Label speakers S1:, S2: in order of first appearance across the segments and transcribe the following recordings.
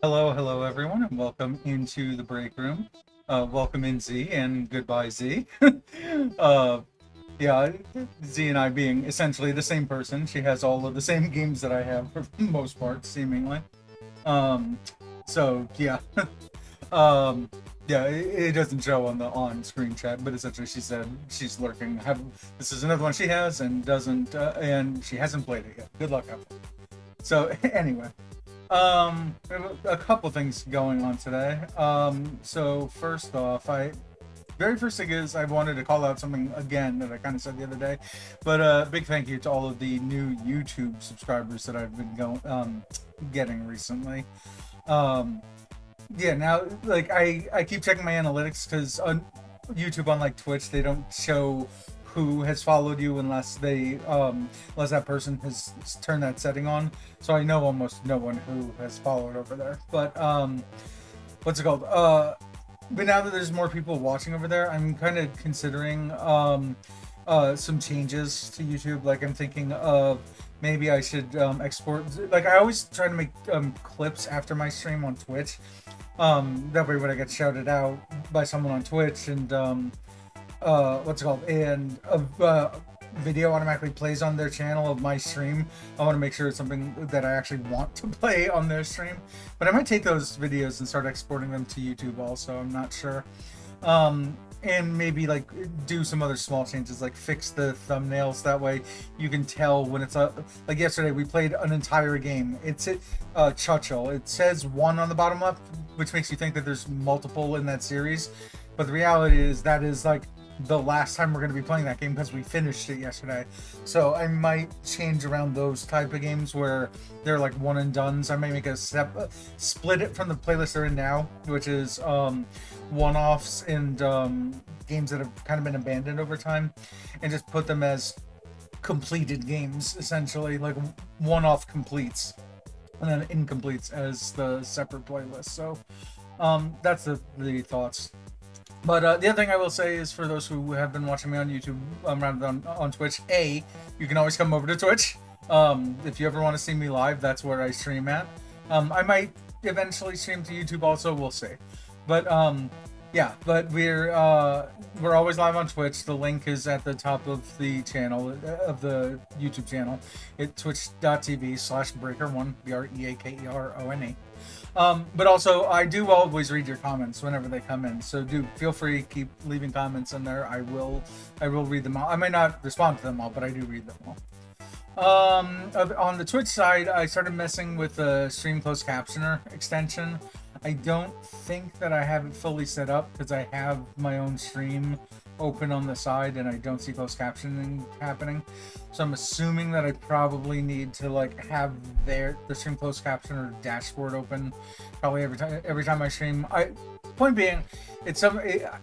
S1: Hello, everyone, and welcome into the break room. Welcome in Z, and goodbye Z. uh, yeah, Z and I being essentially the same person. She has all of the same games that I have for the most part, seemingly. Um, so yeah, um, yeah, it doesn't show on the on-screen chat, but essentially she said she's lurking. This is another one she has and doesn't, and she hasn't played it yet. Good luck out there. So anyway. We have a couple things going on today. So first off, very first thing is I wanted to call out something again that I kind of said the other day, but big thank you to all of the new YouTube subscribers that I've been getting recently. Yeah, now like I keep checking my analytics because on YouTube, unlike Twitch, they don't show who has followed you unless that person has turned that setting on. So I know almost no one who has followed over there. But what's it called? But now that there's more people watching over there, I'm kind of considering some changes to YouTube. Like I'm thinking of maybe I should export. Like I always try to make clips after my stream on Twitch. That way when I get shouted out by someone on Twitch and what's it called, and a video automatically plays on their channel of my stream, I want to make sure it's something that I actually want to play on their stream. But I might take those videos and start exporting them to YouTube also. I'm not sure. And maybe like do some other small changes, like fix the thumbnails, that way you can tell when it's like yesterday we played an entire game. It's Churchill. It says 1 on the bottom left, which makes you think that there's multiple in that series, but the reality is that is like the last time we're going to be playing that game because we finished it yesterday. So I might change around those type of games where they're like one and dones. I might make a split it from the playlist they're in now, which is one-offs and games that have kind of been abandoned over time, and just put them as completed games, essentially, like one-off completes, and then incompletes as the separate playlist. So that's the thoughts. But the other thing I will say is, for those who have been watching me on YouTube rather than on Twitch, you can always come over to Twitch. If you ever want to see me live, that's where I stream at. I might eventually stream to YouTube also, we'll see. But yeah, but we're always live on Twitch. The link is at the top of the channel, of the YouTube channel. It's twitch.tv/breaker1, BREAKERONE. But also, I do always read your comments whenever they come in, so do feel free to keep leaving comments in there. I will read them all. I may not respond to them all, but I do read them all. On the Twitch side, I started messing with the stream closed captioner extension. I don't think that I have it fully set up because I have my own stream open on the side and I don't see closed captioning happening. So I'm assuming that I probably need to like have the stream closed captioner dashboard open probably every time I stream. Point being,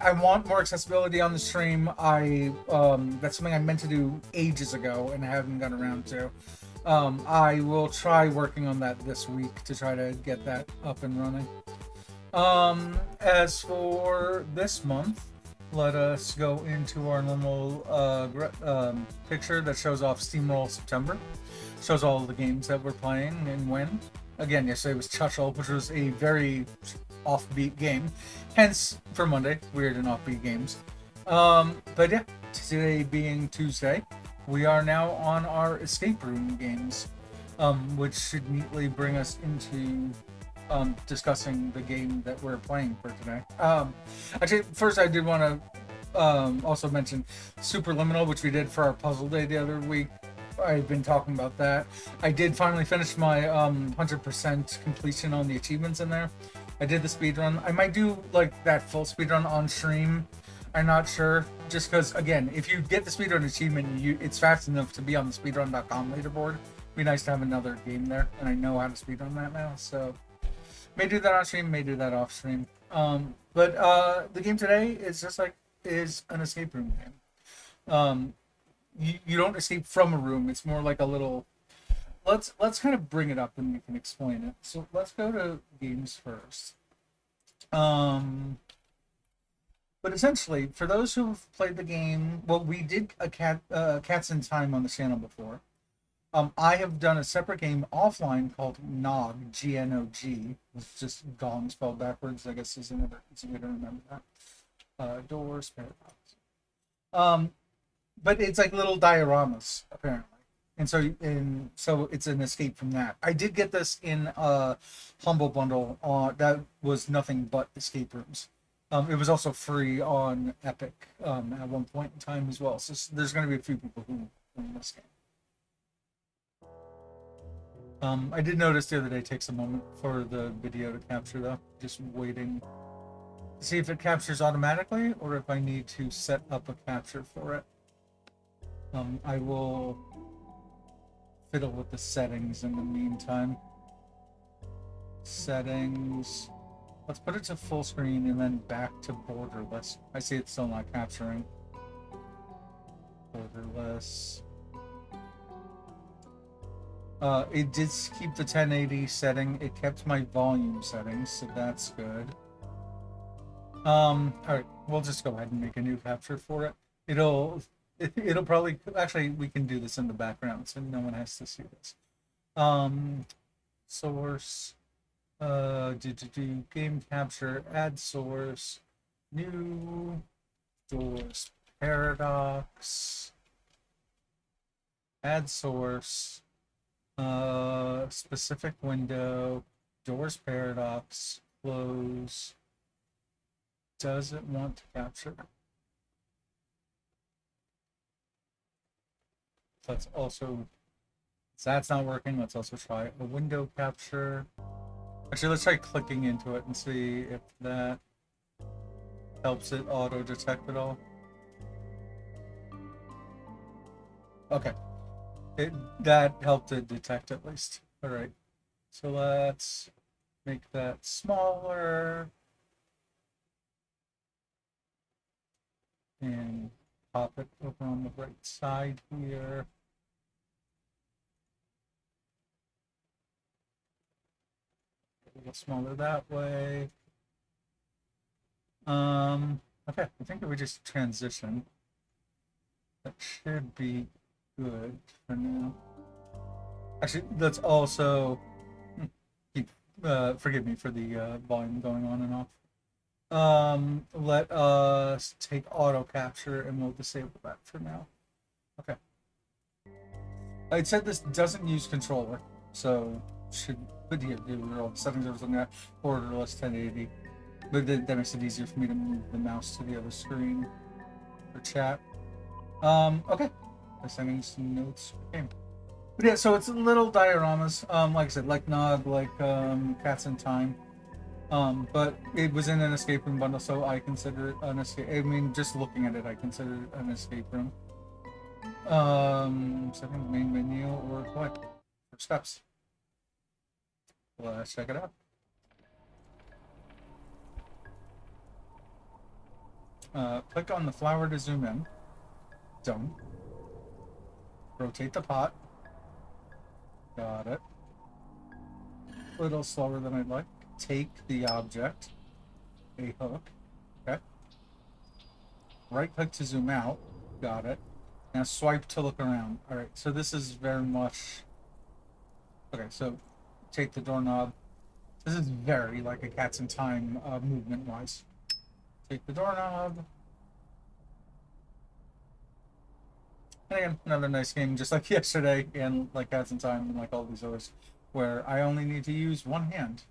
S1: I want more accessibility on the stream. That's something I meant to do ages ago and I haven't gotten around to. I will try working on that this week to try to get that up and running. As for this month, let us go into our normal picture that shows off Steamroll September. Shows all the games that we're playing and when. Again, yesterday was Chuchel, which was a very offbeat game. Hence, for Monday, weird and offbeat games. But yeah, today being Tuesday, we are now on our escape room games, which should neatly bring us into discussing the game that we're playing for today. Actually, first I did want to also mention Superliminal, which we did for our puzzle day the other week. I've been talking about that. I did finally finish my 100% completion on the achievements in there. I did the speedrun. I might do like that full speedrun on stream. I'm not sure. Just because, again, if you get the speedrun achievement, it's fast enough to be on the speedrun.com leaderboard. It'd be nice to have another game there, and I know how to speedrun that now, so may do that on stream, may do that off stream. But the game today is an escape room game. You don't escape from a room. It's more like a little. Let's kind of bring it up and we can explain it. So let's go to games first. But essentially, for those who've played the game, well, we did a Cats in Time on the channel before. I have done a separate game offline called Nog, G-N-O-G. It's just Gong spelled backwards. I guess is another easy way to remember that. Doors, paradox. But it's like little dioramas, apparently. And so it's an escape from that. I did get this in a Humble Bundle that was nothing but escape rooms. It was also free on Epic at one point in time as well. So there's going to be a few people who own this game. I did notice the other day it takes a moment for the video to capture though. Just waiting to see if it captures automatically or if I need to set up a capture for it. I will fiddle with the settings in the meantime. Settings. Let's put it to full screen and then back to borderless. I see it's still not capturing. Borderless. It did keep the 1080 setting. It kept my volume settings, so that's good. Alright, we'll just go ahead and make a new capture for it. It'll probably, actually, we can do this in the background so no one has to see this. Source, game capture, add source, new, doors, paradox, add source, specific window, doors paradox, close. Does it want to capture? Let's also, if that's not working, let's also try a window capture. Actually, let's try clicking into it and see if that helps it auto detect it all. Okay. That helped to detect at least. All right. So let's make that smaller and pop it over on the right side here. A little smaller that way. Okay, I think if we just transition, that should be good for now. Actually, let's also keep, forgive me for the volume going on and off. Let us take auto capture and we'll disable that for now. Okay. It said this doesn't use controller, so should, but yeah, we're all settings are looking at borderless 1080. But that makes it easier for me to move the mouse to the other screen for chat. Okay. I'm sending some notes for game. But yeah, so it's little dioramas. Like I said, like Nog, like Cats in Time. But it was in an escape room bundle, so I consider it an escape. I mean, just looking at it, I consider it an escape room. Setting main menu or what? For steps. Let's check it out. Click on the flower to zoom in. Done. Rotate the pot. Got it. A little slower than I'd like. Take the object. A hook. Okay. Right click to zoom out. Got it. Now swipe to look around. Alright, so this is very much... Okay, so take the doorknob. This is very like a Cats in Time movement-wise. Take the doorknob. And again, another nice game, just like yesterday, and like Cats in Time, and like all these others, where I only need to use one hand.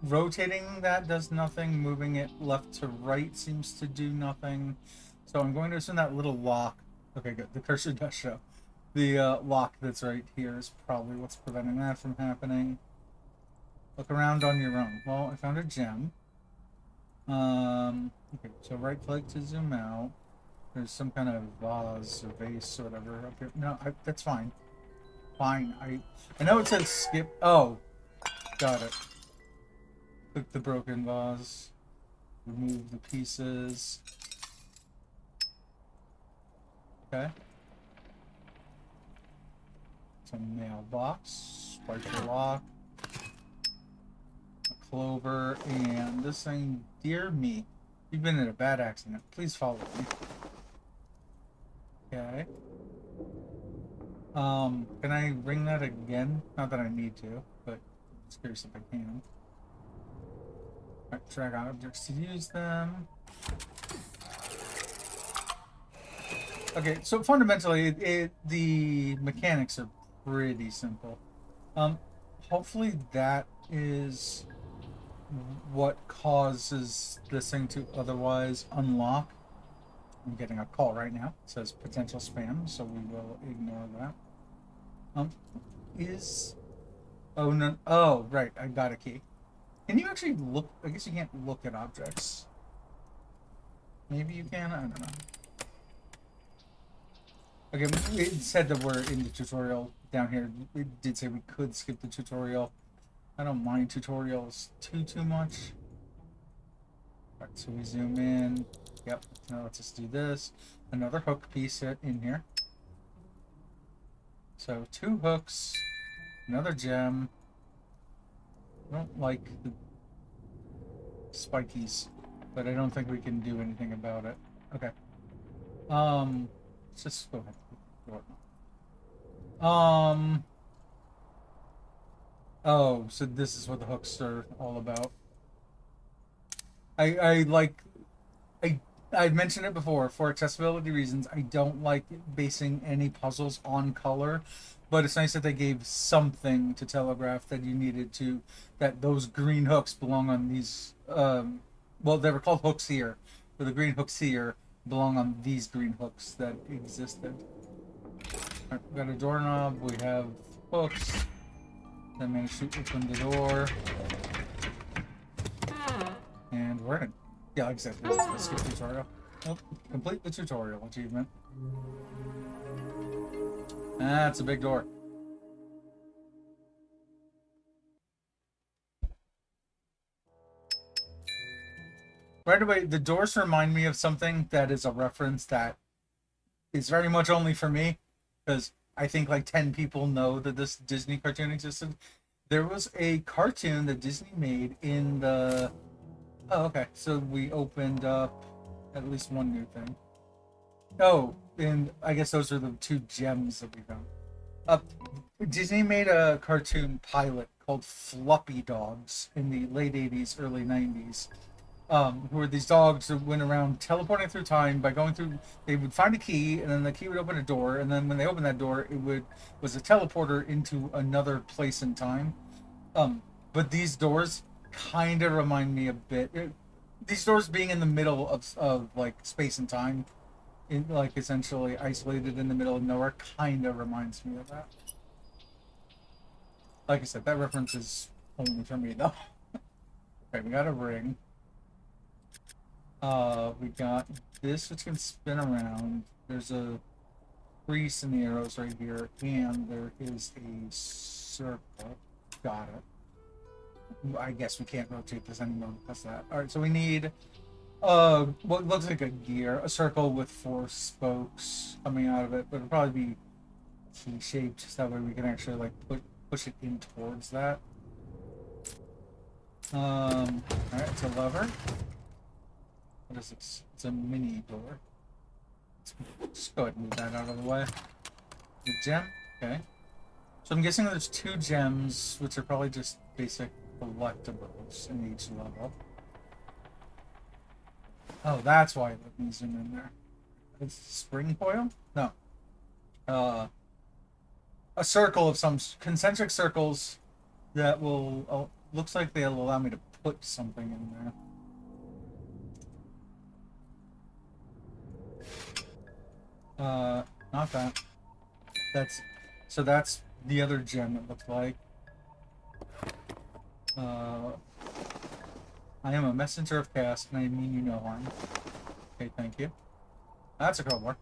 S1: Rotating that does nothing. Moving it left to right seems to do nothing. So I'm going to assume that little lock. Okay, good. The cursor does show. The lock that's right here is probably what's preventing that from happening. Look around on your own. Well, I found a gem. Okay, so right click to zoom out. There's some kind of vase or vase or whatever up here. No, that's fine. Fine. I know it says skip. Oh, got it. Click the broken vase. Remove the pieces. Okay. Some mailbox. Swipe the lock. A clover. And this thing, dear me. You've been in a bad accident. Please follow me. Okay. Can I ring that again? Not that I need to, but I'm just curious if I can. Alright, drag objects to use them. Okay, so fundamentally, the mechanics are pretty simple. Hopefully that is what causes this thing to otherwise unlock. I'm getting a call right now. It says potential spam, so we will ignore that. Oh, no. Oh, right. I got a key. Can you actually look? I guess you can't look at objects. Maybe you can? I don't know. Okay, it said that we're in the tutorial down here. It did say we could skip the tutorial. I don't mind tutorials too much. Alright, so we zoom in. Yep, now let's just do this. Another hook piece in here. So 2 hooks, another gem. I don't like the spikies, but I don't think we can do anything about it. Okay. Let's just go ahead. Oh, so this is what the hooks are all about. I mentioned it before, for accessibility reasons, I don't like basing any puzzles on color, but it's nice that they gave something to telegraph that you needed to, that those green hooks belong on these, well, they were called hooks here, but the green hooks here belong on these green hooks that existed. Right, we got a doorknob, we have hooks, that managed to open the door, and we're in. Yeah, like I said, it's the skip tutorial. Nope. Complete the tutorial achievement. That's a big door. Right away, the doors remind me of something that is a reference that is very much only for me, because I think like 10 people know that this Disney cartoon existed. There was a cartoon that Disney made in the... Oh, okay. So we opened up at least one new thing. Oh, and I guess those are the two gems that we found. Uh, Disney made a cartoon pilot called Floppy Dogs in the late 80s, early 90s. Who were these dogs that went around teleporting through time by going through. They would find a key, and then the key would open a door, and then when they opened that door, it was a teleporter into another place in time. Um, but these doors kind of remind me a bit. These doors being in the middle of like space and time, in like essentially isolated in the middle of nowhere, kind of reminds me of that. Like I said, that reference is only for me though. Okay, we got a ring. We got this which can spin around. There's a crease in the arrows right here, and there is a circle. Got it. I guess we can't rotate this anymore because that. All right, so we need what looks like a gear, a circle with 4 spokes coming out of it, but it'll probably be key shaped, so that way we can actually like push it in towards that. All right, it's a lever. What is this? It's a mini door. Let's go ahead and move that out of the way. The gem? Okay. So I'm guessing there's 2 gems, which are probably just basic collectibles in each level. Oh, that's why let me zoom in there. It's spring coil? No. A circle of some concentric circles that will looks like they'll allow me to put something in there. Not that. That's the other gem, it looks like. I am a messenger of chaos, and I mean you no harm. Okay, thank you. That's a crowbar.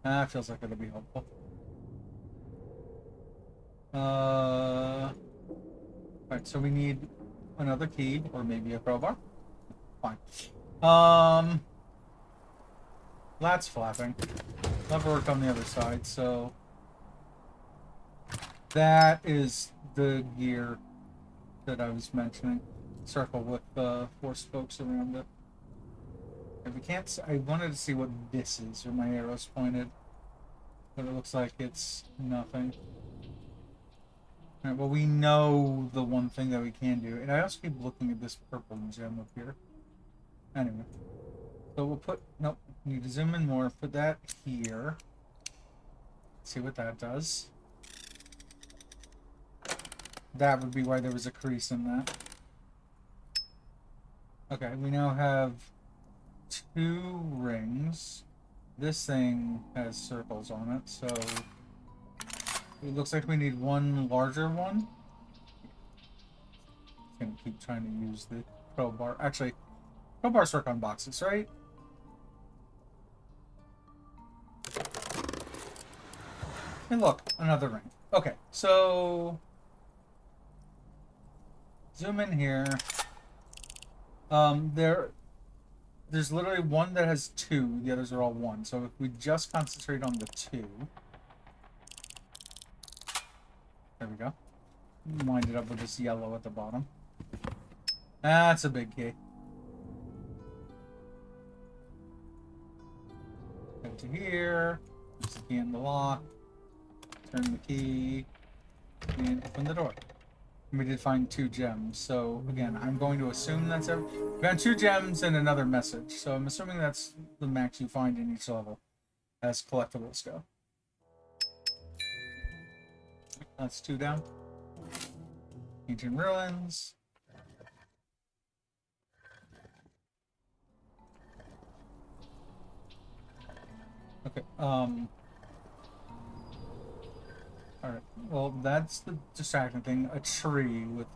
S1: That feels like it'll be helpful. Alright, so we need another key, or maybe a crowbar. Fine. That's flapping. Lever work on the other side, so that is the gear that I was mentioning. Circle with 4 spokes around it. And we can't. I wanted to see what this is, where my arrow's pointed, but it looks like it's nothing. Alright, well, we know the one thing that we can do, and I also keep looking at this purple gem up here. Anyway, so we'll put. Nope, need to zoom in more. Put that here. See what that does. That would be why there was a crease in that. Okay, we now have 2 rings. This thing has circles on it, so it looks like we need one larger one. I'm gonna keep trying to use the crowbar. Actually, crowbars work on boxes, right? And look, another ring. Okay, so zoom in here. There's literally one that has 2. The others are all 1. So if we just concentrate on the 2, there we go. Wind it up with this yellow at the bottom. That's a big key. Go to here. Use the key in the lock. Turn the key. And open the door. We did find 2 gems, so again, I'm going to assume that's we found 2 gems and another message, so I'm assuming that's the max you find in each level as collectibles go. That's 2 down. Ancient ruins. Okay, alright, well, that's the distracting thing. A tree with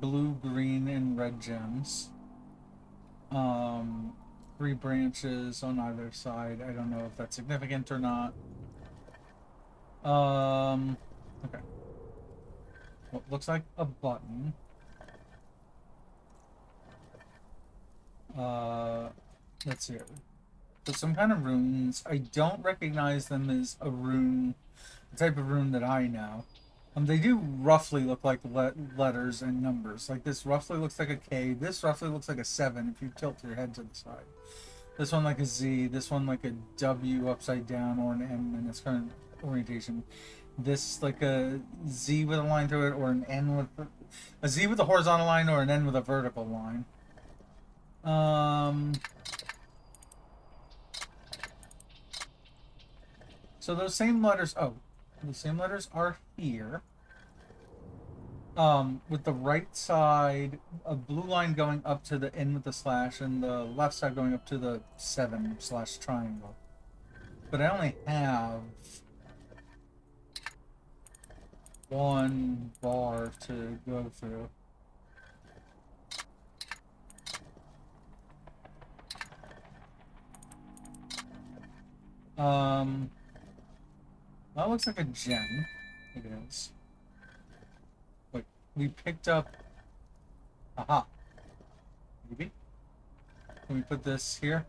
S1: blue, green, and red gems. Um, 3 branches on either side. I don't know if that's significant or not. Okay. What looks like a button. Uh, let's see. So some kind of runes. I don't recognize them as a rune, the type of rune that I know. They do roughly look like letters and numbers. Like this roughly looks like a K. This roughly looks like a 7 if you tilt your head to the side. This one like a Z. This one like a W upside down or an M in its current orientation. This like a Z with a line through it or an N with a Z with a horizontal line or an N with a vertical line. So those same letters. Oh, the same letters are here. With the right side, a blue line going up to the N with the slash, and the left side going up to the 7/triangle. But I only have one bar to go through. That looks like a gem. It is. Wait, we picked up. Aha. Maybe? Can we put this here?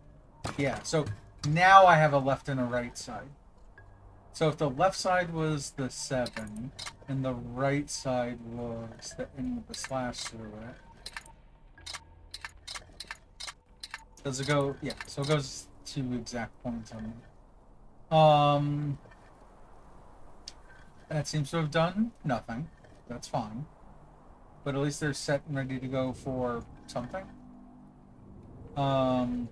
S1: Yeah, so now I have a left and a right side. So if the left side was the 7 and the right side was the N with the slash through it. Does it go? Yeah, so it goes 2 exact points on it. That seems to have done nothing. That's fine. But at least they're set and ready to go for something. Gameplay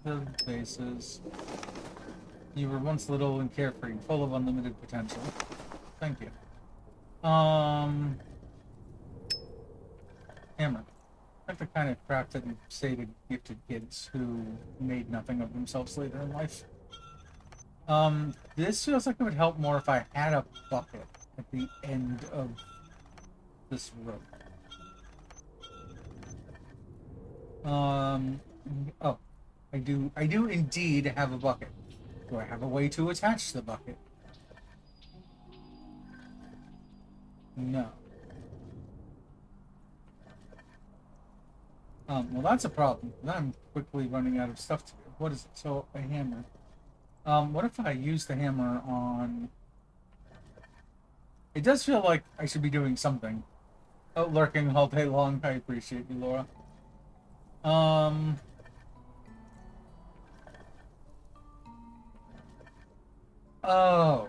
S1: the bases. You were once little and carefree, full of unlimited potential. Thank you. Hammer. Like the kind of crap that you say to gifted kids who made nothing of themselves later in life. This feels like it would help more if I had a bucket at the end of this rope. Oh, I do indeed have a bucket. Do I have a way to attach the bucket? No. Well, that's a problem. Then I'm quickly running out of stuff to do. What is it? So, a hammer. What if I use the hammer on... It does feel like I should be doing something. Oh, lurking all day long. I appreciate you, Laura. Oh.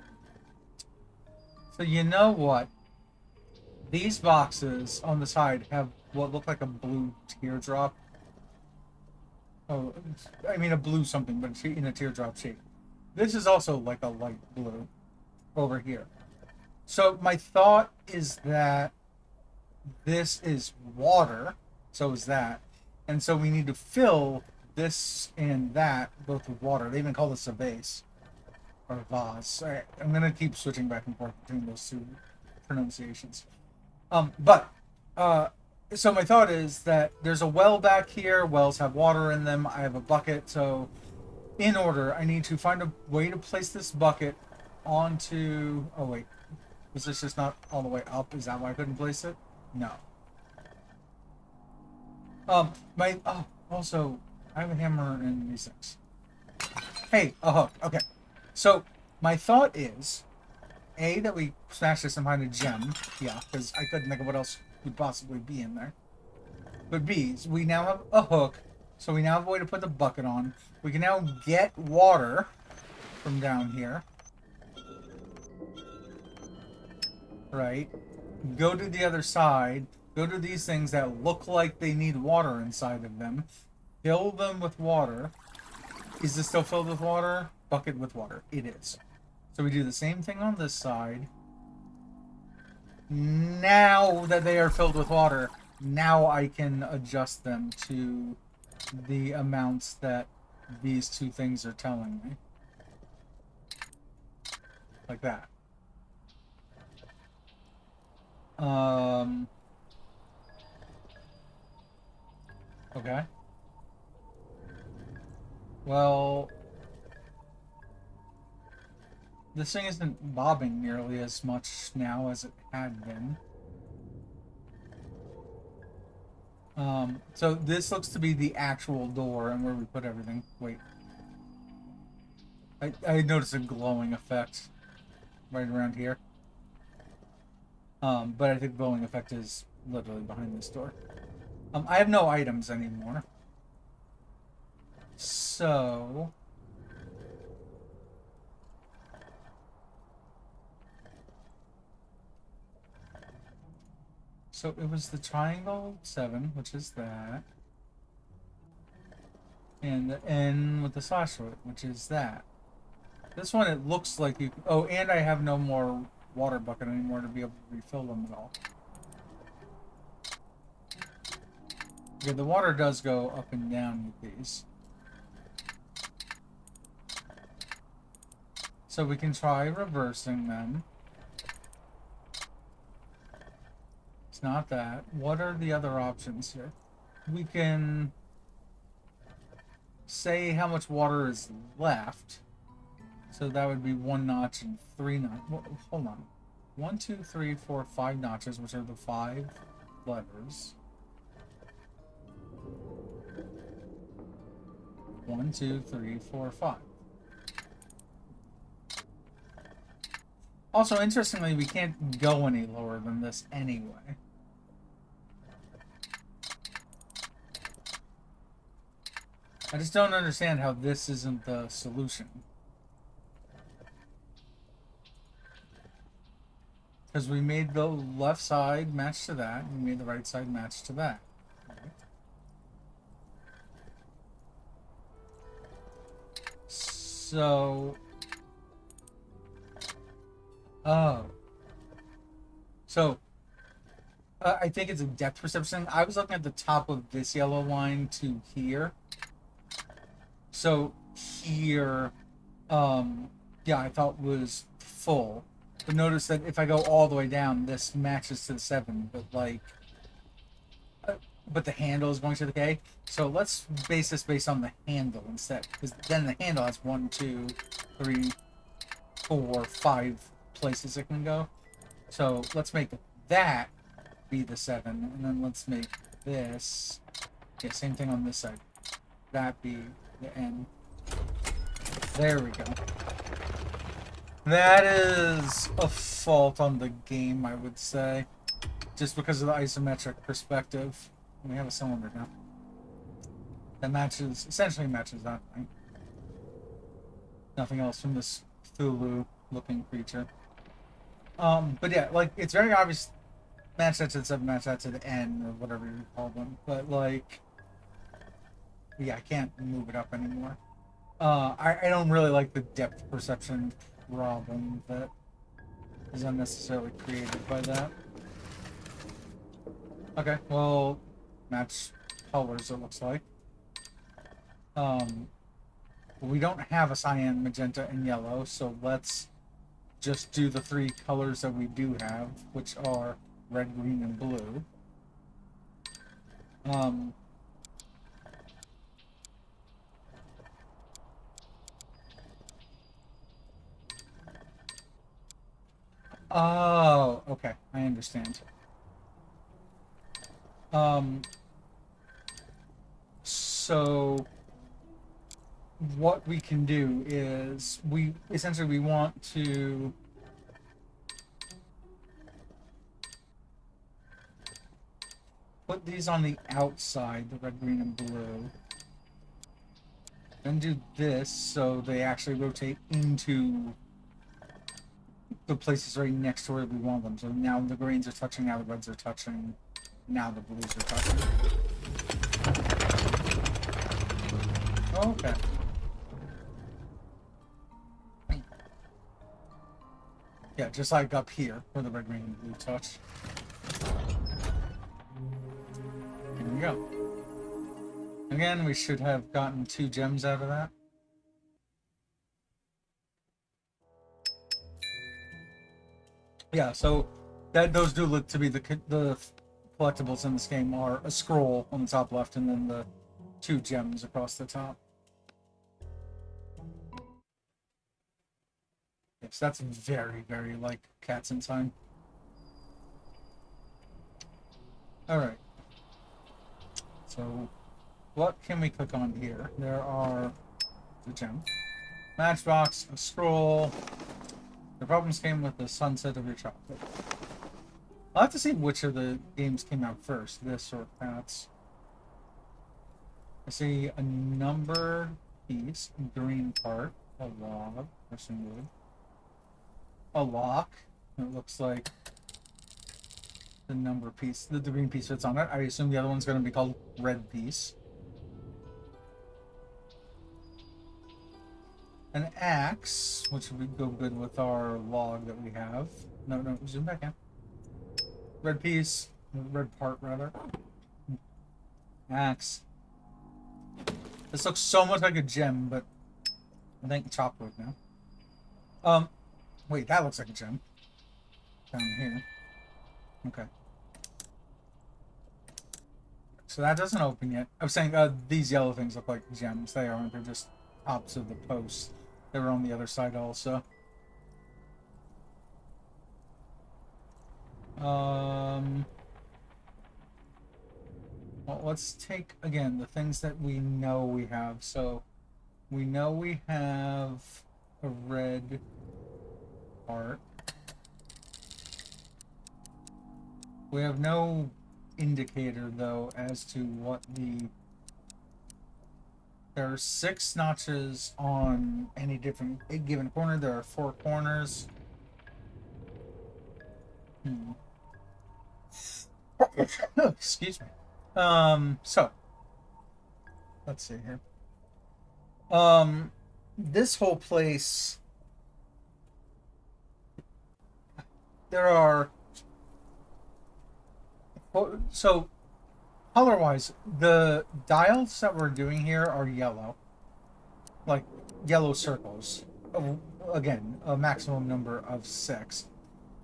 S1: So you know what? These boxes on the side have what look like a blue teardrop. Oh, I mean a blue something, but in a teardrop shape. This is also like a light blue over here. So my thought is that this is water, so is that. And so we need to fill this and that both with water. They even call this a vase or a vase. All right, I'm going to keep switching back and forth between those two pronunciations. So my thought is that there's a well back here. Wells have water in them. I have a bucket. So in order, I need to find a way to place this bucket onto... Oh, wait. Was this just not all the way up? Is that why I couldn't place it? No. Also, I have a hammer and these things. Hey, a hook. Okay. So, my thought is, A, that we smash this and find a gem. Yeah, because I couldn't think of what else could possibly be in there. But B, we now have a hook, so we now have a way to put the bucket on. We can now get water from down here. Right? Go to the other side. Go to these things that look like they need water inside of them. Fill them with water. Is this still filled with water? Bucket with water. It is. So we do the same thing on this side. Now that they are filled with water, now I can adjust them to the amounts that these two things are telling me. Like that. Okay. Well, this thing isn't bobbing nearly as much now as it had been. So this looks to be the actual door and where we put everything. Wait. I noticed a glowing effect right around here. But I think the glowing effect is literally behind this door. I have no items anymore. So... So it was the triangle 7, which is that. And the N with the slash through it, which is that. This one, it looks like you... Oh, and I have no more water bucket anymore to be able to refill them at all. Okay, the water does go up and down with these. So we can try reversing them. It's not that. What are the other options here? We can say how much water is left. So that would be 1 notch and 3 notch. Hold on. 1, 2, 3, 4, 5 notches, which are the 5 levers. 1, 2, 3, 4, 5. Also, interestingly, we can't go any lower than this anyway. I just don't understand how this isn't the solution. Because we made the left side match to that, and we made the right side match to that. Right. So... Oh. So, I think it's a depth perception. I was looking at the top of this yellow line to here. So, here, yeah, I thought was full. But notice that if I go all the way down, this matches to the 7, but like... but the handle is going to the K. So let's base this based on the handle instead. Because then the handle has 1, 2, 3, 4, 5 places it can go. So let's make that be the 7. And then let's make this... Yeah, same thing on this side. That be the N. There we go. That is a fault on the game, I would say. Just because of the isometric perspective. We have a cylinder now. That matches, essentially matches that thing. Nothing else from this Cthulhu-looking creature. But yeah, like, it's very obvious, match that to the 7, match that to the N, or whatever you call them. But, like, yeah, I can't move it up anymore. I don't really like the depth perception problem that is unnecessarily created by that. Okay, well, match colors, it looks like. We don't have a cyan, magenta, and yellow, so let's just do the 3 colors that we do have, which are red, green, and blue. Oh, okay, I understand. So what we can do is we want to put these on the outside, the red, green, and blue. Then do this so they actually rotate into the places right next to where we want them. So now the greens are touching, now the reds are touching, now the blues are touching. Okay. Yeah, just like up here where the red, green, and blue touch. Here we go. Again, we should have gotten 2 gems out of that. Yeah, so that those do look to be the collectibles in this game are a scroll on the top left and then the 2 gems across the top. So that's very, very like Cats in Time. Alright. So, what can we click on here? There are the gem, matchbox, a scroll. The problems came with the sunset of your childhood. I'll have to see which of the games came out first, this or Cats. I see a number piece, green part, a log, or some wood, a lock. It looks like the number piece, the green piece fits on it. I assume the other one's going to be called red piece. An axe, which would go good with our log that we have. No, zoom back in. Red piece, red part rather. Axe. This looks so much like a gem, but I think chopped wood now. Wait, that looks like a gem. Down here. Okay. So that doesn't open yet. I was saying these yellow things look like gems. They aren't. They're just opposite the posts. They were on the other side also. Well, let's take, again, the things that we know we have. So, we know we have a red part. We have no indicator, though, as to what the... There are 6 notches on any different given corner. There are 4 corners. Excuse me. So let's see here. This whole place, there are, so color-wise, the dials that we're doing here are yellow, like yellow circles. Again, a maximum number of 6.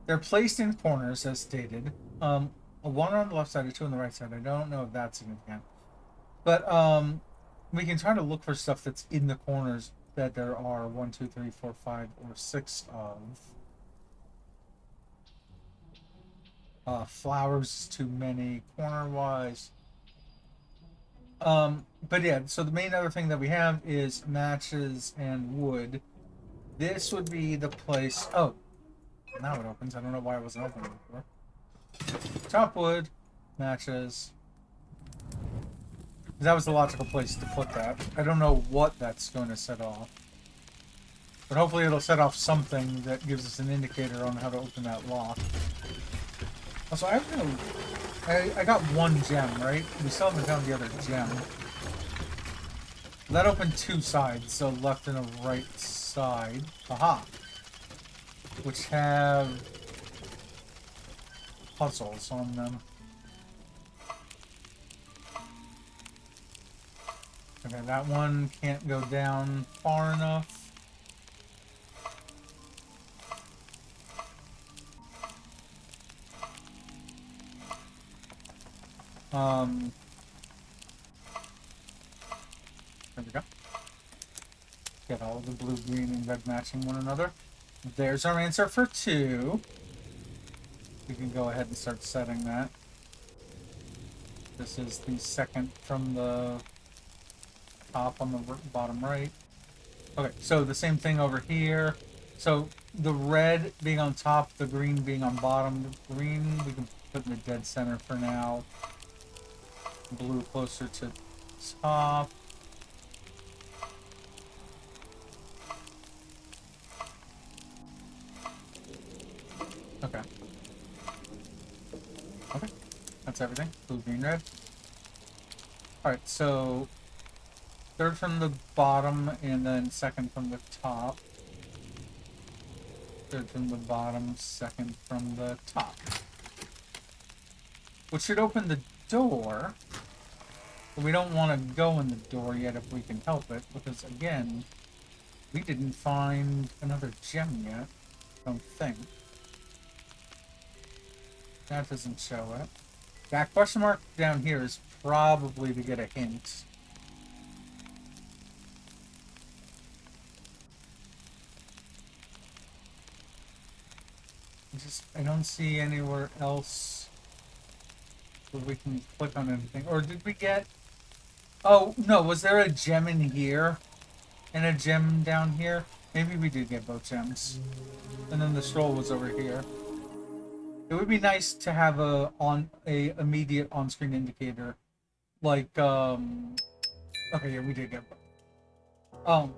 S1: They're placed in corners, as stated. One on the left side and 2 on the right side. I don't know if that's significant. But we can try to look for stuff that's in the corners that there are 1, 2, 3, 4, 5, or 6 of. Flowers is too many corner-wise. But yeah, so the main other thing that we have is matches and wood. This would be the place... Oh, now it opens. I don't know why it wasn't open before. Chop wood, matches. That was the logical place to put that. I don't know what that's going to set off. But hopefully it'll set off something that gives us an indicator on how to open that lock. Also, I got 1 gem, right? We still haven't found the other gem. That opened 2 sides, so left and a right side. Aha! Which have puzzles on them. Okay, that one can't go down far enough. There we go. Get all the blue, green, and red matching one another. There's our answer for 2. We can go ahead and start setting that. This is the second from the top on the bottom right. Okay, so the same thing over here. So the red being on top, the green being on bottom. The green we can put in the dead center for now. Blue closer to top. Okay. Okay. That's everything. Blue, green, red. Alright, so 3rd from the bottom and then 2nd from the top. 3rd from the bottom, 2nd from the top. Which should open the door. But we don't want to go in the door yet if we can help it, because again, we didn't find another gem yet. I don't think. That doesn't show it. That question mark down here is probably to get a hint. I don't see anywhere else where we can click on anything. Or did we get... Oh, no, was there a gem in here? And a gem down here? Maybe we did get both gems. And then the scroll was over here. It would be nice to have a immediate on-screen indicator. Like, okay, yeah, we did get both.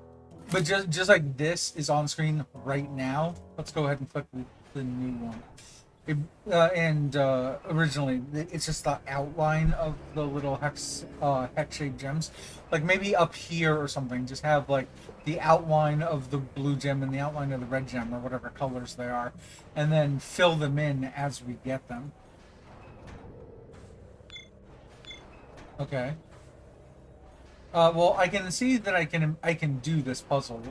S1: But just like this is on screen right now, let's go ahead and click the new one. Originally, it's just the outline of the little hex-shaped gems. Like maybe up here or something, just have like the outline of the blue gem and the outline of the red gem or whatever colors they are, and then fill them in as we get them. Okay. Well, I can see that I can do this puzzle.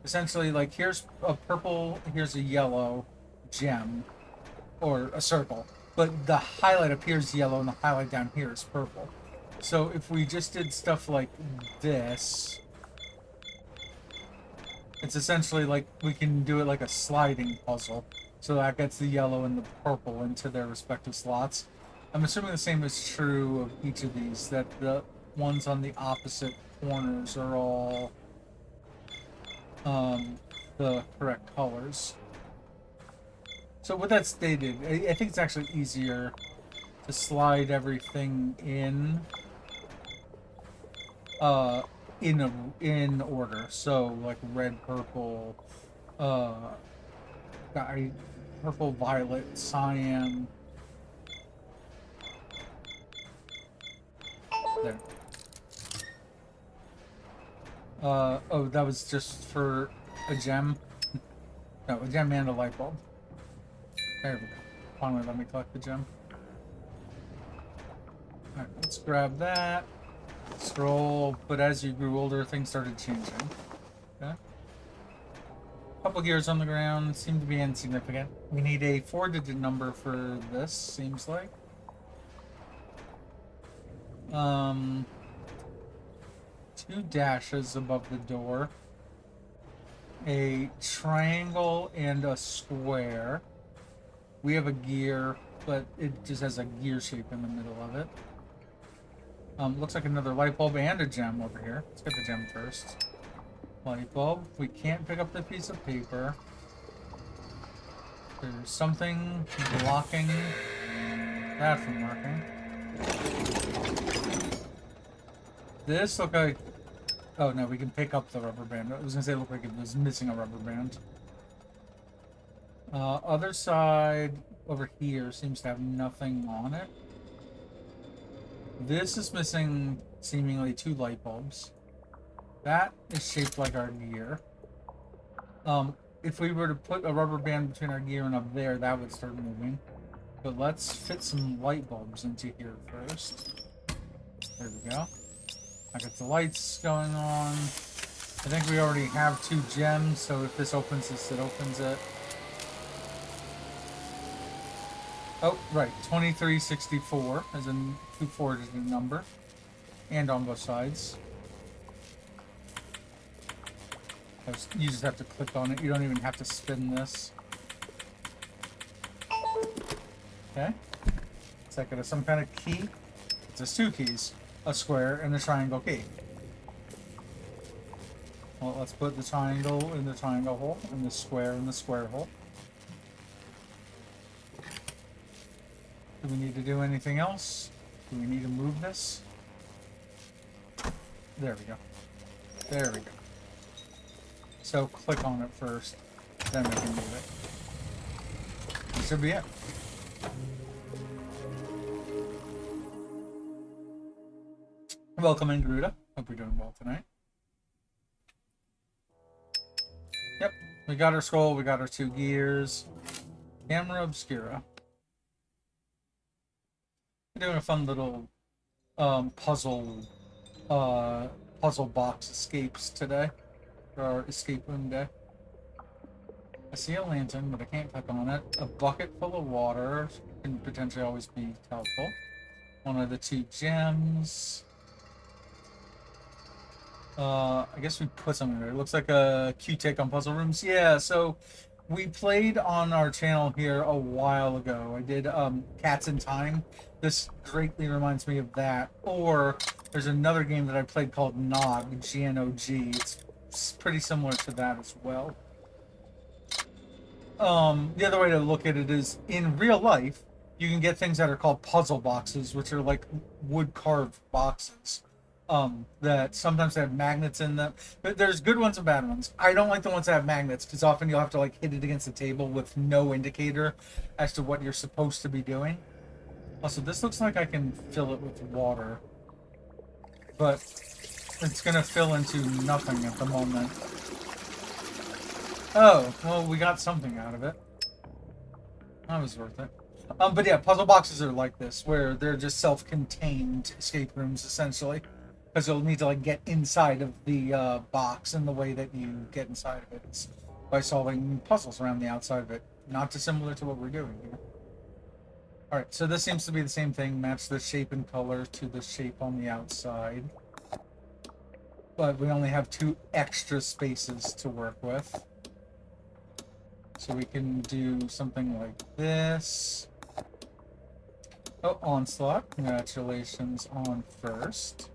S1: Essentially, like here's a purple, here's a yellow gem, or a circle, but the highlight up here is yellow and the highlight down here is purple. So if we just did stuff like this, it's essentially like we can do it like a sliding puzzle. So that gets the yellow and the purple into their respective slots. I'm assuming the same is true of each of these, that the ones on the opposite corners are all the correct colors. So with that stated, I think it's actually easier to slide everything in order. So like red, purple, purple, violet, cyan. There. Oh, that was just for a gem? No, a gem and a light bulb. There we go. Finally, let me collect the gem. Alright, let's grab that. Scroll, but as you grew older, things started changing. Okay. Couple gears on the ground, seem to be insignificant. We need a 4-digit number for this, seems like. 2 dashes above the door. A triangle and a square. We have a gear, but it just has a gear shape in the middle of it. Looks like another light bulb and a gem over here. Let's get the gem first. Light bulb. We can't pick up the piece of paper. There's something blocking that from working. This look like... Oh no, we can pick up the rubber band. I was gonna say it looked like it was missing a rubber band. Other side over here seems to have nothing on it. This is missing seemingly 2 light bulbs. That is shaped like our gear. If we were to put a rubber band between our gear and up there, that would start moving. But let's fit some light bulbs into here first. There we go. I got the lights going on. I think we already have 2 gems, so if this opens this, it opens it. Oh, right, 2364 as a 2-4-digit number. And on both sides. You just have to click on it. You don't even have to spin this. Okay. Is that got some kind of key? It's just 2 keys. A square and a triangle key. Well, let's put the triangle in the triangle hole and the square in the square hole. Do we need to do anything else? Do we need to move this? There we go. There we go. So click on it first, then we can move it. That should be it. Welcome in, Gruda. Hope you're doing well tonight. Yep, we got our scroll, we got our 2 gears. Camera Obscura. We're doing a fun little puzzle box escapes today. For our escape room day. I see a lantern, but I can't click on it. A bucket full of water can potentially always be helpful. One of the 2 gems. I guess we put something there. It looks like a cute take on puzzle rooms. Yeah, so We played on our channel here a while ago. I did Cats in Time. This greatly reminds me of that. Or there's another game that I played called Nog, G-N-O-G. It's pretty similar to that as well. The other way to look at it is in real life, you can get things that are called puzzle boxes, which are like wood carved boxes. That sometimes have magnets in them. But there's good ones and bad ones. I don't like the ones that have magnets because often you'll have to like hit it against the table with no indicator as to what you're supposed to be doing. Also, this looks like I can fill it with water, but it's gonna fill into nothing at the moment. Oh, well, we got something out of it. That was worth it. But yeah, puzzle boxes are like this, where they're just self-contained escape rooms, essentially. Because you'll need to like get inside of the box, and the way that you get inside of it is by solving puzzles around the outside of it. Not dissimilar to what we're doing here. Alright, so this seems to be the same thing. Match the shape and color to the shape on the outside. But we only have 2 extra spaces to work with. So we can do something like this. Oh, Onslaught. Congratulations on first.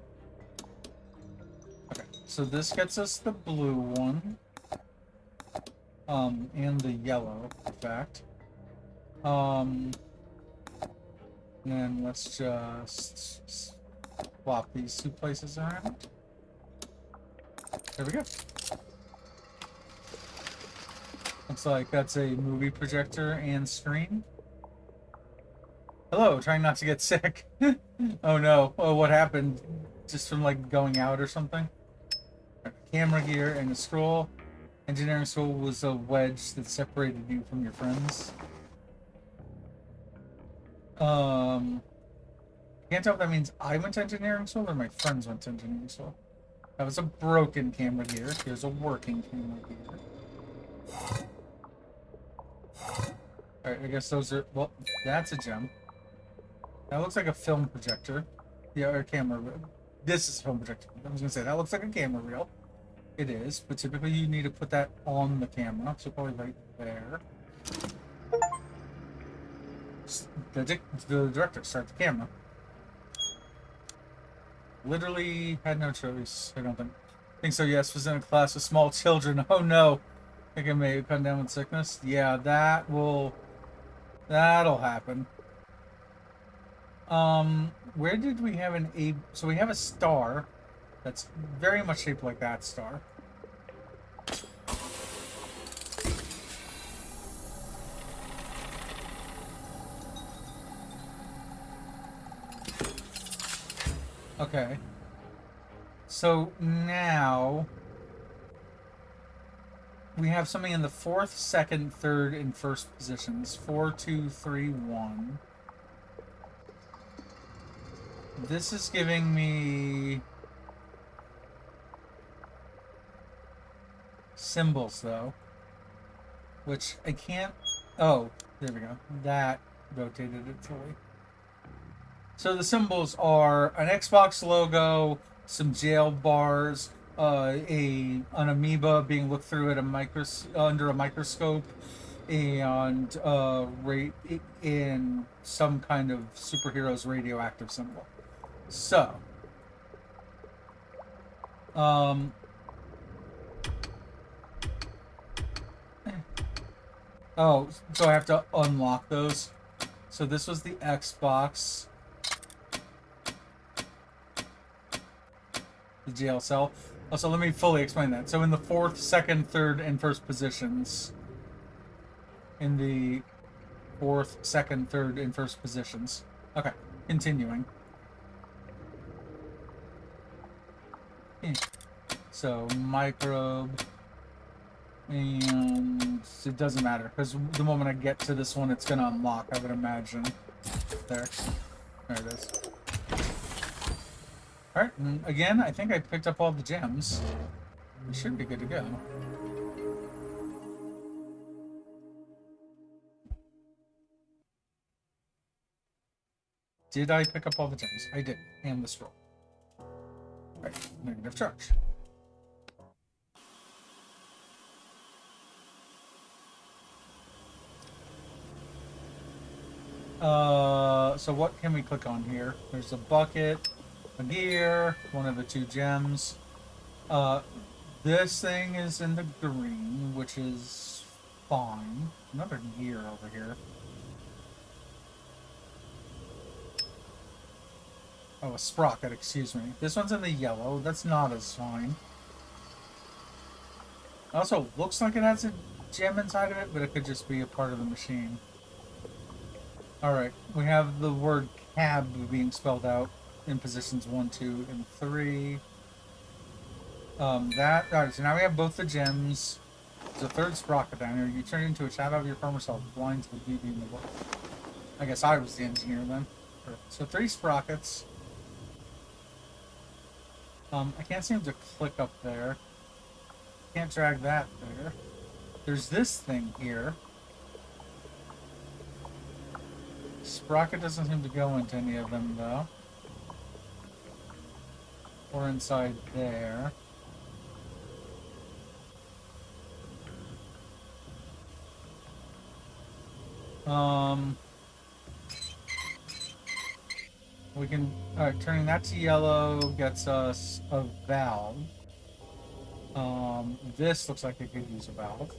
S1: Okay, so this gets us the blue one. And the yellow, in fact. And then let's just swap these 2 places around. There we go. Looks like that's a movie projector and screen. Hello, trying not to get sick. Oh no. Oh, what happened? Just from like going out or something? Camera gear and a scroll. Engineering scroll was a wedge that separated you from your friends. Can't tell if that means I went to engineering school or my friends went to engineering school. That was a broken camera gear. Here's a working camera gear. Alright, I guess those are... Well, that's a gem. That looks like a film projector. Yeah, or camera reel. This is a film projector. I was going to say, that looks like a camera reel. It is, but typically you need to put that on the camera. So probably right there. The director, start the camera. Literally had no choice, I don't think so, yes. Was in a class with small children. Oh no. I think I may have come down with sickness. Yeah, that'll happen. Where did we have an A? So we have a star that's very much shaped like that star. Okay. So now we have something in the 4th, 2nd, 3rd, and 1st positions. 4, 2, 3, 1. This is giving me symbols, though, which I can't... Oh, there we go. That rotated it fully. So the symbols are an Xbox logo, some jail bars, an amoeba being looked through at under a microscope, and in some kind of superhero's radioactive symbol. So, oh, so I have to unlock those. So this was the Xbox. The jail cell. Also, let me fully explain that. So in the 4th, 2nd, 3rd, and 1st positions. In the 4th, 2nd, 3rd, and 1st positions. Okay, continuing. So, microbe. And it doesn't matter, because the moment I get to this one, it's going to unlock, I would imagine. There. There it is. Alright, and again, I think I picked up all the gems. We should be good to go. Did I pick up all the gems? I did. And the scroll. Alright, negative charge. So what can we click on here? There's a bucket, a gear, one of the two gems. Uh, this thing is in the green, which is fine. Another gear over here. Oh, a sprocket, excuse me. This one's in the yellow. That's not as fine. Also, looks like it has a gem inside of it, but it could just be a part of the machine. Alright, we have the word cab being spelled out in positions 1, 2, and 3. Alright, so now we have both the gems. There's a third sprocket down here. You turn into a shadow of your former self, blind to the beauty in the world. I guess I was the engineer then. So 3 sprockets. I can't seem to click up there. Can't drag that there. There's this thing here. Sprocket doesn't seem to go into any of them though. Or inside there. We can, alright, turning that to yellow gets us a valve. This looks like it could use a valve.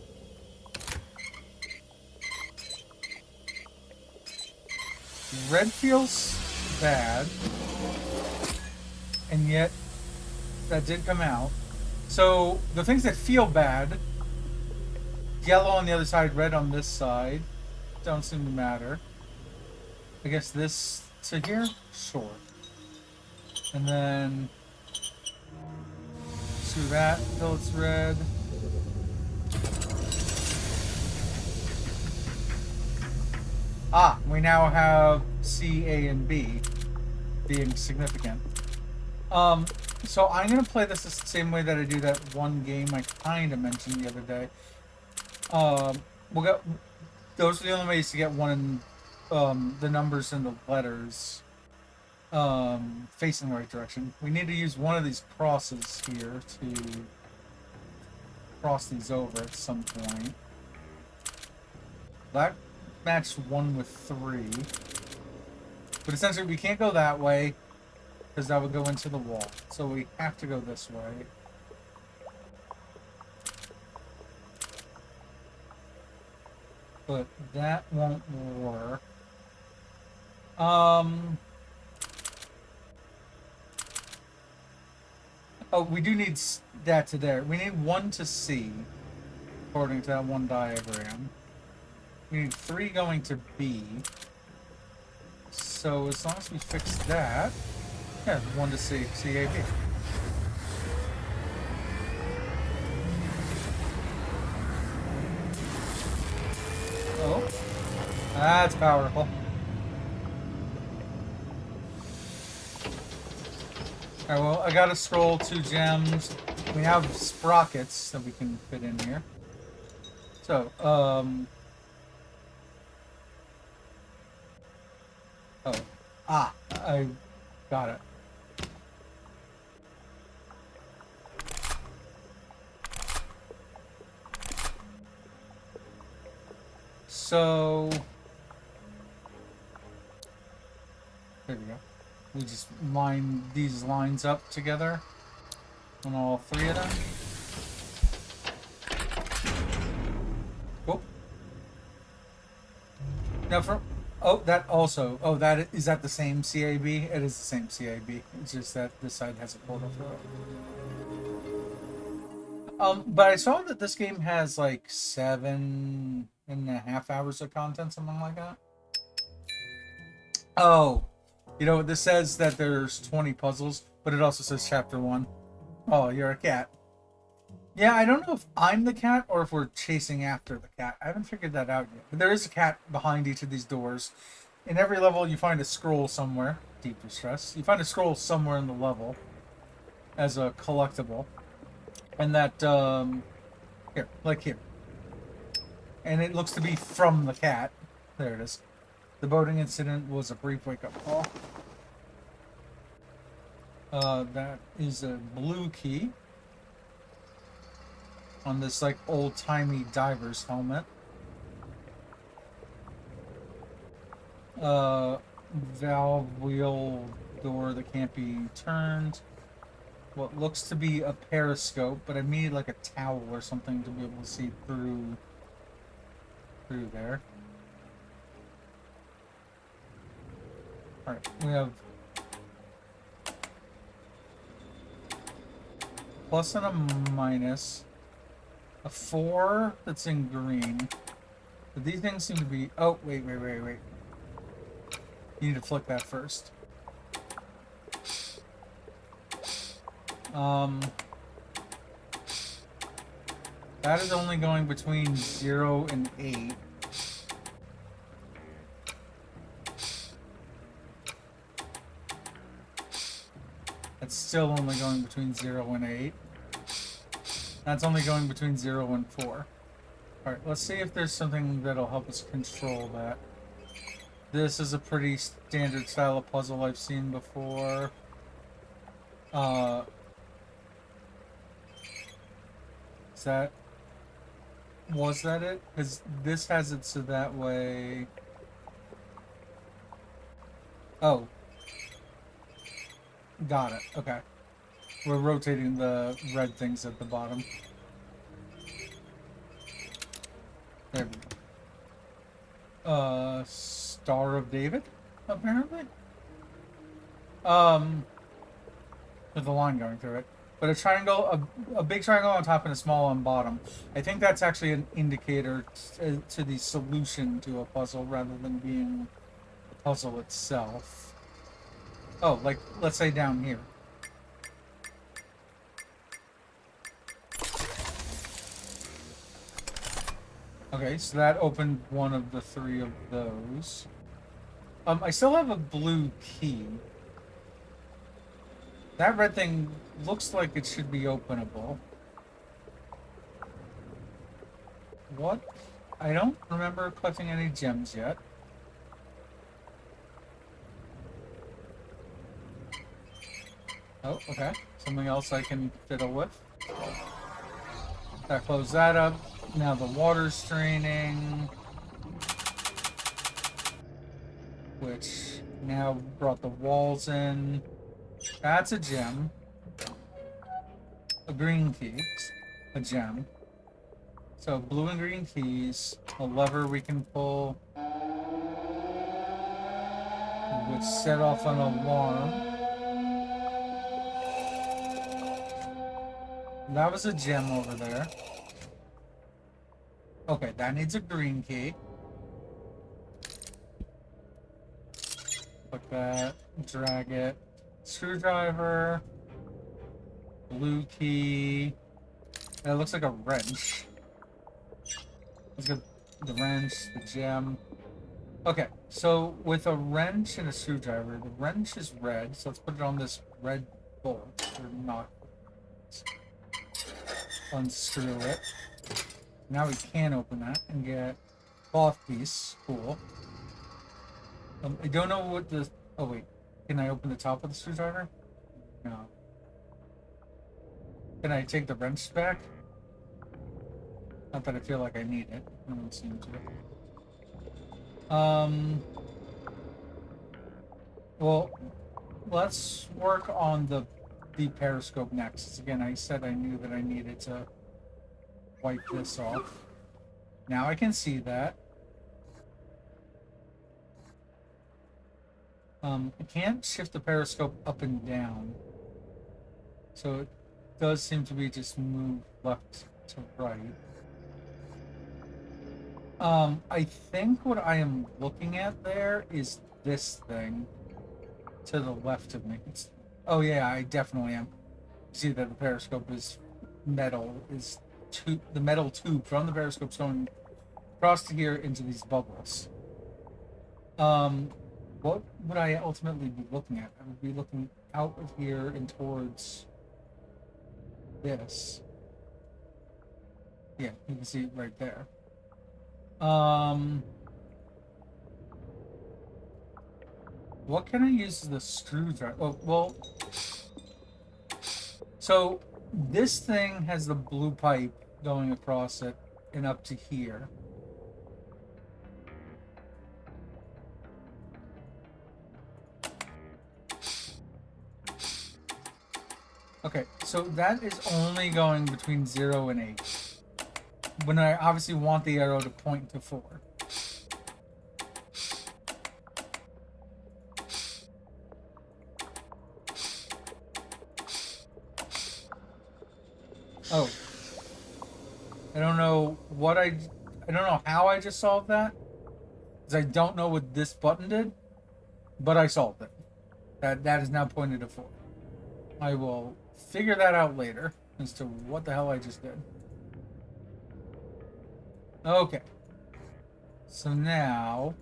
S1: Red feels bad. And yet, that did come out. So, the things that feel bad, yellow on the other side, red on this side, don't seem to matter. I guess this to here? Sure. And then do that until it's red. Ah, we now have C, A, and B being significant. So I'm gonna play this the same way that I do that one game I kind of mentioned the other day. We'll get those are the only ways to get one in the numbers and the letters facing the right direction. We need to use one of these crosses here to cross these over at some point. That matched 1 with 3. But essentially we can't go that way because that would go into the wall. So we have to go this way. But that won't work. Oh, we do need that to there. We need 1 to C, according to that one diagram. We need 3 going to B. So as long as we fix that, yeah, 1 to C, C-A-B. Oh, that's powerful. Alright, well, I gotta scroll 2 gems. We have sprockets that we can fit in here. So, oh. Ah, I got it. So, there we go. We just line these lines up together on all 3 of them. Cool. Now for that also. Oh, that is that the same CAB? It is the same CAB. It's just that this side has a portal through it. But I saw that this game has like 7.5 hours of content, something like that. Oh, you know, this says that there's 20 puzzles, but it also says chapter 1. Oh, you're a cat. Yeah, I don't know if I'm the cat or if we're chasing after the cat. I haven't figured that out yet. But there is a cat behind each of these doors. In every level, you find a scroll somewhere. Deep distress. You find a scroll somewhere in the level as a collectible. And that, here, like here. And it looks to be from the cat. There it is. The boating incident was a brief wake-up call. That is a blue key on this like old-timey diver's helmet. Uh, valve wheel door that can't be turned. What looks to be a periscope, but I need like a towel or something to be able to see through there. All right, we have plus and a minus, a 4 that's in green. But these things seem to be. Oh, wait. You need to flick that first. That is only going between 0 and 8. That's still only going between 0 and 8. That's only going between 0 and 4. Alright, let's see if there's something that'll help us control that. This is a pretty standard style of puzzle I've seen before. Was that it? Because this has it so that way... Oh. Got it. Okay. We're rotating the red things at the bottom. There we go. Star of David, apparently. With a line going through it. But a triangle, a big triangle on top and a small on bottom. I think that's actually an indicator to the solution to a puzzle rather than being the puzzle itself. Oh, like, let's say down here. Okay, so that opened one of the 3 of those. I still have a blue key. That red thing looks like it should be openable. What? I don't remember collecting any gems yet. Oh, okay. Something else I can fiddle with. That closed that up. Now the water's draining. Which now brought the walls in. That's a gem. A green key. A gem. So blue and green keys. A lever we can pull. Which set off an alarm. That was a gem over there. Okay, that needs a green key. Click that. Drag it. Screwdriver. Blue key. That looks like a wrench. Let's get the wrench, the gem. Okay, so with a wrench and a screwdriver, the wrench is red, so let's put it on this red bolt. Or not. Unscrew it. Now we can open that and get cloth piece. Cool. I don't know what the... Oh, wait. Can I open the top of the screwdriver? No. Can I take the wrench back? Not that I feel like I need it. I don't seem to. Well, let's work on the periscope next. Again, I said I knew that I needed to wipe this off. Now I can see that. I can't shift the periscope up and down. So it does seem to be just move left to right. I think what I am looking at there is this thing to the left of me. Oh yeah, I definitely am. See that the periscope is metal, the metal tube from the periscope going across to here into these bubbles. What would I ultimately be looking at? I would be looking out of here and towards this. Yeah, you can see it right there. What can I use as the screwdriver? Oh, well, so this thing has the blue pipe going across it and up to here. Okay, so that is only going between 0 and 8. When I obviously want the arrow to point to 4. Oh. I don't know what I don't know how I just solved that. Because I don't know what this button did. But I solved it. That is now pointed to 4. I will figure that out later as to what the hell I just did. Okay. So now...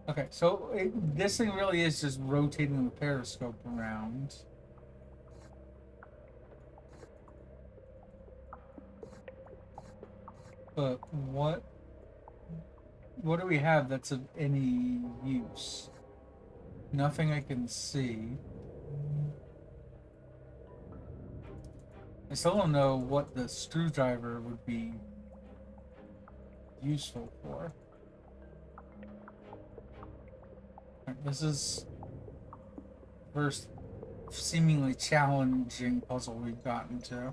S1: Okay, so this thing really is just rotating the periscope around. But what do we have that's of any use? Nothing I can see. I still don't know what the screwdriver would be useful for. This is the first seemingly challenging puzzle we've gotten to.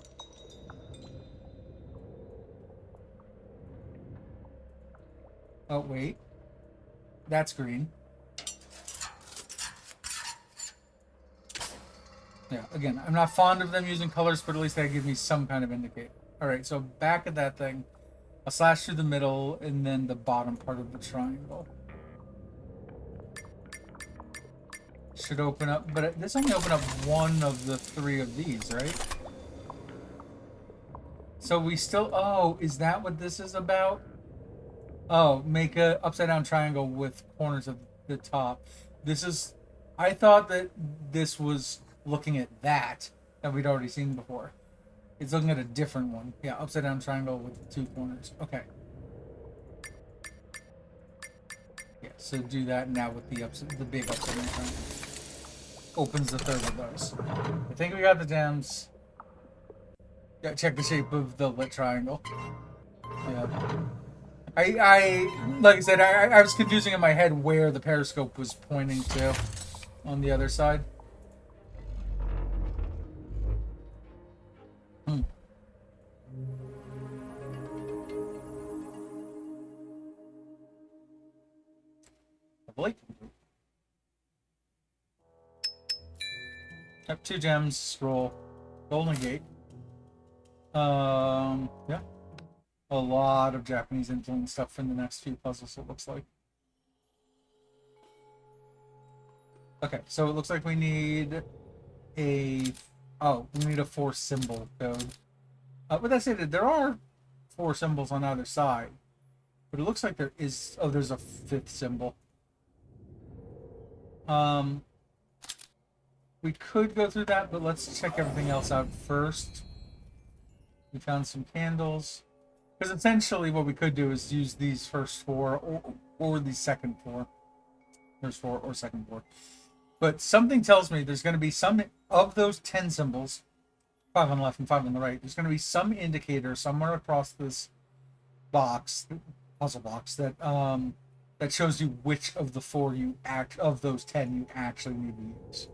S1: Oh, wait. That's green. Yeah, again, I'm not fond of them using colors, but at least they give me some kind of indicator. Alright, so back at that thing, a slash through the middle, and then the bottom part of the triangle. Should open up, but this only opened up one of the 3 of these, right? So we still, oh, is that what this is about? Oh, make a upside down triangle with corners of the top. This is, I thought that this was looking at that we'd already seen before. It's looking at a different one. Yeah, upside down triangle with 2 corners. Okay. Yeah, so do that now with the big upside down triangle. Opens the 3rd of those. I think we got the gems. Yeah, check the shape of the lit triangle. Yeah. Like I said, I was confusing in my head where the periscope was pointing to on the other side. Lovely. Yep, 2 gems, scroll, golden gate. Yeah. A lot of Japanese influence stuff in the next few puzzles, it looks like. Okay, so it looks like we need a... Oh, we need a 4 symbol code. But that said, there are 4 symbols on either side. But it looks like there is... Oh, there's a 5th symbol. We could go through that, but let's check everything else out first. We found some candles. Because essentially what we could do is use these first 4 or the second 4. First 4 or second 4. But something tells me there's going to be some of those 10 symbols, 5 on the left and 5 on the right, there's going to be some indicator somewhere across this box, puzzle box, that that shows you which of the 4 of those 10 you actually need to use.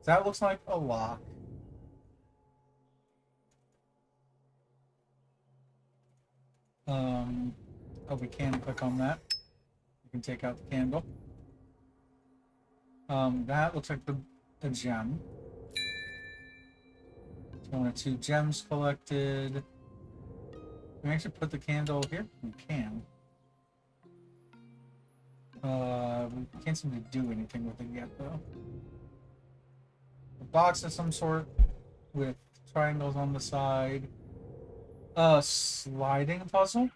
S1: So that looks like a lock. Oh, we can click on that. You can take out the candle. That looks like a gem. So 1 of 2 gems collected. Can we actually put the candle here? We can. We can't seem to do anything with it yet, though. A box of some sort with triangles on the side. A sliding puzzle.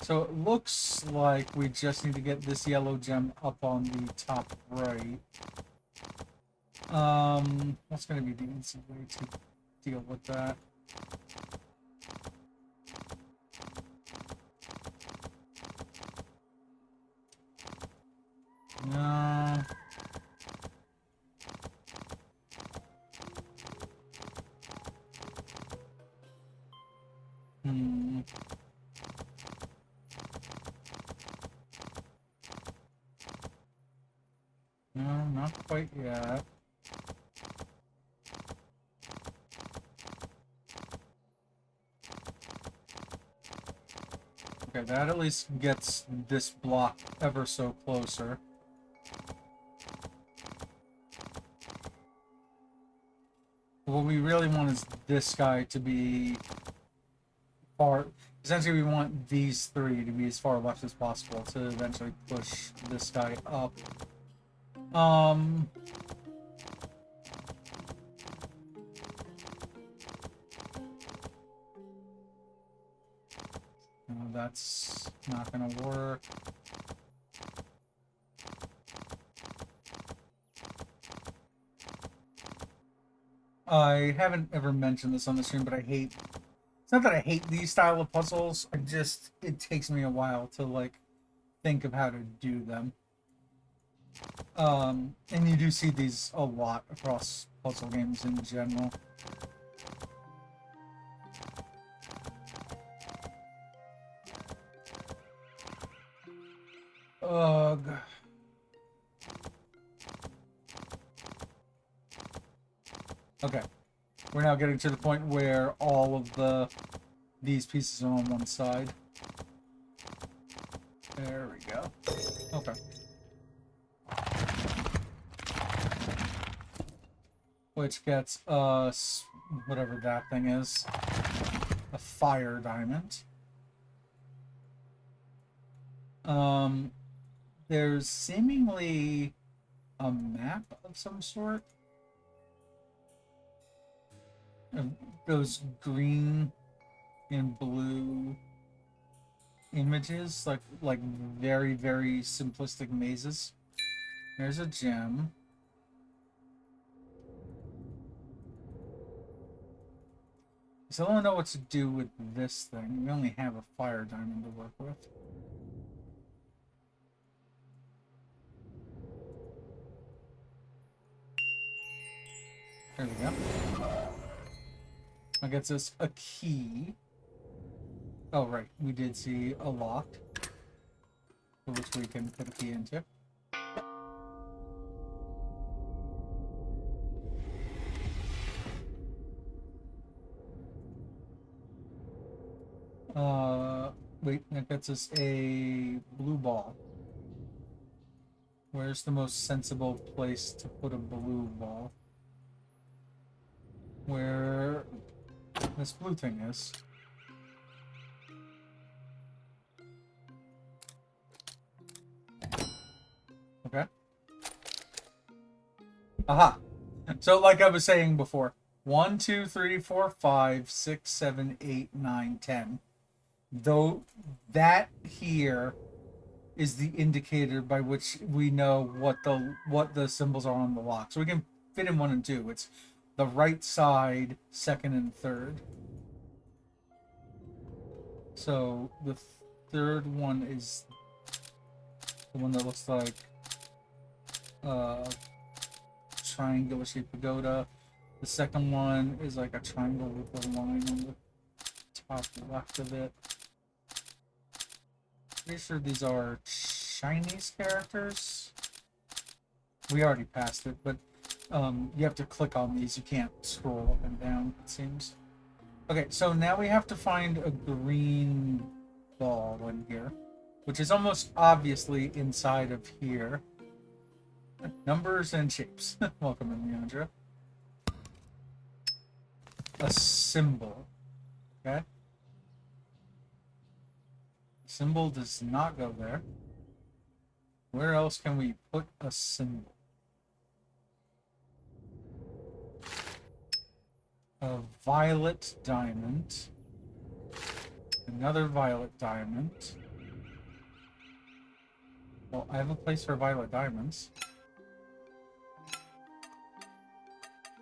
S1: So it looks like we just need to get this yellow gem up on the top right. What's going to be the easy way to deal with that? No. Not quite yet. Okay, that at least gets this block ever so closer. What we really want is this guy to be far... Essentially, we want these three to be as far left as possible to eventually push this guy up. No, that's not gonna work. I haven't ever mentioned this on the stream, but I hate... It's not that I hate these style of puzzles, it takes me a while to, like, think of how to do them. And you do see these a lot across puzzle games in general. Ugh. Okay. We're now getting to the point where all of these pieces are on one side. There we go. Okay. Which gets us whatever that thing is. A fire diamond. There's seemingly a map of some sort. Those green and blue images, like very, very simplistic mazes. There's a gem. So I don't know what to do with this thing. We only have a fire diamond to work with. There we go. That gets us a key. Oh, right. We did see a lock, which we can put a key into. Wait, that gets us a blue ball. Where's the most sensible place to put a blue ball? Where this blue thing is. Okay. Aha. So like I was saying before, 1, 2, 3, 4, 5, 6, 7, 8, 9, 10. Though that here is the indicator by which we know what the symbols are on the lock. So we can fit in 1 and 2. It's the right side, second and third. So the third one is the one that looks like triangular shaped pagoda. The second one is like a triangle with a line on the top left of it. Pretty sure these are Chinese characters. We already passed it, but you have to click on these. You can't scroll up and down, it seems. Okay, so now we have to find a green ball in here, which is almost obviously inside of here. Numbers and shapes. Welcome in, Leandra. A symbol. Okay. Symbol does not go there. Where else can we put a symbol? A violet diamond. Another violet diamond. Well, I have a place for violet diamonds.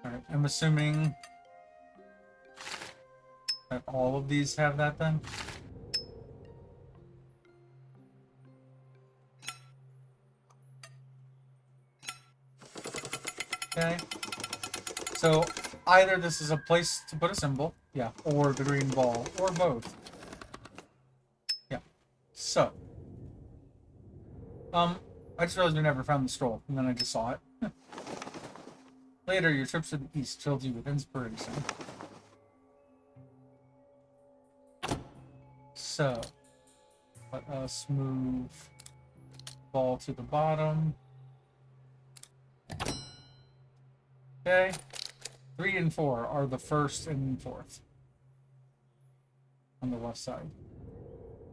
S1: Alright, I'm assuming that all of these have that then? Okay. So either this is a place to put a symbol, yeah, or the green ball, or both. Yeah. So. I just realized we never found the scroll, and then I just saw it. Later, your trips to the east filled you with inspiration. So, let us move ball to the bottom. Okay. 3 and 4 are the first and fourth on the left side.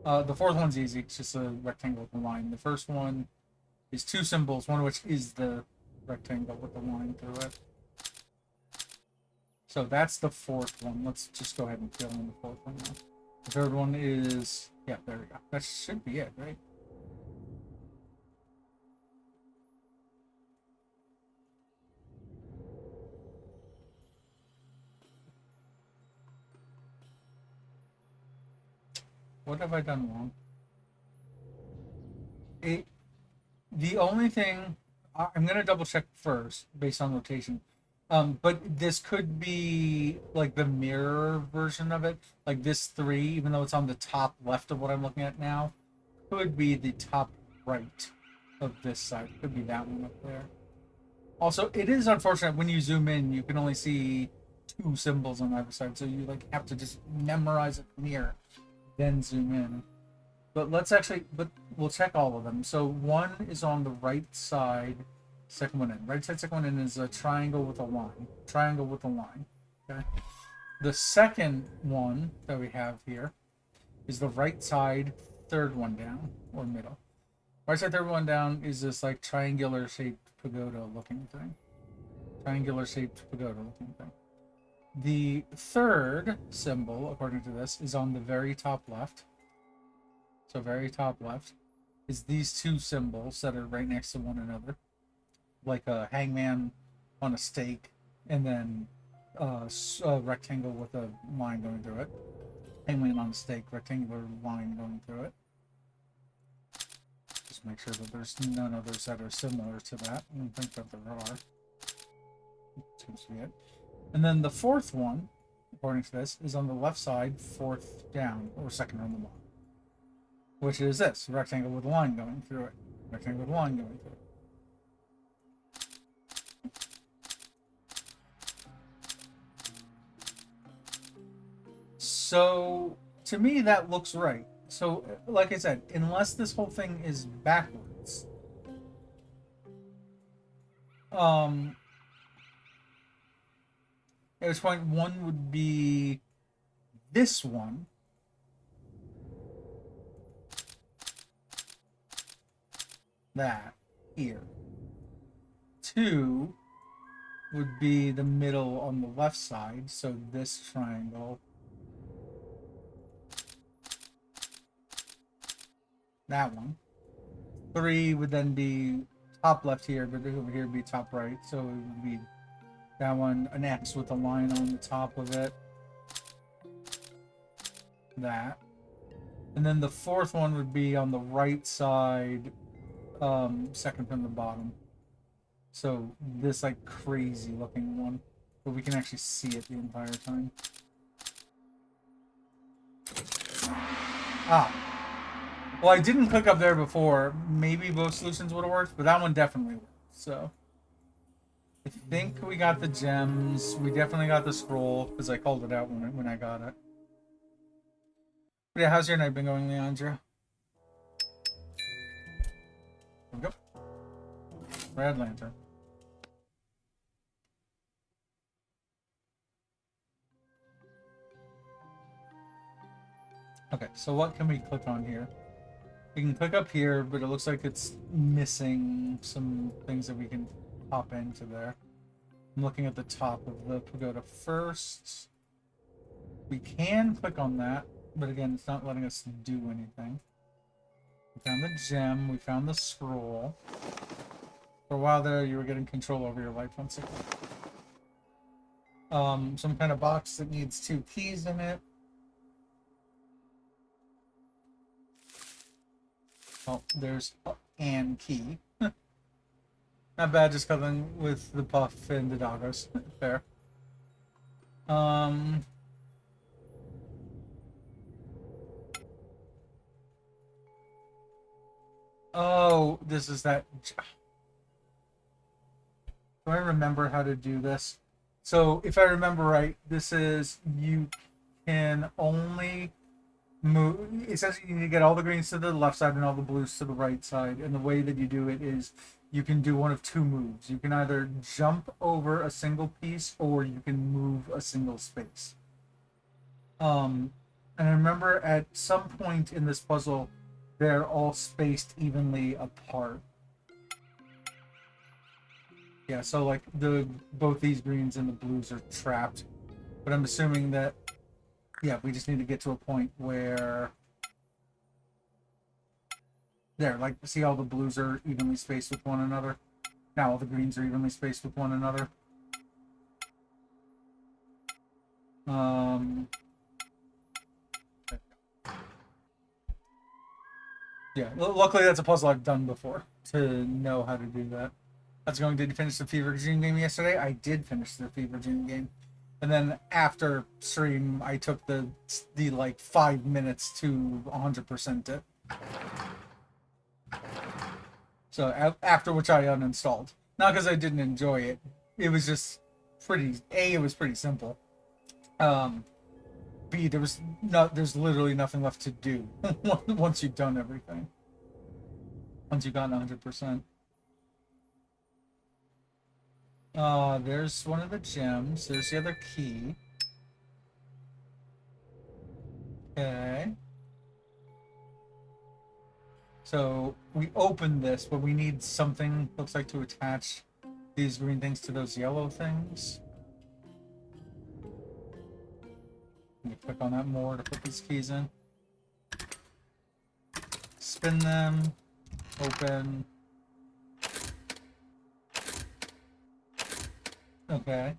S1: The fourth one's easy. It's just a rectangle with a line. The first one is two symbols, one of which is the rectangle with the line through it. So that's the fourth one. Let's just go ahead and fill in the fourth one now. The third one is... yeah, there we go. That should be it, right? What have I done wrong? The only thing... I'm going to double check first, based on rotation. But this could be like the mirror version of it. Like this 3, even though it's on the top left of what I'm looking at now, could be the top right of this side. Could be that one up there. Also, it is unfortunate when you zoom in, you can only see 2 symbols on either side, so you like have to just memorize it from here, then zoom in. But we'll check all of them. So one is on the right side, second one in. Right side, second one in is a triangle with a line. Triangle with a line. Okay. The second one that we have here is the right side, third one down, or middle. Right side, third one down is this like triangular shaped pagoda looking thing. Triangular shaped pagoda looking thing. The third symbol, according to this, is on the very top left. So very top left is these 2 symbols that are right next to one another. Like a hangman on a stake, and then a rectangle with a line going through it. Hangman on a stake, rectangular line going through it. Just make sure that there's none others that are similar to that. I don't think that there are. Seems to be it. And then the fourth one, according to this, is on the left side, fourth down, or second on the bottom. Which is this, rectangle with a line going through it. Rectangle with a line going through it. So, to me, that looks right. So, like I said, unless this whole thing is backwards, at which point one would be this one. That here. 2 would be the middle on the left side, so this triangle. That one. 3 would then be top left here, but over here would be top right, so it would be that one, an X with a line on the top of it. That. And then the fourth one would be on the right side, second from the bottom. So this like crazy looking one, but we can actually see it the entire time. Well, I didn't click up there before. Maybe both solutions would have worked, but that one definitely worked. So I think we got the gems. We definitely got the scroll because I called it out when I got it. But yeah, how's your night been going, Leandra? There we go. Red lantern. Okay, so what can we click on here? We can click up here, but it looks like it's missing some things that we can pop into there. I'm looking at the top of the pagoda first. We can click on that, but again, it's not letting us do anything. We found the gem, we found the scroll. For a while there, you were getting control over your life once again. Some kind of box that needs 2 keys in it. Oh, there's an key. Not bad, just coming with the puff and the doggos. Fair. Oh, this is that. Do I remember how to do this? So if I remember right, this is you can only move. It says you need to get all the greens to the left side and all the blues to the right side. And the way that you do it is you can do one of two moves. You can either jump over a single piece or you can move a single space. And I remember at some point in this puzzle, they're all spaced evenly apart. Yeah, so like both these greens and the blues are trapped. But I'm assuming that, yeah, we just need to get to a point where there, like, see all the blues are evenly spaced with one another. Now all the greens are evenly spaced with one another. Yeah, luckily that's a puzzle I've done before to know how to do that. That's going. Did you finish the Fever Dream game yesterday? I did finish the Fever Dream game, and then after stream, I took the like 5 minutes to 100% it. So after which I uninstalled. Not because I didn't enjoy it. It was just pretty. It was pretty simple. B, there's literally nothing left to do once you've done everything. Once you've gotten 100%. There's one of the gems. There's the other key. Okay. So we opened this, but we need something, looks like, to attach these green things to those yellow things. Let me click on that more to put these keys in. Spin them. Open. Okay.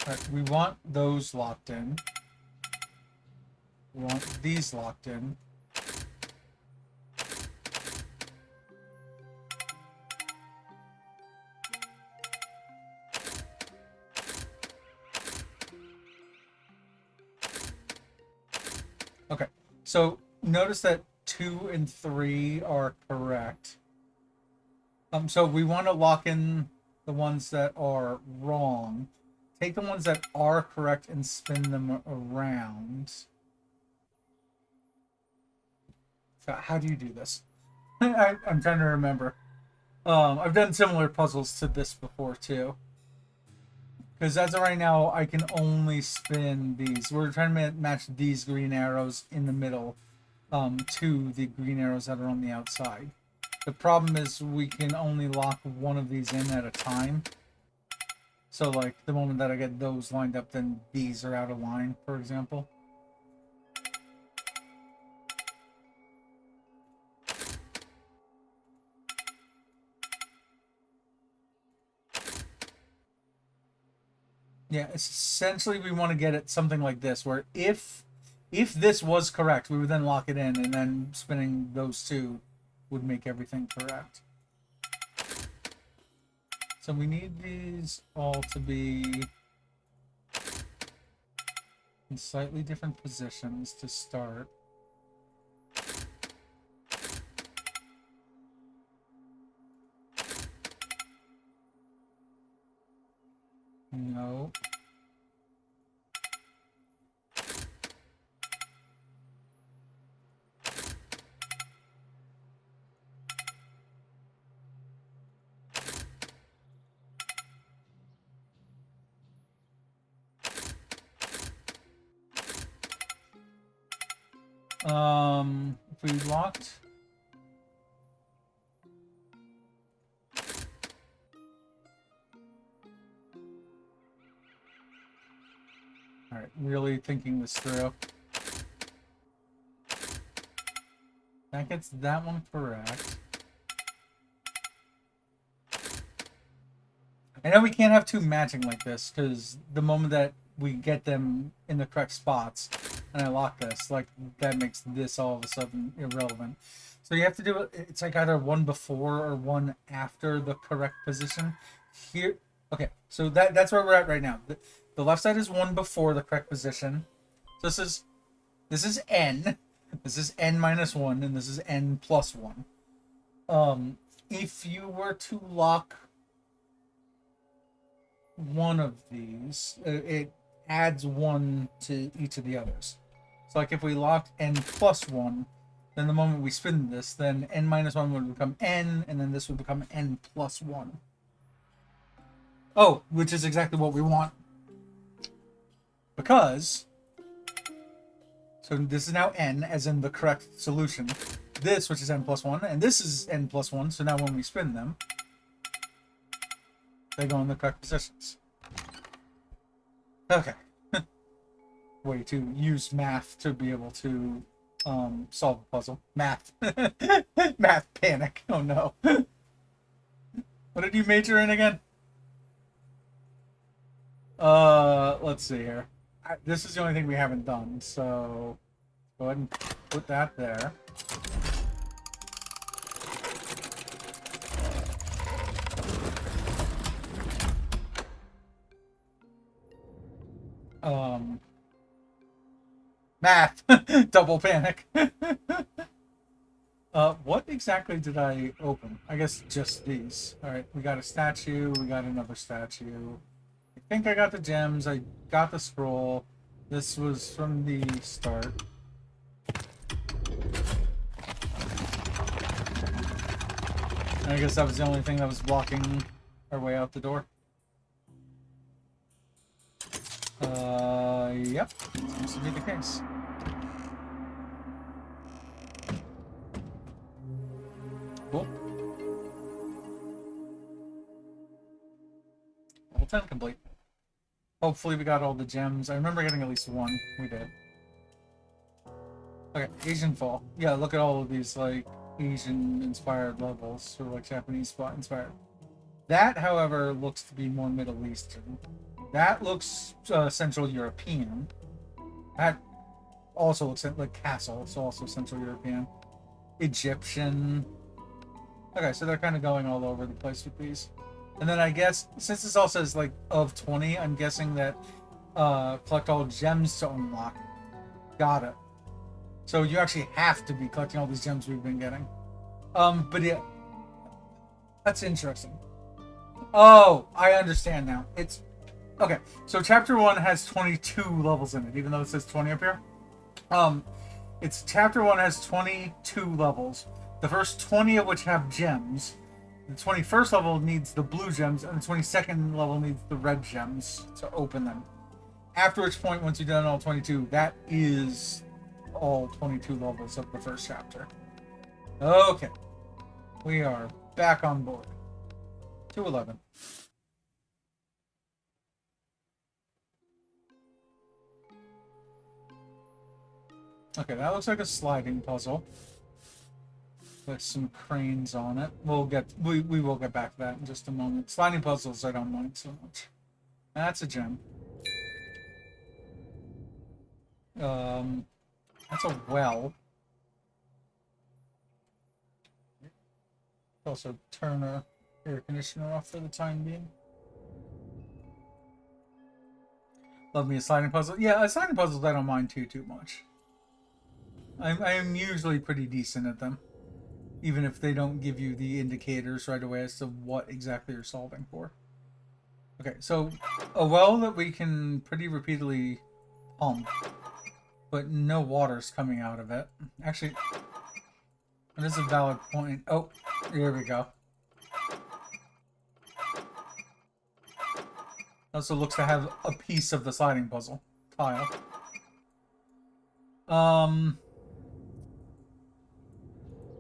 S1: Alright, we want those locked in. We want these locked in. Okay, so notice that 2 and 3 are correct. So we want to lock in the ones that are wrong. Take the ones that are correct and spin them around. So how do you do this? I'm trying to remember. I've done similar puzzles to this before too. Because as of right now, I can only spin these. We're trying to match these green arrows in the middle to the green arrows that are on the outside. The problem is we can only lock one of these in at a time. So like the moment that I get those lined up, then these are out of line, for example. Yeah, essentially we want to get it something like this, where if this was correct, we would then lock it in, and then spinning those two would make everything correct. So we need these all to be in slightly different positions to start. No. If we locked. All right, really thinking this through. That gets that one correct. I know we can't have two matching like this, because the moment that we get them in the correct spots, and I lock this, like, that makes this all of a sudden irrelevant. So you have to do it, it's like either one before or one after the correct position. Here, okay, so that's where we're at right now. The left side is one before the correct position. So this is n. This is n minus 1, and this is n plus 1. if you were to lock one of these, it adds one to each of the others. So like if we locked n plus 1, then the moment we spin this, then n minus 1 would become n, and then this would become n plus 1. Oh, which is exactly what we want. Because, so this is now n, as in the correct solution. This, which is n plus 1, and this is n plus 1, so now when we spin them, they go in the correct positions. Okay. Way to use math to be able to solve a puzzle. Math. Math panic. Oh no. What did you major in again? Let's see here. This is the only thing we haven't done, so go ahead and put that there. Math. Double panic. What exactly did I open? I guess just these. Alright, we got a statue, we got another statue. I think I got the gems, I got the scroll. This was from the start. And I guess that was the only thing that was blocking our way out the door. Yep. Seems to be the case. Cool. Level 10 complete. Hopefully we got all the gems. I remember getting at least one. We did. Okay, Asian Fall. Yeah, look at all of these, like, Asian-inspired levels, or, like, Japanese spot-inspired. That, however, looks to be more Middle Eastern. That looks Central European. That also looks like Castle, so also Central European. Egyptian. Okay, so they're kind of going all over the place with these. And then I guess, since this all says, like, of 20, I'm guessing that collect all gems to unlock. Got it. So you actually have to be collecting all these gems we've been getting. But yeah, that's interesting. Oh, I understand now. It's okay. So chapter 1 has 22 levels in it, even though it says 20 up here. It's chapter 1 has 22 levels. The first 20 of which have gems. The 21st level needs the blue gems, and the 22nd level needs the red gems to open them. After which point, once you've done all 22, that is all 22 levels of the first chapter. Okay. We are back on board. 211. Okay, that looks like a sliding puzzle with some cranes on it. We will get back to that in just a moment. Sliding puzzles I don't mind so much. That's a gem. That's a well. Also turn our air conditioner off for the time being. Love me a sliding puzzle. Yeah, sliding puzzles I don't mind too much. I'm usually pretty decent at them, even if they don't give you the indicators right away as to what exactly you're solving for. Okay, so a well that we can pretty repeatedly pump, but no water's coming out of it. Actually, that is a valid point. Oh, here we go. Also looks to have a piece of the sliding puzzle tile.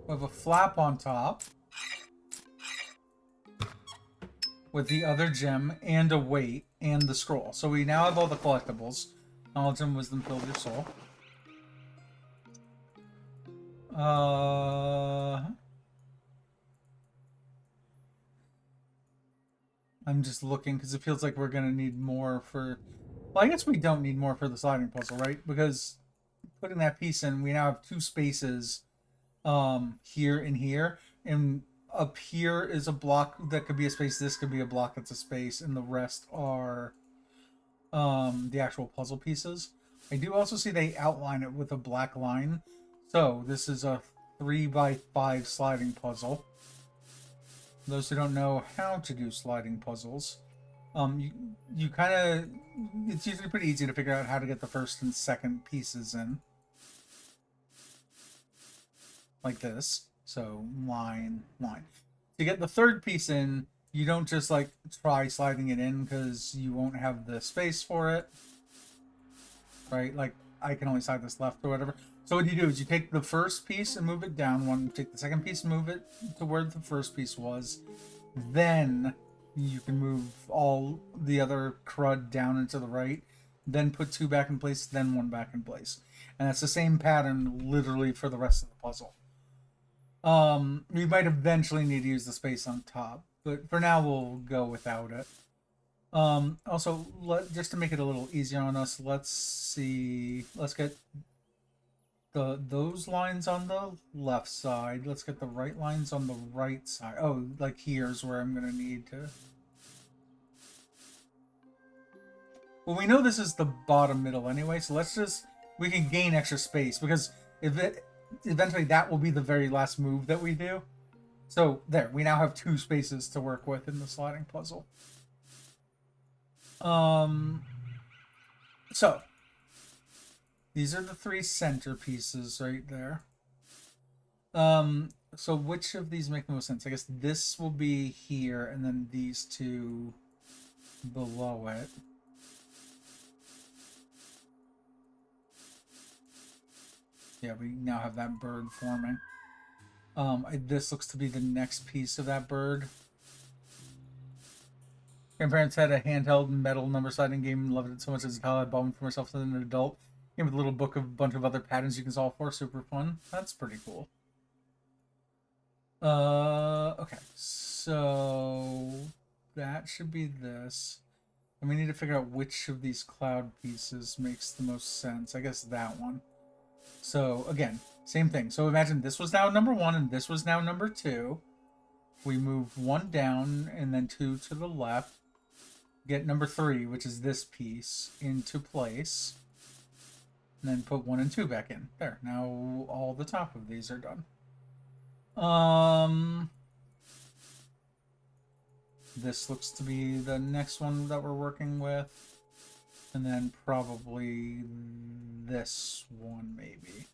S1: We have a flap on top with the other gem and a weight and the scroll. So we now have all the collectibles. Knowledge and wisdom fill your soul. I'm just looking because it feels like we're gonna need more for. Well, I guess we don't need more for the sliding puzzle, right? Because putting that piece in, we now have two spaces. Here and here, and up here is a block that could be a space. This could be a block that's a space, and the rest are the actual puzzle pieces. I do also see they outline it with a black line. So this is a 3x5 sliding puzzle. Those who don't know how to do sliding puzzles, you kind of, it's usually pretty easy to figure out how to get the first and second pieces in. Like this. So, line, line. To get the third piece in, you don't just, like, try sliding it in because you won't have the space for it. Right? Like, I can only slide this left or whatever. So what you do is you take the first piece and move it down one, take the second piece and move it to where the first piece was. Then you can move all the other crud down and to the right. Then put two back in place, then one back in place. And that's the same pattern literally for the rest of the puzzle. We might eventually need to use the space on top, but for now we'll go without it. Also, just to make it a little easier on us, let's see. Let's get those lines on the left side. Let's get the right lines on the right side. Oh, like here's where I'm gonna need to. Well, we know this is the bottom middle anyway, so let's just, we can gain extra space because eventually that will be the very last move that we do. So there, we now have two spaces to work with in the sliding puzzle. So these are the three center pieces right there. So which of these make the most sense? I guess this will be here, and then these two below it. Yeah, we now have that bird forming. This looks to be the next piece of that bird. Grandparents had a handheld metal number sliding game and loved it so much as a child. I bought one for myself as an adult. Came with a little book of a bunch of other patterns you can solve for. Super fun. That's pretty cool. Okay. So that should be this. And we need to figure out which of these cloud pieces makes the most sense. I guess that one. So again, same thing. So imagine this was now number 1 and this was now number 2. We move 1 down and then 2 to the left. Get number 3, which is this piece, into place. And then put 1 and 2 back in. There. Now all the top of these are done. This looks to be the next one that we're working with. And then probably this one, maybe.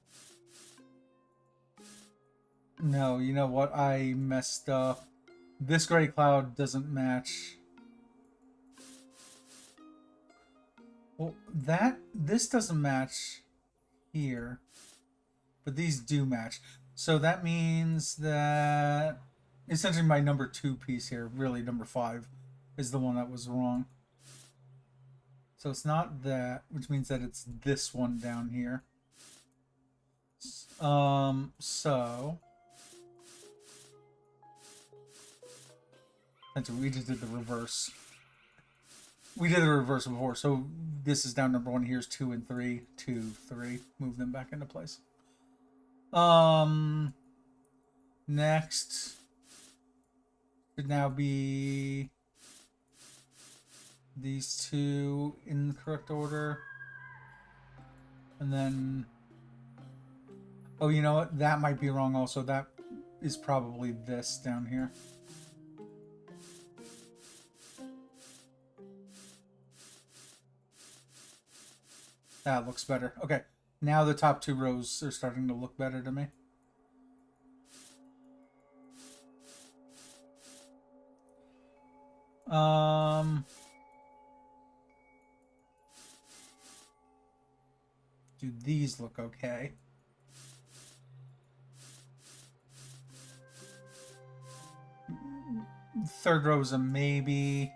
S1: No, you know what? I messed up. This gray cloud doesn't match. Well, this doesn't match here. But these do match. So that means that essentially my number 2 piece here, really number 5, is the one that was wrong. So it's not that, which means that it's this one down here. So we just did the reverse. We did the reverse before, so this is down number 1. Here's 2 and 3, 2, 3. Move them back into place. Next should now be these 2 in the correct order. And then, oh, you know what? That might be wrong also. That is probably this down here. That looks better. Okay, now the top 2 rows are starting to look better to me. Do these look okay? Third row is a maybe.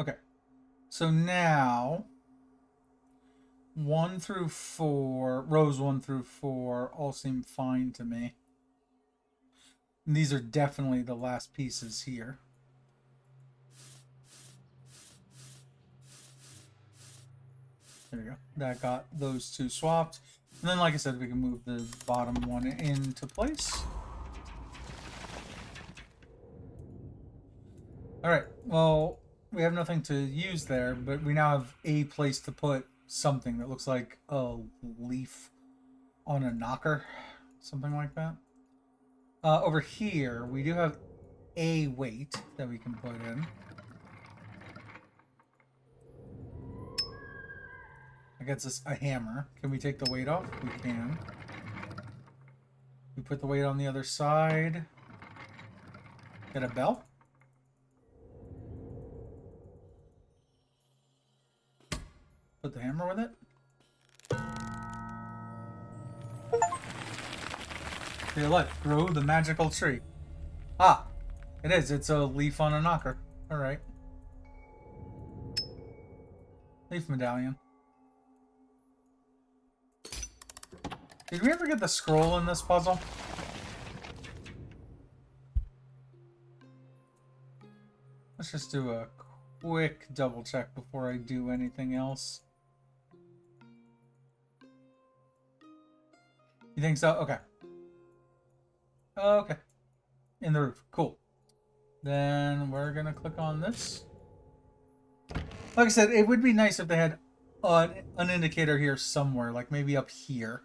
S1: Okay, so now 1 through 4, rows 1 through 4 all seem fine to me. And these are definitely the last pieces here. There we go. That got those 2 swapped. And then, like I said, we can move the bottom one into place. Alright, well, we have nothing to use there, but we now have a place to put something that looks like a leaf on a knocker. Something like that. Over here, we do have a weight that we can put in. I guess it's a hammer. Can we take the weight off? We can. We put the weight on the other side. Get a bell? Put the hammer with it. Say what? Grow the magical tree. Ah! It is. It's a leaf on a knocker. Alright. Leaf medallion. Did we ever get the scroll in this puzzle? Let's just do a quick double check before I do anything else. You think so? Okay. Okay. In the roof. Cool. Then we're gonna click on this. Like I said, it would be nice if they had an indicator here somewhere, like maybe up here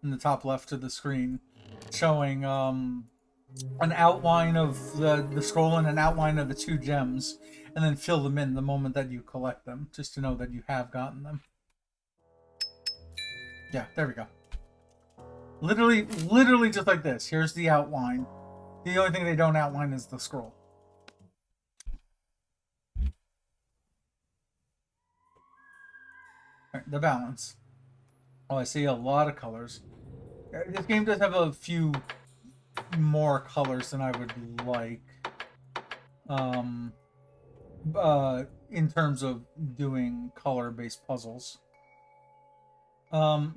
S1: in the top left of the screen, showing an outline of the scroll and an outline of the 2 gems, and then fill them in the moment that you collect them, just to know that you have gotten them. Yeah, there we go. Literally just like this. Here's the outline. The only thing they don't outline is the scroll. Alright, the balance. Oh, I see a lot of colors. This game does have a few more colors than I would like. In terms of doing color-based puzzles.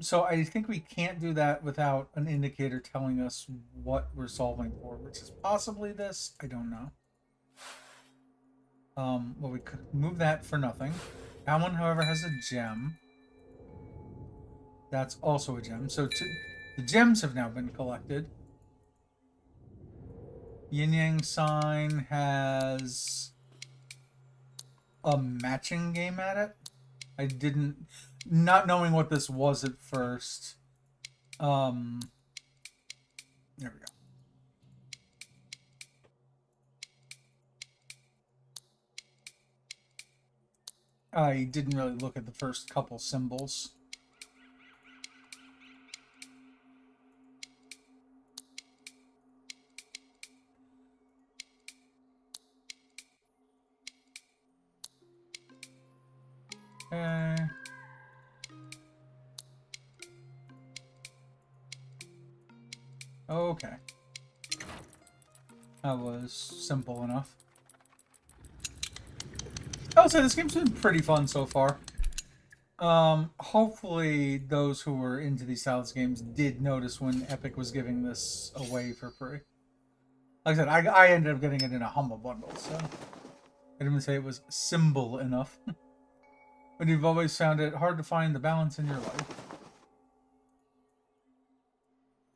S1: So I think we can't do that without an indicator telling us what we're solving for, which is possibly this. I don't know. Well, we could move that for nothing. That one, however, has a gem. That's also a gem. So the gems have now been collected. Yin Yang sign has a matching game at it. I didn't... Not knowing what this was at first. There we go. I didn't really look at the first couple symbols. Okay. Okay. That was simple enough. I would say this game's been pretty fun so far. Hopefully those who were into these styles games did notice when Epic was giving this away for free. Like I said, I ended up getting it in a humble bundle, so I didn't even say it was simple enough. But you've always found it hard to find the balance in your life.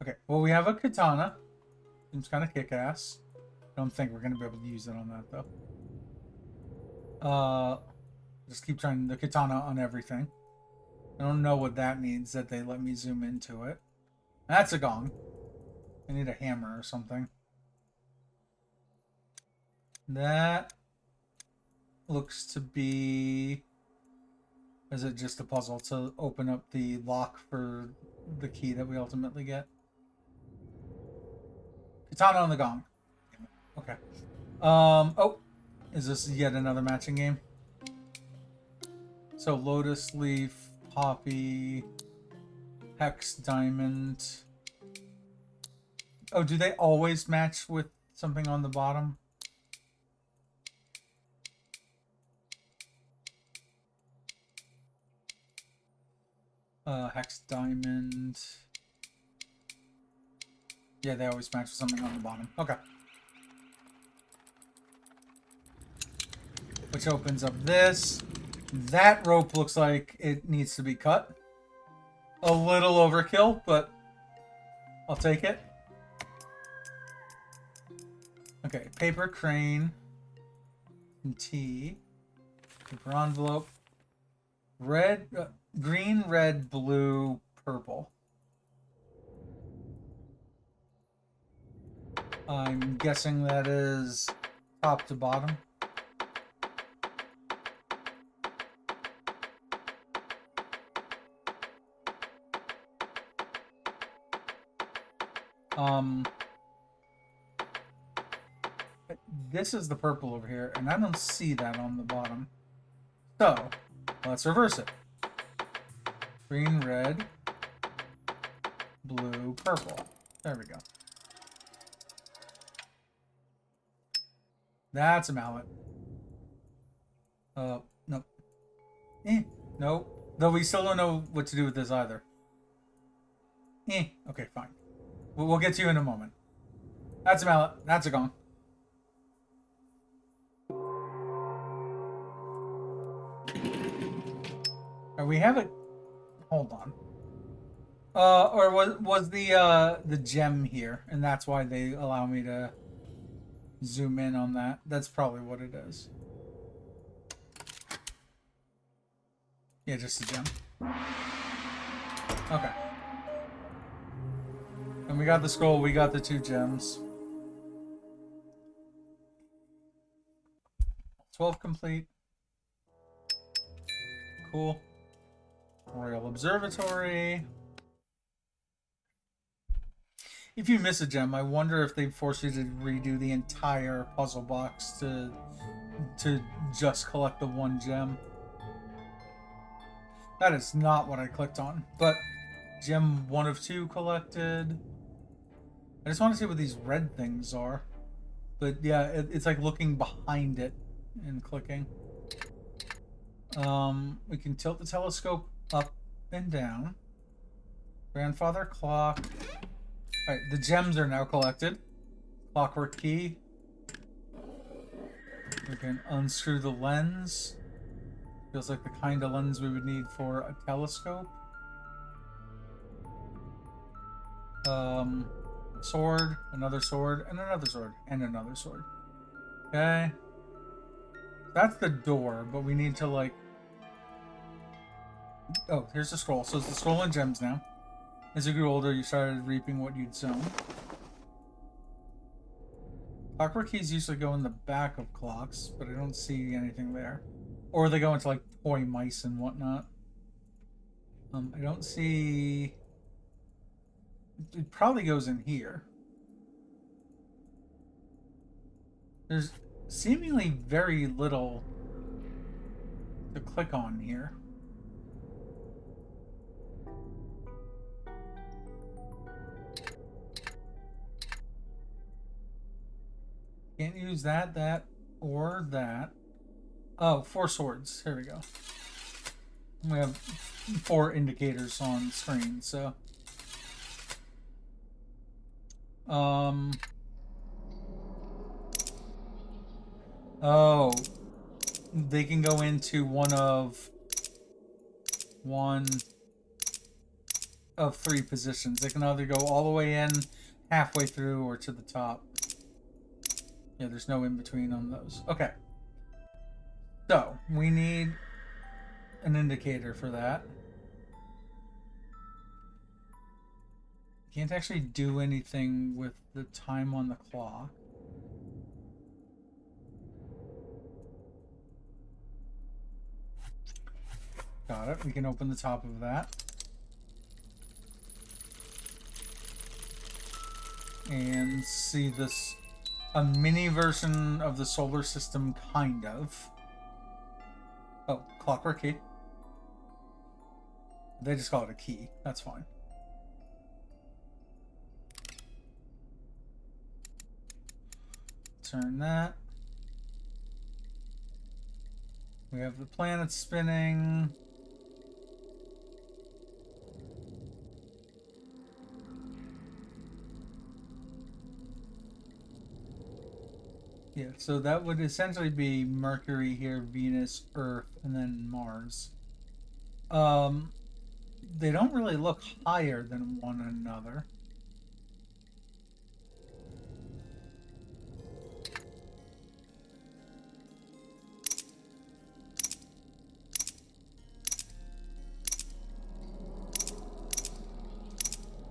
S1: Okay, well, we have a katana. Seems kind of kick-ass. Don't think we're going to be able to use it on that, though. Just keep trying the katana on everything. I don't know what that means, that they let me zoom into it. That's a gong. I need a hammer or something. That looks to be... Is it just a puzzle to open up the lock for the key that we ultimately get? Katana on the gong. Okay. Oh. Is this yet another matching game? So lotus leaf, poppy, hex, diamond. Oh, do they always match with something on the bottom? Hex, diamond. Yeah, they always match with something on the bottom. Okay. Which opens up this. That rope looks like it needs to be cut. A little overkill, but I'll take it. Okay, paper crane. Some tea. Paper envelope. Red, green, red, blue, purple. I'm guessing that is top to bottom. This is the purple over here, and I don't see that on the bottom. So, let's reverse it. Green, red, blue, purple. There we go. That's a mallet. Nope. Nope. Though we still don't know what to do with this either. Okay, fine. We'll get to you in a moment. That's a mallet. That's a gong. We have it. Hold on. Or was the gem here, and that's why they allow me to zoom in on that. That's probably what it is. Yeah, just a gem. Okay. And we got the scroll. We got the 2 gems. 12 complete. Cool. Royal Observatory. If you miss a gem, I wonder if they force you to redo the entire puzzle box to just collect the 1 gem. That is not what I clicked on, but gem 1 of 2 collected. I just want to see what these red things are. But yeah, it's like looking behind it and clicking. We can tilt the telescope up and down. Grandfather clock. Alright, the gems are now collected. Clockwork key. We can unscrew the lens. Feels like the kind of lens we would need for a telescope. Sword, another sword, and another sword, and another sword. Okay. That's the door, but we need to, like... Oh, here's the scroll. So it's the scroll and gems now. As you grew older, you started reaping what you'd sown. Clockwork keys usually go in the back of clocks, but I don't see anything there. Or they go into, like, toy mice and whatnot. I don't see... It probably goes in here. There's seemingly very little to click on here. Can't use that, or that. Oh, 4 swords. Here we go. We have 4 indicators on screen, so... Oh. They can go into one of 3 positions. They can either go all the way in, halfway through, or to the top. Yeah, there's no in between on those. Okay. So, we need an indicator for that. Can't actually do anything with the time on the clock. Got it. We can open the top of that. And see this, a mini version of the solar system, kind of. Oh, clockwork key. They just call it a key. That's fine. Turn that. We have the planet spinning. Yeah, so that would essentially be Mercury here, Venus, Earth, and then Mars. They don't really look higher than one another.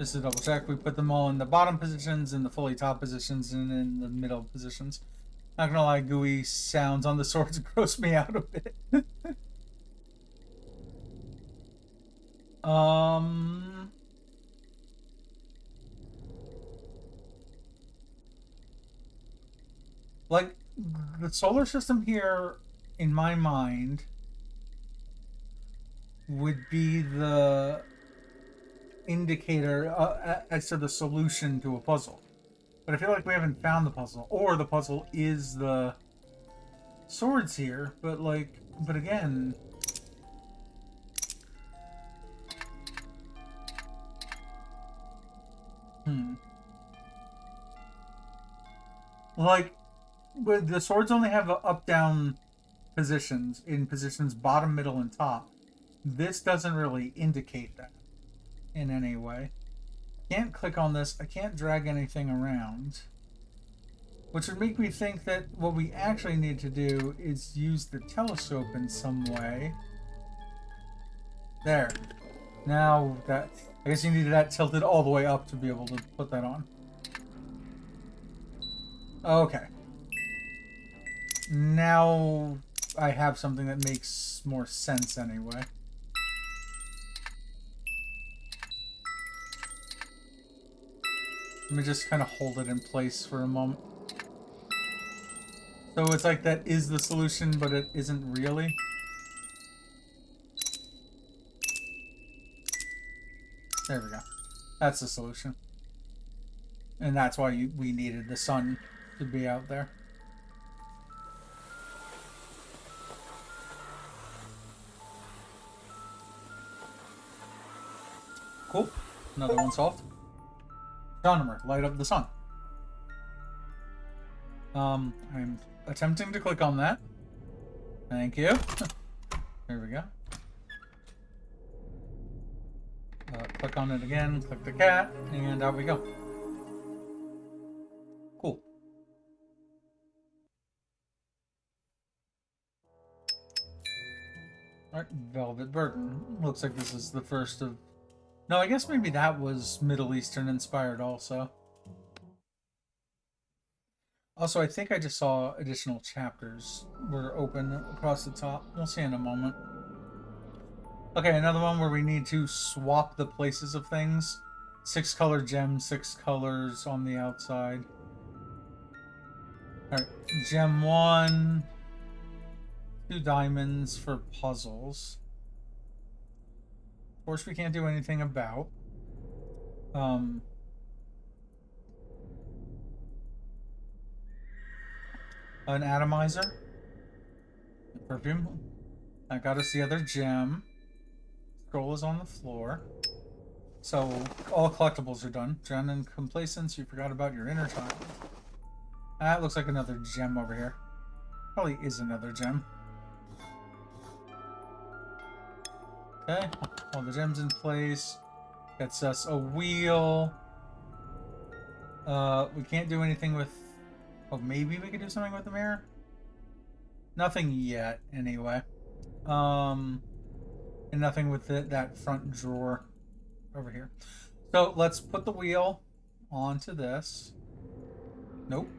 S1: Just to double check, we put them all in the bottom positions, in the fully top positions, and in the middle positions. Not gonna lie, gooey sounds on the swords gross me out a bit. Like, the solar system here, in my mind, would be the indicator as to the solution to a puzzle. But I feel like we haven't found the puzzle, or the puzzle is the swords here. But again, like, but the swords only have up-down positions in positions bottom, middle, and top. This doesn't really indicate that in any way. Can't click on this. I can't drag anything around. Which would make me think that what we actually need to do is use the telescope in some way. There. Now that... I guess you needed that tilted all the way up to be able to put that on. Okay. Now I have something that makes more sense anyway. Let me just kind of hold it in place for a moment. So it's like that is the solution, but it isn't really. There we go. That's the solution. And that's why we needed the sun to be out there. Cool. Another one solved. Astronomer, light up the sun. I'm attempting to click on that. Thank you. There we go. Click on it again, click the cat, and out we go. Cool. Alright, Velvet Burden. Looks like this is the first of... No, I guess maybe that was Middle Eastern inspired also. Also, I think I just saw additional chapters were open across the top. We'll see in a moment. Okay, another one where we need to swap the places of things. 6 color gems, 6 colors on the outside. Alright, gem 1. 2 diamonds for puzzles. Of course, we can't do anything about. An atomizer. Perfume. That got us the other gem. Scroll is on the floor. So, all collectibles are done. Drowned in complacence, you forgot about your inner child. That looks like another gem over here. Probably is another gem. Okay, all the gems in place. Gets us a wheel. We can't do anything with... Oh, maybe we could do something with the mirror? Nothing yet, anyway. And nothing with that front drawer over here. So let's put the wheel onto this. Nope.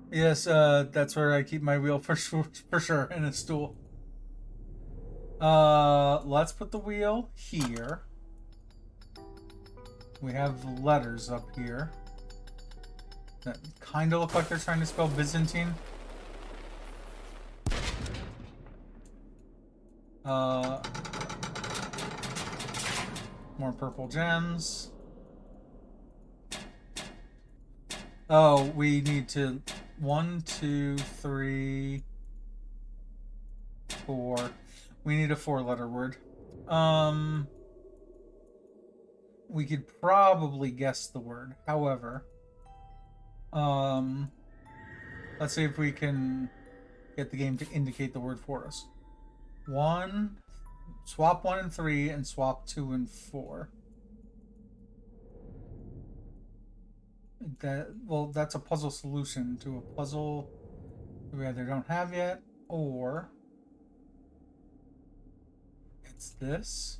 S1: Yes, that's where I keep my wheel for sure, in a stool. Let's put the wheel here. We have letters up here that kind of look like they're trying to spell Byzantine. More purple gems. Oh, we need to 1, 2, 3, 4. We need a 4-letter word. We could probably guess the word. However, let's see if we can get the game to indicate the word for us. 1, swap 1 and 3, and swap 2 and 4. That's a puzzle solution to a puzzle we either don't have yet, or it's this.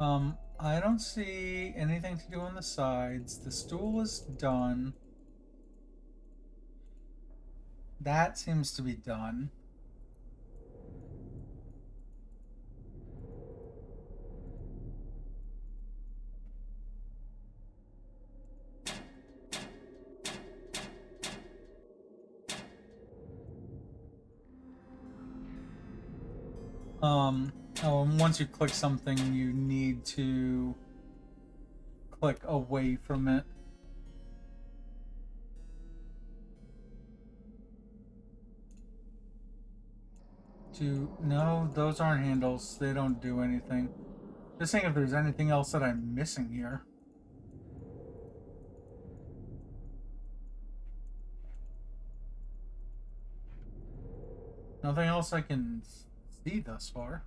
S1: I don't see anything to do on the sides. The stool is done. That seems to be done. Oh, and once you click something, you need to click away from it. No, those aren't handles. They don't do anything. Just saying if there's anything else that I'm missing here. Nothing else I can see thus far.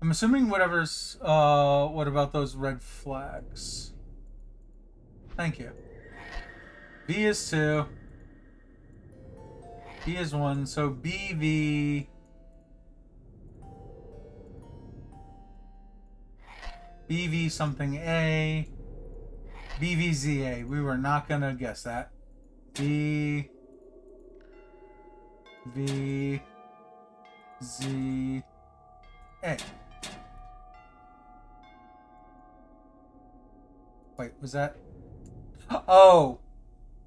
S1: I'm assuming whatever's, what about those red flags? Thank you. B is 2. B is 1, so BV... BV something A... BVZA. We were not gonna guess that. B... V... Z... A. Wait, was that... Oh!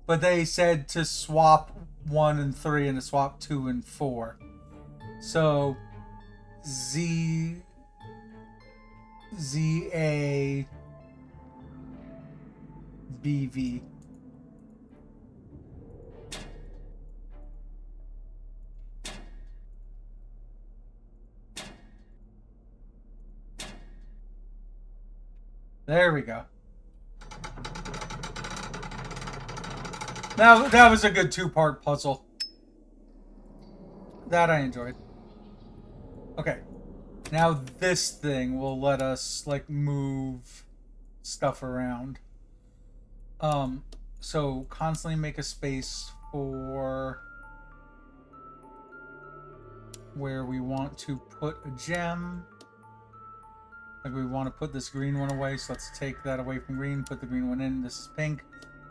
S1: But they said to swap 1 and 3 and to swap 2 and 4. So... Z... ZA... BV. There we go. Now that was a good 2-part puzzle. That I enjoyed. Okay. Now this thing will let us like move stuff around. So constantly make a space for where we want to put a gem. Like we want to put this green one away, so let's take that away from green, put the green one in. This is pink.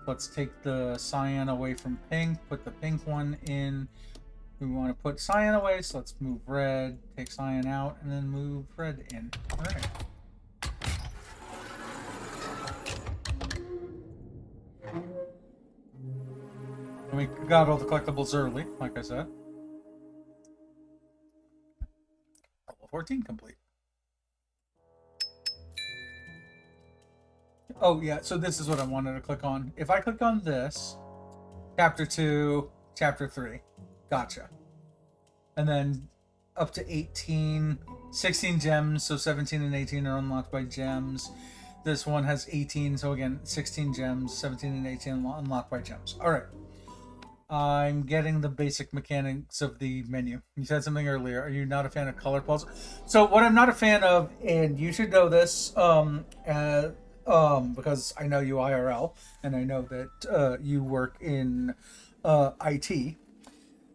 S1: Let's take the cyan away from pink, put the pink one in. We want to put cyan away, so let's move red, take cyan out, and then move red in. All right. And we got all the collectibles early, like I said. Level 14 complete. Oh, yeah, so this is what I wanted to click on. If I click on this, Chapter 2, Chapter 3. Gotcha. And then up to 18, 16 gems, so 17 and 18 are unlocked by gems. This one has 18, so again, 16 gems, 17 and 18 unlocked by gems. All right. I'm getting the basic mechanics of the menu. You said something earlier. Are you not a fan of color puzzles? So what I'm not a fan of, and you should know this, because I know you IRL, and I know that you work in IT.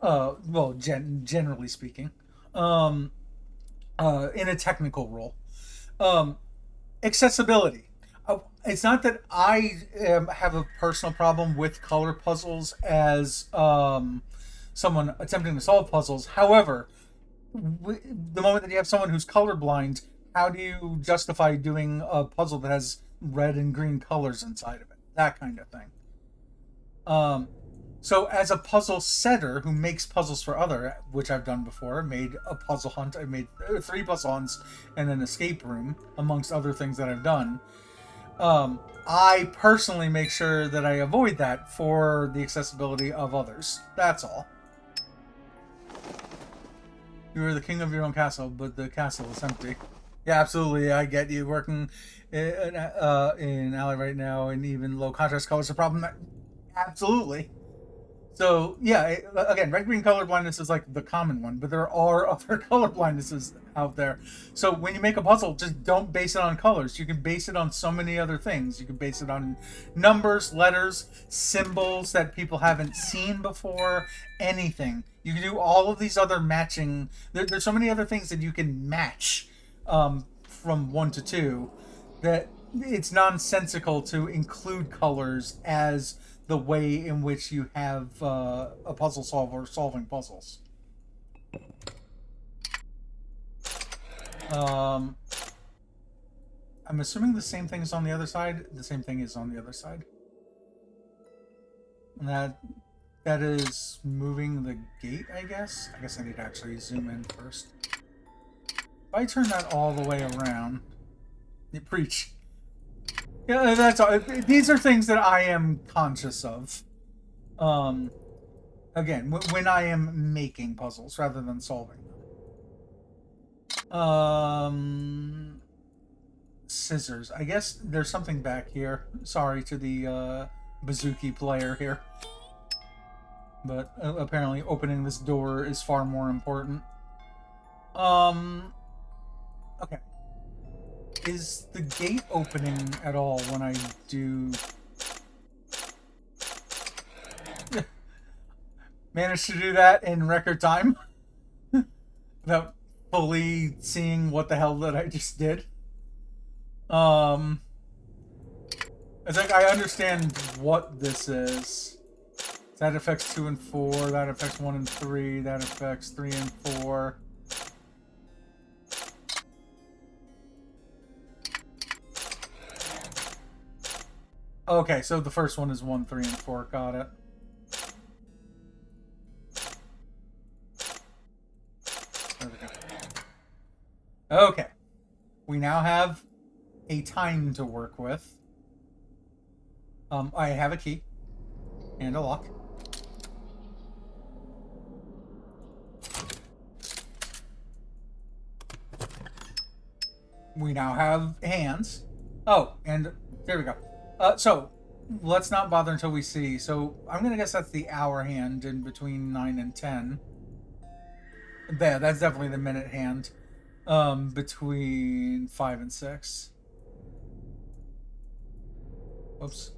S1: Well, generally speaking, in a technical role. Accessibility. It's not that I have a personal problem with color puzzles as someone attempting to solve puzzles. However, the moment that you have someone who's colorblind, how do you justify doing a puzzle that has red and green colors inside of it? That kind of thing. So as a puzzle setter who makes puzzles for other, which I've done before, made a puzzle hunt. I made 3 puzzle hunts and an escape room, amongst other things that I've done. I personally make sure that I avoid that for the accessibility of others. That's all. You are the king of your own castle, but the castle is empty. Yeah, absolutely. I get you working in Alley right now, and even low contrast colors are a problem. Absolutely. So yeah, again, red-green color blindness is like the common one, but there are other color blindnesses out there. So when you make a puzzle, just don't base it on colors. You can base it on so many other things. You can base it on numbers, letters, symbols that people haven't seen before, anything. You can do all of these other matching. There's so many other things that you can match from 1 to 2 that it's nonsensical to include colors as the way in which you have a puzzle solver solving puzzles. I'm assuming the same thing is on the other side. The same thing is on the other side. And that is moving the gate, I guess. I guess I need to actually zoom in first. If I turn that all the way around, you preach. Yeah, that's all. These are things that I am conscious of. Again, when I am making puzzles rather than solving them. Scissors. I guess there's something back here. Sorry to the bazooki player here. But apparently opening this door is far more important. Okay. Is the gate opening at all when I do... Managed to do that in record time? Without fully seeing what the hell that I just did? It's like I understand what this is. That affects 2 and 4, that affects 1 and 3, that affects 3 and 4. Okay, so the first one is 1, 3, and 4. Got it. There we go. Okay. We now have a time to work with. I have a key. And a lock. We now have hands. Oh, and there we go. So, let's not bother until we see. So, I'm going to guess that's the hour hand in between 9 and 10. There, that's definitely the minute hand. Between 5 and 6. Whoops.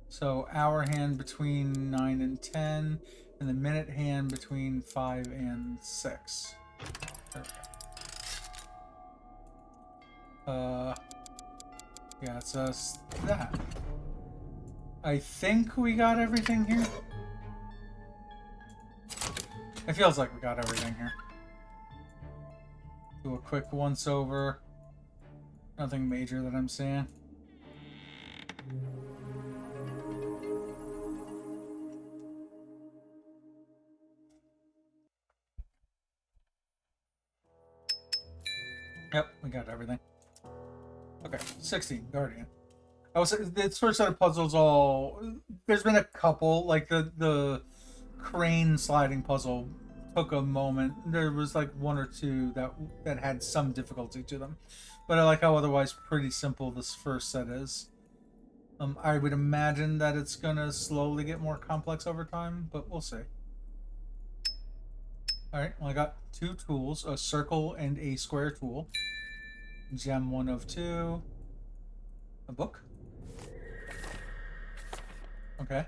S1: So, hour hand between 9 and 10. And the minute hand between 5 and 6. There we go. Yeah, it's us that. I think we got everything here. It feels like we got everything here. Do a quick once over. Nothing major that I'm seeing. Yep, we got everything. Okay, 16, Guardian. I was this first set of puzzles all there's been a couple, like the crane sliding puzzle took a moment. There was like 1 or 2 that had some difficulty to them. But I like how otherwise pretty simple this first set is. I would imagine that it's gonna slowly get more complex over time, but we'll see. Alright, well I got 2 tools, a circle and a square tool. Gem 1 of 2. A book. Okay.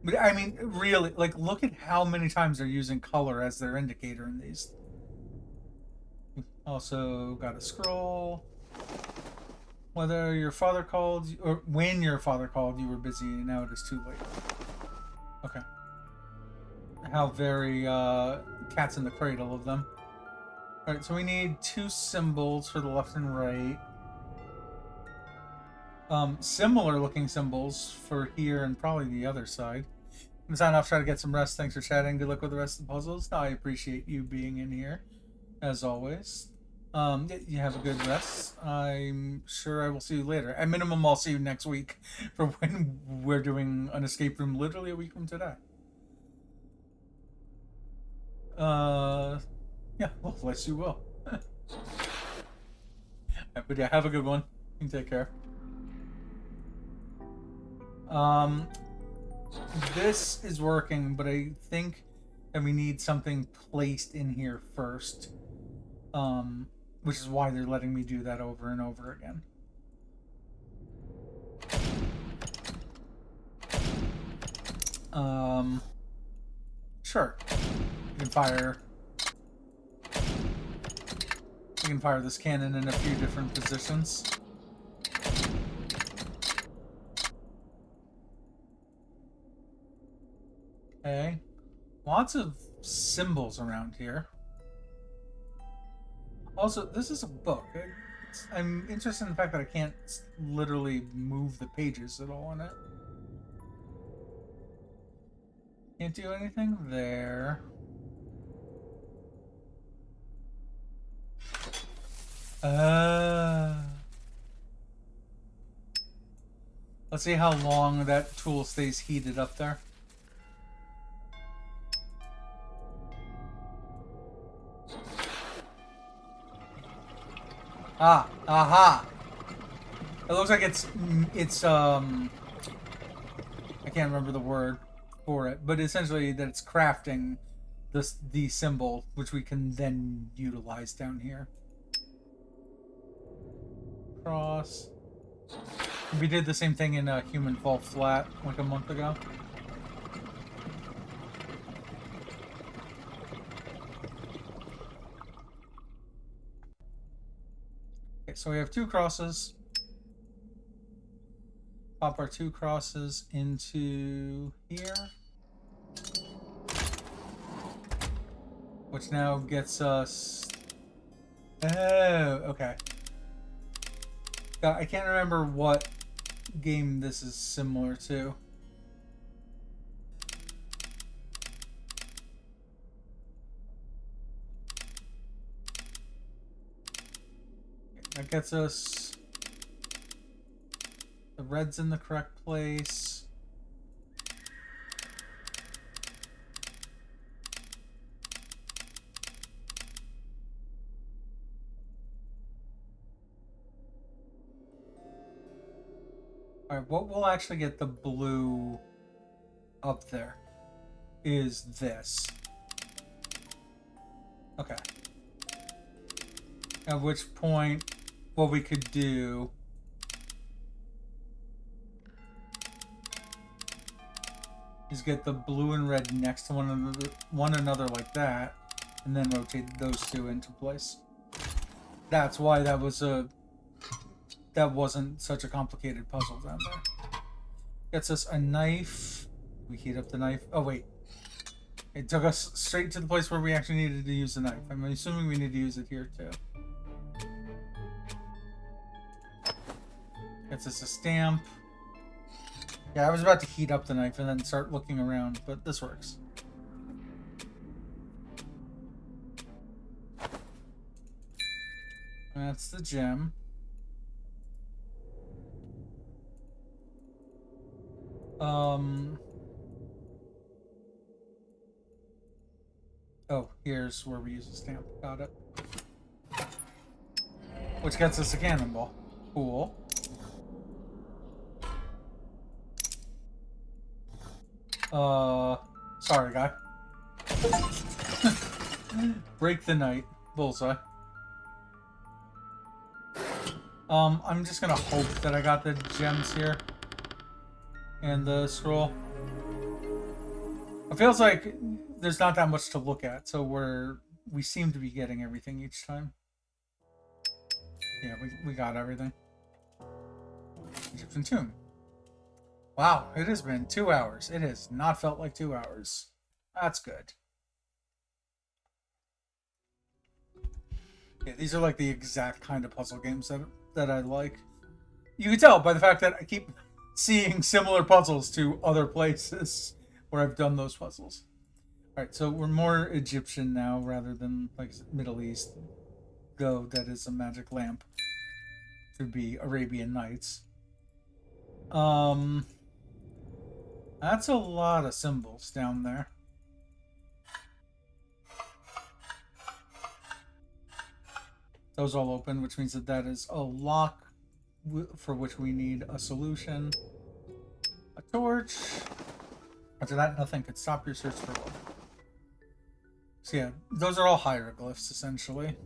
S1: But I mean, really, like, look at how many times they're using color as their indicator in these. Also got a scroll. Whether your father called, or when your father called, you were busy, and now it is too late. Okay. How very cat's in the cradle of them. Alright, so we need 2 symbols for the left and right. Similar looking symbols for here and probably the other side. I'm gonna sign off, try to get some rest. Thanks for chatting. Good luck with the rest of the puzzles. I appreciate you being in here, as always. You have a good rest. I'm sure I will see you later. At minimum, I'll see you next week for when we're doing an escape room literally a week from today. Yeah, well, bless you will. But yeah, have a good one. You can take care. This is working, but I think that we need something placed in here first. Which is why they're letting me do that over and over again. Sure. You can fire I can fire this cannon in a few different positions. Okay. Lots of symbols around here. Also, this is a book. I'm interested in the fact that I can't literally move the pages at all in it. Can't do anything there. Let's see how long that tool stays heated up there. Ah, aha! It looks like it's I can't remember the word for it, but essentially that it's crafting the symbol, which we can then utilize down here. Cross. We did the same thing in Human Fall Flat like a month ago. Okay, so we have 2 crosses. Pop our 2 crosses into here. Which now gets us... Oh, okay. I can't remember what game this is similar to. That gets us the red's in the correct place. Alright, what will actually get the blue up there is this. Okay. At which point, what we could do is get the blue and red next to one another like that, and then rotate those 2 into place. That's why that wasn't such a complicated puzzle down there. Gets us a knife. We heat up the knife. Oh wait, it took us straight to the place where we actually needed to use the knife. I'm assuming we need to use it here too. Gets us a stamp. Yeah, I was about to heat up the knife and then start looking around, but this works. That's the gem. Oh, here's where we use the stamp. Got it. Which gets us a cannonball. Cool. Sorry, guy. Break the night. Bullseye. I'm just gonna hope that I got the gems here. And the scroll. It feels like there's not that much to look at, so we seem to be getting everything each time. Yeah, we got everything. Egyptian tomb. Wow, it has been 2 hours. It has not felt like 2 hours. That's good. Yeah, these are like the exact kind of puzzle games that I like. You can tell by the fact that I keep seeing similar puzzles to other places where I've done those puzzles. Alright, so we're more Egyptian now rather than like Middle East. Though that is a magic lamp. Should be Arabian Nights. That's a lot of symbols down there. Those all open, which means that is a lock for which we need a solution. A torch. After that, nothing could stop your search for one. So yeah, those are all hieroglyphs, essentially.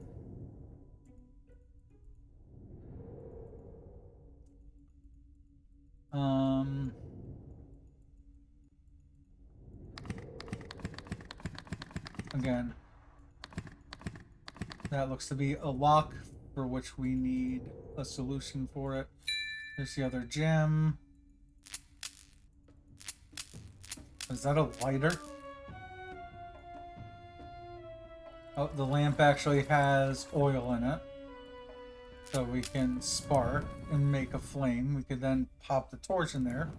S1: Again, That looks to be a lock for which we need a solution for it. There's the other gem. Is that a lighter? Oh, the lamp actually has oil in it. So we can spark and make a flame. We could then pop the torch in there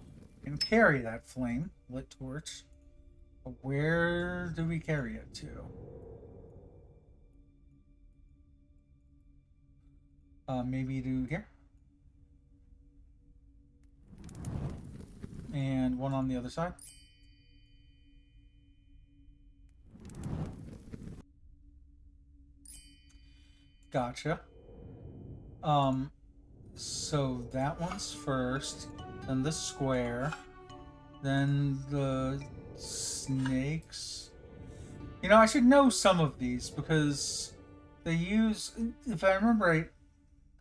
S1: and carry that flame, lit torch. But where do we carry it to? Maybe to here. And one on the other side. Gotcha. So that one's first, then the square, then the snakes. You know, I should know some of these because they use, if I remember right,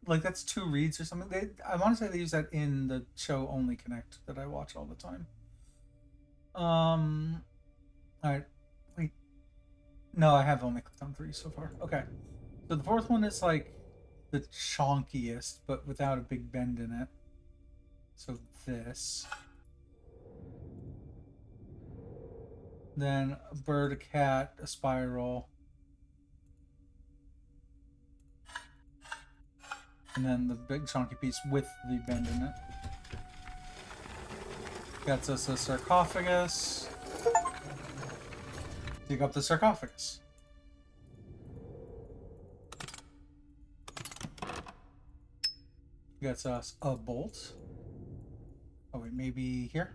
S1: like that's 2 reeds or something. I want to say they use that in the show Only Connect that I watch all the time. All right, wait. No, I have only clicked on 3 so far. Okay, so the 4th one is like the chonkiest, but without a big bend in it. So this. Then a bird, a cat, a spiral. And then the big chunky piece with the bend in it. Gets us a sarcophagus. Dig up the sarcophagus. Gets us a bolt. Oh wait, maybe here?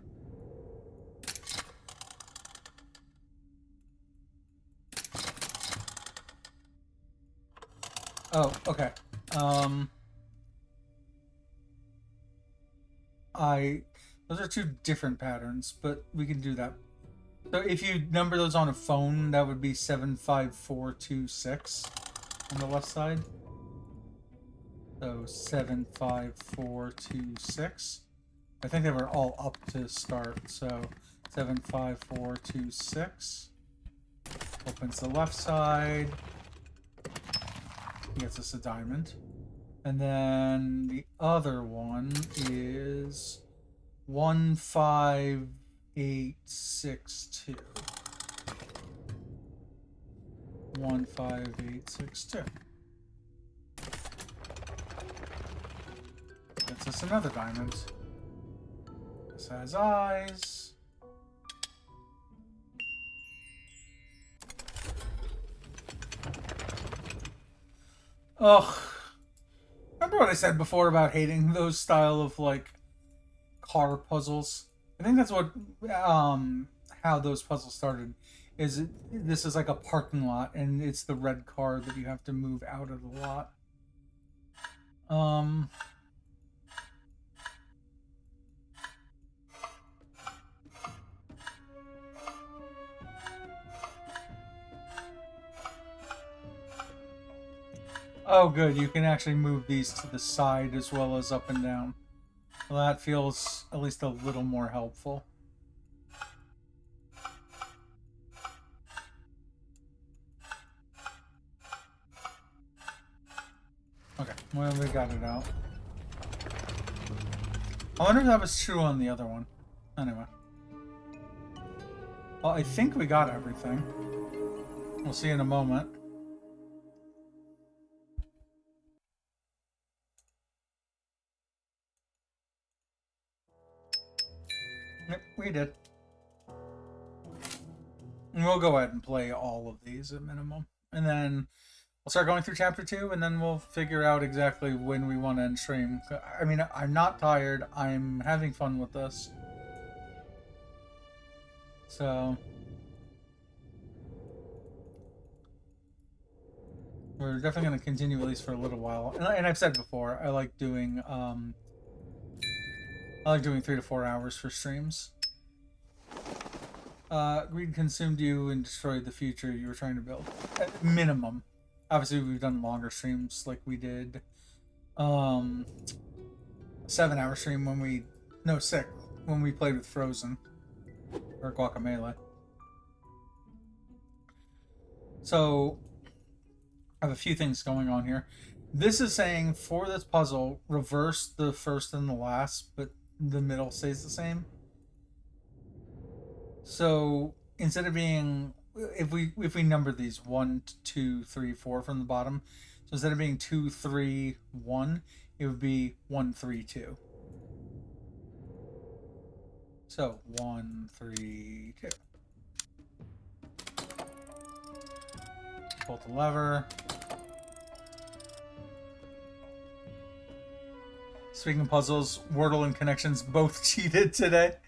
S1: Oh, okay. Those are 2 different patterns, but we can do that. So if you number those on a phone, that would be 75426 on the left side. So 75426. I think they were all up to start. So 75426 opens the left side. Gets us a diamond. And then the other one is 15862. 15862. Gets us another diamond. This has eyes. Ugh. Remember what I said before about hating those style of like car puzzles? I think that's what how those puzzles started. This is like a parking lot and it's the red car that you have to move out of the lot. Oh, good. You can actually move these to the side as well as up and down. Well, that feels at least a little more helpful. Okay, well, we got it out. I wonder if that was true on the other one. Anyway. Well, I think we got everything. We'll see in a moment. Yep, we did. And we'll go ahead and play all of these at minimum. And then we'll start going through chapter 2, and then we'll figure out exactly when we want to end stream. I mean, I'm not tired. I'm having fun with this. So we're definitely going to continue at least for a little while. And I've said before, I like doing 3 to 4 hours for streams. Greed consumed you and destroyed the future you were trying to build. At minimum. Obviously, we've done longer streams, like we did 7-hour stream when we... No, 6. When we played with Frozen. Or Guacamelee. So, I have a few things going on here. This is saying for this puzzle, reverse the first and the last, but the middle stays the same. So instead of being, if we number these 1, 2, 3, 4 from the bottom, so instead of being 2, 3, 1, it would be 1, 3, 2. So 1, 3, 2. Pull the lever. Speaking of puzzles, Wordle and Connections both cheated today.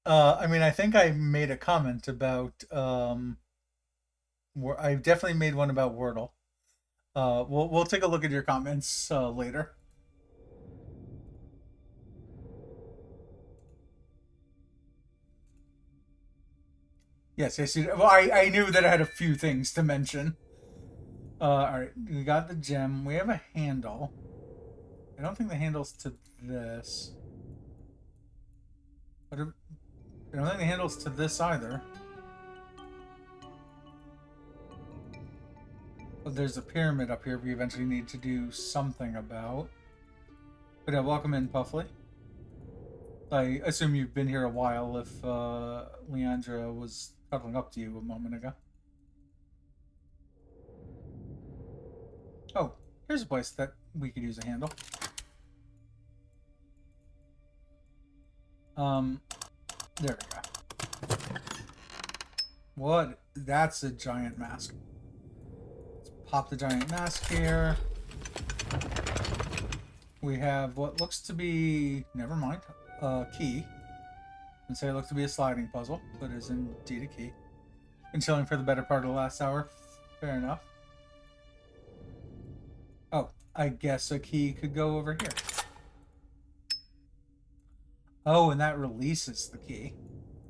S1: I mean, I think I made a comment about. I definitely made one about Wordle. We'll take a look at your comments later. Yes, yes. Well, I knew that I had a few things to mention. All right, we got the gem. We have a handle. I don't think the handle's to this. But I don't think the handle's to this either. But there's a pyramid up here we eventually need to do something about. But yeah, welcome in, Puffly. I assume you've been here a while if Leandra was cuddling up to you a moment ago. Oh, here's a place that we could use a handle. There we go. What? That's a giant mask. Let's pop the giant mask here. We have what looks to be, never mind, a key. And say it looks to be a sliding puzzle, but is indeed a key. Been chilling for the better part of the last hour. Fair enough. Oh, I guess a key could go over here. Oh, and that releases the key.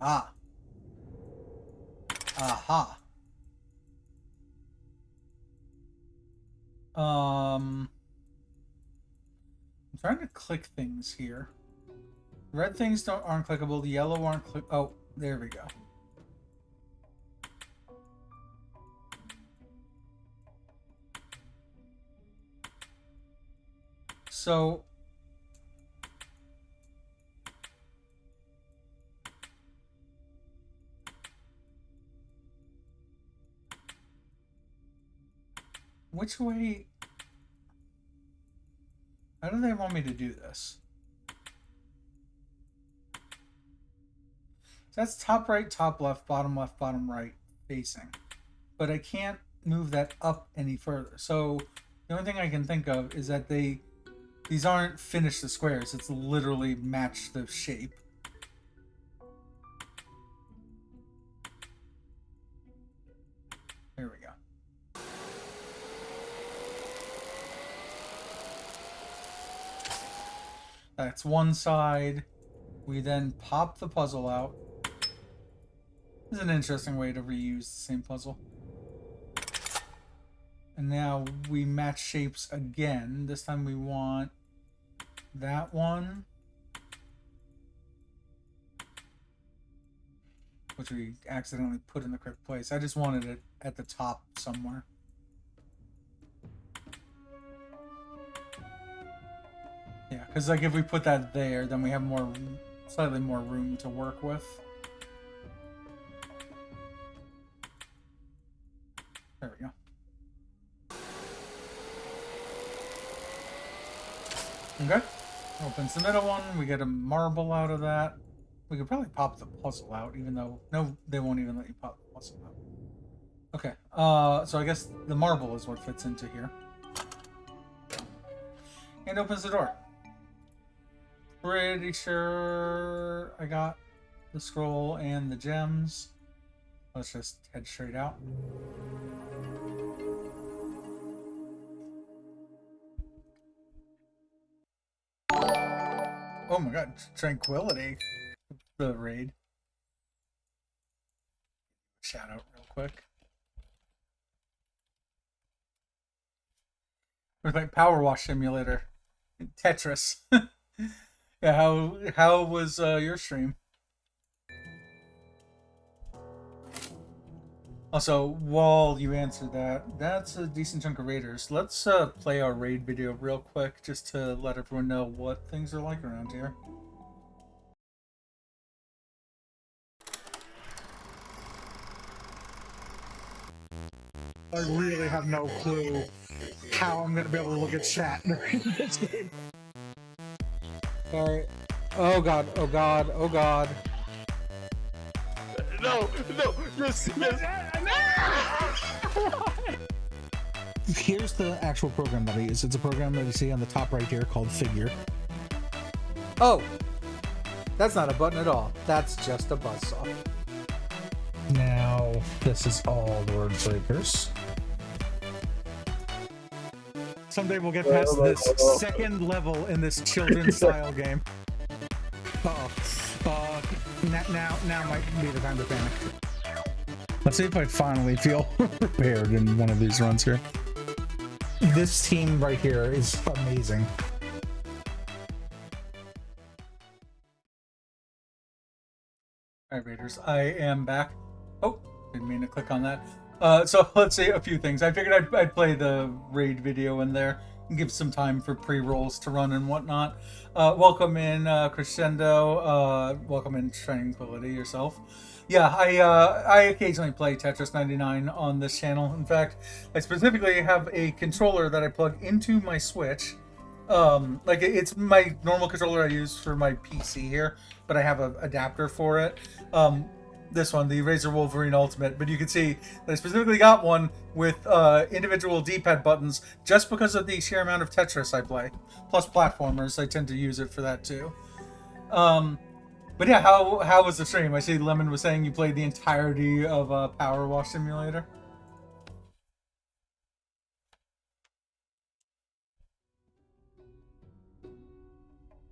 S1: Ah. Aha. I'm trying to click things here. Red things aren't clickable. The yellow aren't click. Oh, there we go. So which way? How do they want me to do this? That's top right, top left, bottom right facing. But I can't move that up any further. So the only thing I can think of is that these aren't finish the squares. It's literally match the shape. There we go. That's one side. We then pop the puzzle out. This is an interesting way to reuse the same puzzle. And now we match shapes again. This time we want that one, which we accidentally put in the correct place. I just wanted it at the top somewhere. Yeah, because like if we put that there, then we have slightly more room to work with. There we go. Okay. Opens the middle one. We get a marble out of that. We could probably pop the puzzle out, even though... No, they won't even let you pop the puzzle out. Okay. So I guess the marble is what fits into here. And opens the door. Pretty sure I got the scroll and the gems. Let's just head straight out. Oh my god, tranquility. The raid. Shout out real quick. With like Power Wash Simulator. Tetris. Yeah, how was your stream? Also, while you answer that, that's a decent chunk of raiders. Let's play our raid video real quick just to let everyone know what things are like around here.
S2: I really have no clue how I'm gonna be able to look at chat during this game.
S1: Alright. Oh god, oh god, oh god.
S3: No, yes.
S2: Here's the actual program that I use. It's a program that you see on the top right here called Figure.
S1: Oh! That's not a button at all. That's just a buzzsaw.
S2: Now, this is all the word breakers. Someday we'll get past this second level in this children's style game. Now might be the time to panic. Let's see if I finally feel prepared in one of these runs here. This team right here is amazing.
S1: Alright, Raiders, I am back. Oh, didn't mean to click on that. So let's say a few things. I figured I'd play the raid video in there and give some time for pre-rolls to run and whatnot. Welcome in Crescendo. Welcome in Tranquility yourself. Yeah, I occasionally play Tetris 99 on this channel. In fact, I specifically have a controller that I plug into my Switch. Like it's my normal controller I use for my PC here, but I have an adapter for it. This one, the Razor Wolverine Ultimate, but you can see that I specifically got one with individual D-pad buttons just because of the sheer amount of Tetris I play. Plus platformers, I tend to use it for that too. But yeah, how was the stream? I see Lemon was saying you played the entirety of Power Wash Simulator.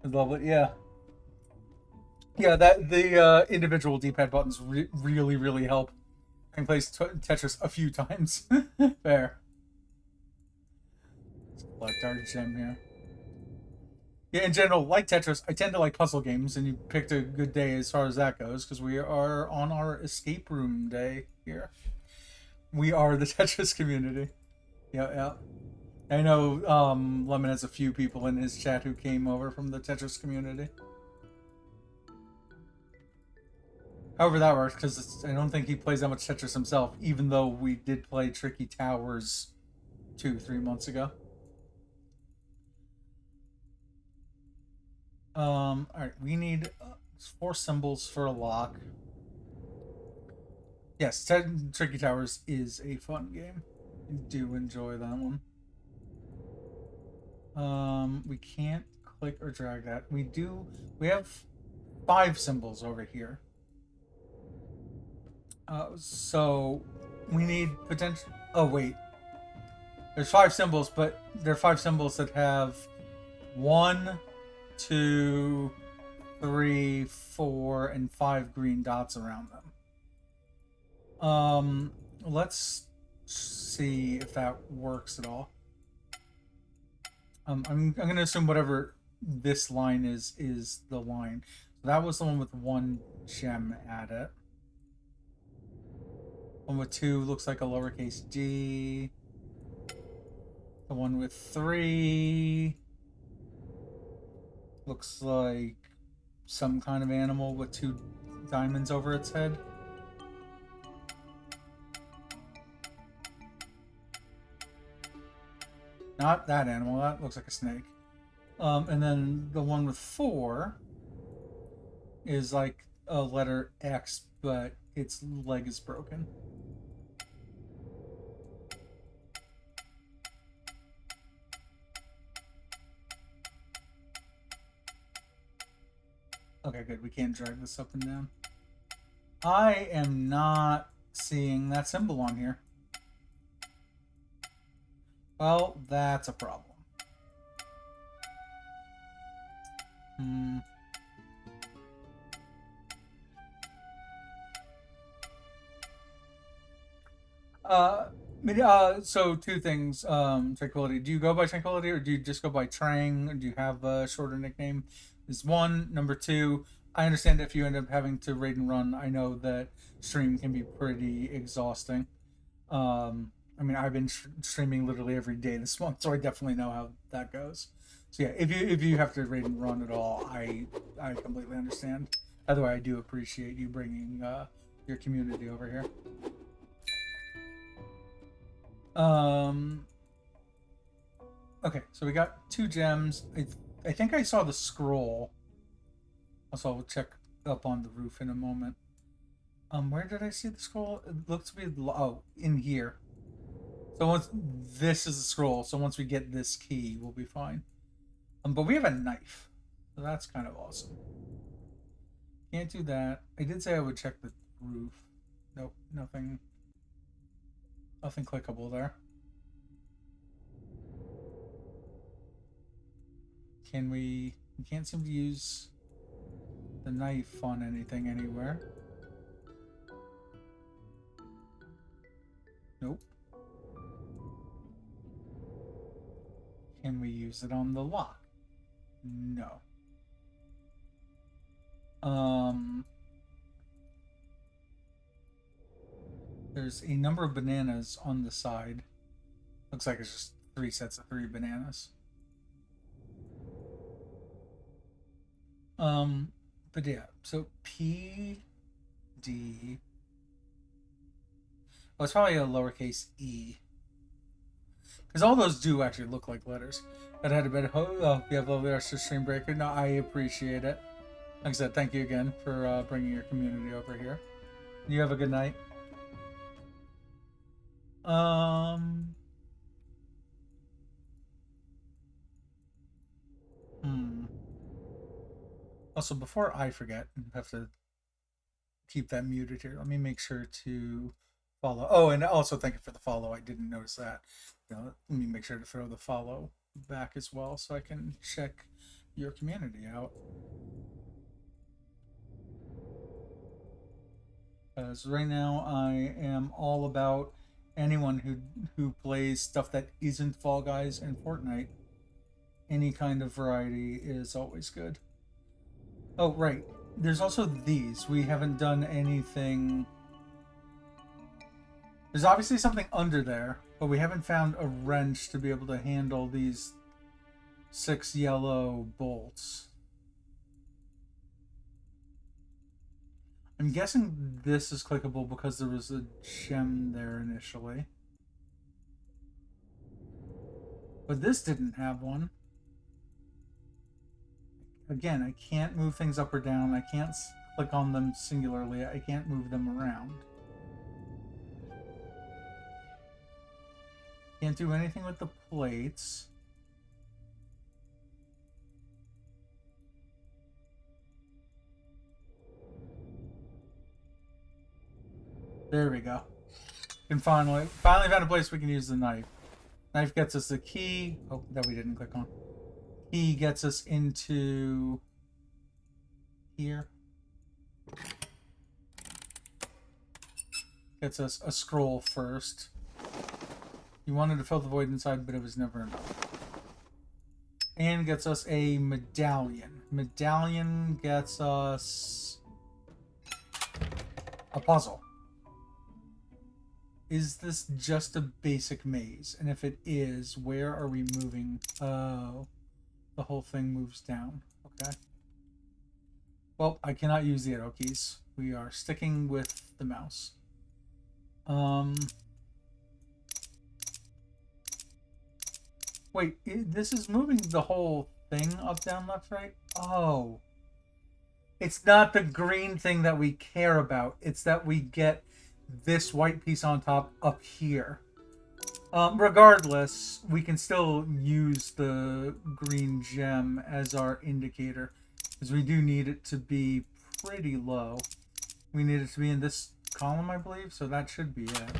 S1: I love it, yeah. Yeah, that the individual D-pad buttons really help. I can play Tetris a few times. Fair. Black Dark Gem here. Yeah, in general, like Tetris, I tend to like puzzle games, and you picked a good day as far as that goes, because we are on our escape room day here. We are the Tetris community. Yeah. I know Lemon has a few people in his chat who came over from the Tetris community. However, that works because I don't think he plays that much Tetris himself, even though we did play Tricky Towers 2-3 months ago. Alright, we need 4 symbols for a lock. Yes, Tricky Towers is a fun game. I do enjoy that one. We can't click or drag that. We have 5 symbols over here. So we need potential. Oh wait, there's 5 symbols, but they're 5 symbols that have 1, 2, 3, 4, and 5 green dots around them. Let's see if that works at all. I'm gonna assume whatever this line is the line. So that was the one with 1 gem at it. One with 2 looks like a lowercase d. The one with 3 looks like some kind of animal with 2 diamonds over its head. Not that animal, that looks like a snake. And then the one with 4 is like a letter X, but its leg is broken. Okay, good. We can't drag this up and down. I am not seeing that symbol on here. Well, that's a problem. So 2 things. Tranquility. Do you go by Tranquility, or do you just go by Trang? Or do you have a shorter nickname? Is 1. Number 2, I understand if you end up having to raid and run. I know that stream can be pretty exhausting. I mean, I've been streaming literally every day this month, so I definitely know how that goes. So yeah, if you have to raid and run at all, I completely understand. By the way, I do appreciate you bringing your community over here. Okay, so we got 2 gems. I think I saw the scroll. Also, I'll check up on the roof in a moment. Where did I see the scroll? It looked to be in here. So once this is the scroll, so once we get this key, we'll be fine. But we have a knife, so that's kind of awesome. Can't do that. I did say I would check the roof. Nope, nothing clickable there. We can't seem to use the knife on anything anywhere. Nope. Can we use it on the lock? No. There's a number of bananas on the side. Looks like it's just 3 sets of 3 bananas. But yeah, so P, D. Oh, it's probably a lowercase e. Because all those do actually look like letters. But I had a bit of you have a lovely rest of stream breaker. No, I appreciate it. Like I said, thank you again for bringing your community over here. You have a good night. Also, before I forget, I have to keep that muted here. Let me make sure to follow. Oh, and also thank you for the follow. I didn't notice that. Let me make sure to throw the follow back as well so I can check your community out. Because right now I am all about anyone who plays stuff that isn't Fall Guys and Fortnite. Any kind of variety is always good. Oh, right. There's also these. We haven't done anything. There's obviously something under there, but we haven't found a wrench to be able to handle these 6 yellow bolts. I'm guessing this is clickable because there was a gem there initially. But this didn't have one. Again, I can't move things up or down. I can't click on them singularly. I can't move them around. Can't do anything with the plates. There we go. And finally found a place we can use the knife. Knife gets us the key. Oh, that we didn't click on. Key gets us into here. Gets us a scroll first. You wanted to fill the void inside, but it was never enough. And gets us a medallion. Medallion gets us a puzzle. Is this just a basic maze? And if it is, where are we moving? Oh, the whole thing moves down. Okay. Well, I cannot use the arrow keys. We are sticking with the mouse. Wait, this is moving the whole thing up, down, left, right? Oh. It's not the green thing that we care about. It's that we get this white piece on top up here. Regardless, we can still use the green gem as our indicator, because we do need it to be pretty low. We need it to be in this column, I believe, so that should be it.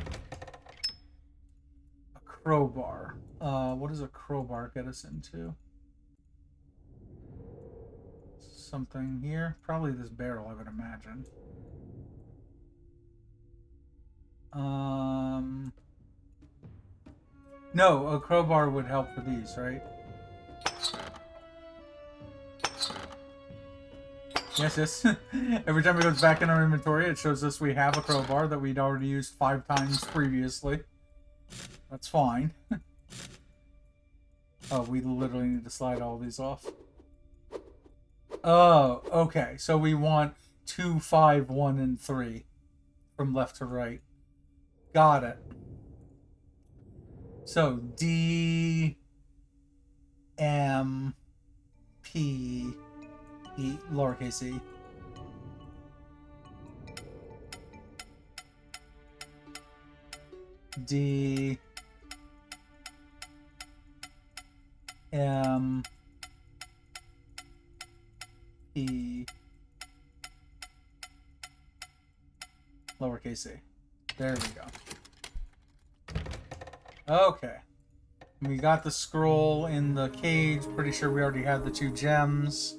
S1: A crowbar. What does a crowbar get us into? Something here. Probably this barrel, I would imagine. No, a crowbar would help for these, right? Yes, yes. Every time it goes back in our inventory, it shows us we have a crowbar that we'd already used 5 times previously. That's fine. Oh, we literally need to slide all these off. Oh, okay. So we want 2, 5, 1, and 3 from left to right. Got it. So D, M, P, E, lowercase e. D, M, P, lowercase e. There we go. Okay. We got the scroll in the cage. Pretty sure we already had the 2 gems.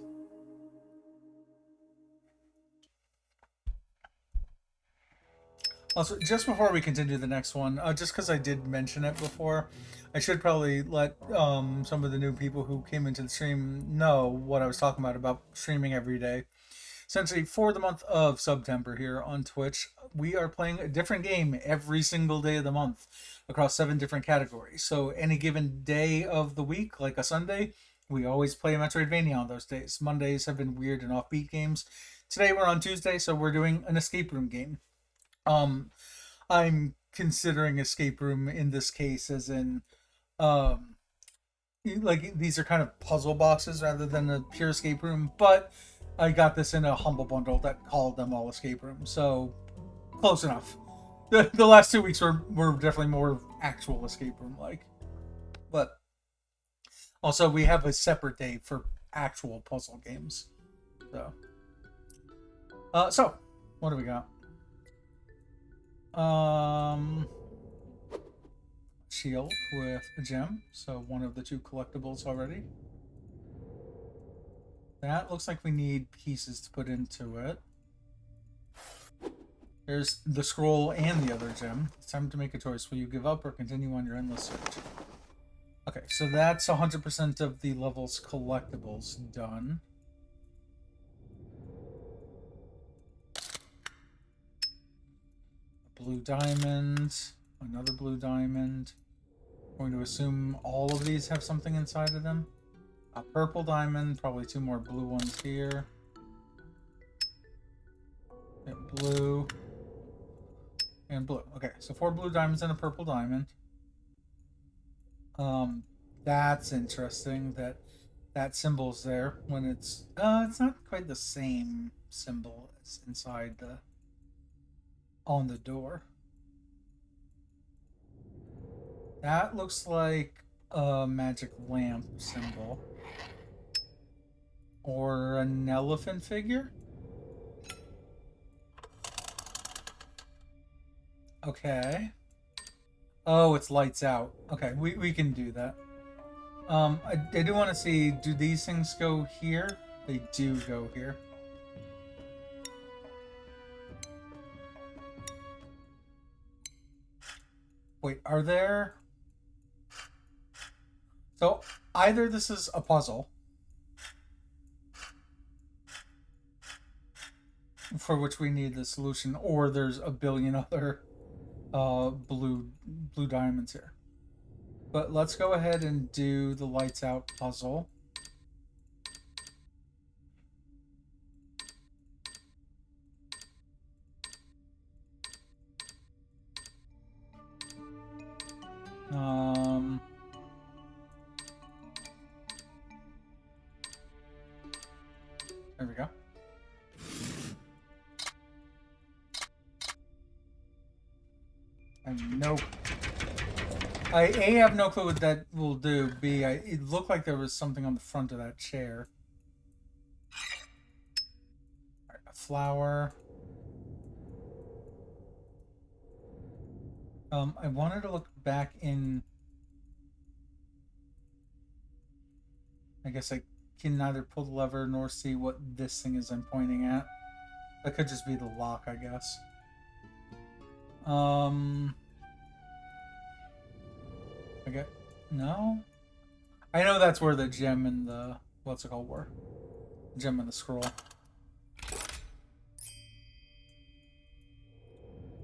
S1: Also, just before we continue the next one, just because I did mention it before, I should probably let some of the new people who came into the stream know what I was talking about streaming every day. Essentially, for the month of September here on Twitch, we are playing a different game every single day of the month across 7 different categories. So any given day of the week, like a Sunday, we always play a Metroidvania on those days. Mondays have been weird and offbeat games. Today we're on Tuesday, so we're doing an escape room game. I'm considering escape room in this case as in, like these are kind of puzzle boxes rather than a pure escape room, but I got this in a humble bundle that called them all escape rooms, so close enough. The last 2 weeks were definitely more actual escape room like, but also we have a separate day for actual puzzle games. So what do we got? Shield with a gem, so one of the 2 collectibles already. That looks like we need pieces to put into it. There's the scroll and the other gem. It's time to make a choice. Will you give up or continue on your endless search? Okay, so that's 100% of the level's collectibles done. Blue diamond, another blue diamond. I'm going to assume all of these have something inside of them. A purple diamond, probably 2 more blue ones here. Blue. And blue. Okay, so 4 blue diamonds and a purple diamond. That's interesting that symbol's there when it's not quite the same symbol as inside on the door. That looks like a magic lamp symbol. Or an elephant figure? Okay. Oh, it's lights out. Okay, we can do that. I do want to see, do these things go here? They do go here. Wait, are there... So, either this is a puzzle, for which we need the solution, or there's a billion other blue diamonds here. But let's go ahead and do the lights out puzzle. There we go. I A, have no clue what that will do. B, it looked like there was something on the front of that chair. Alright, a flower. I wanted to look back in... I guess I can neither pull the lever nor see what this thing is I'm pointing at. That could just be the lock, I guess. Okay. No? I know that's where the gem and the... what's it called were. Gem and the scroll.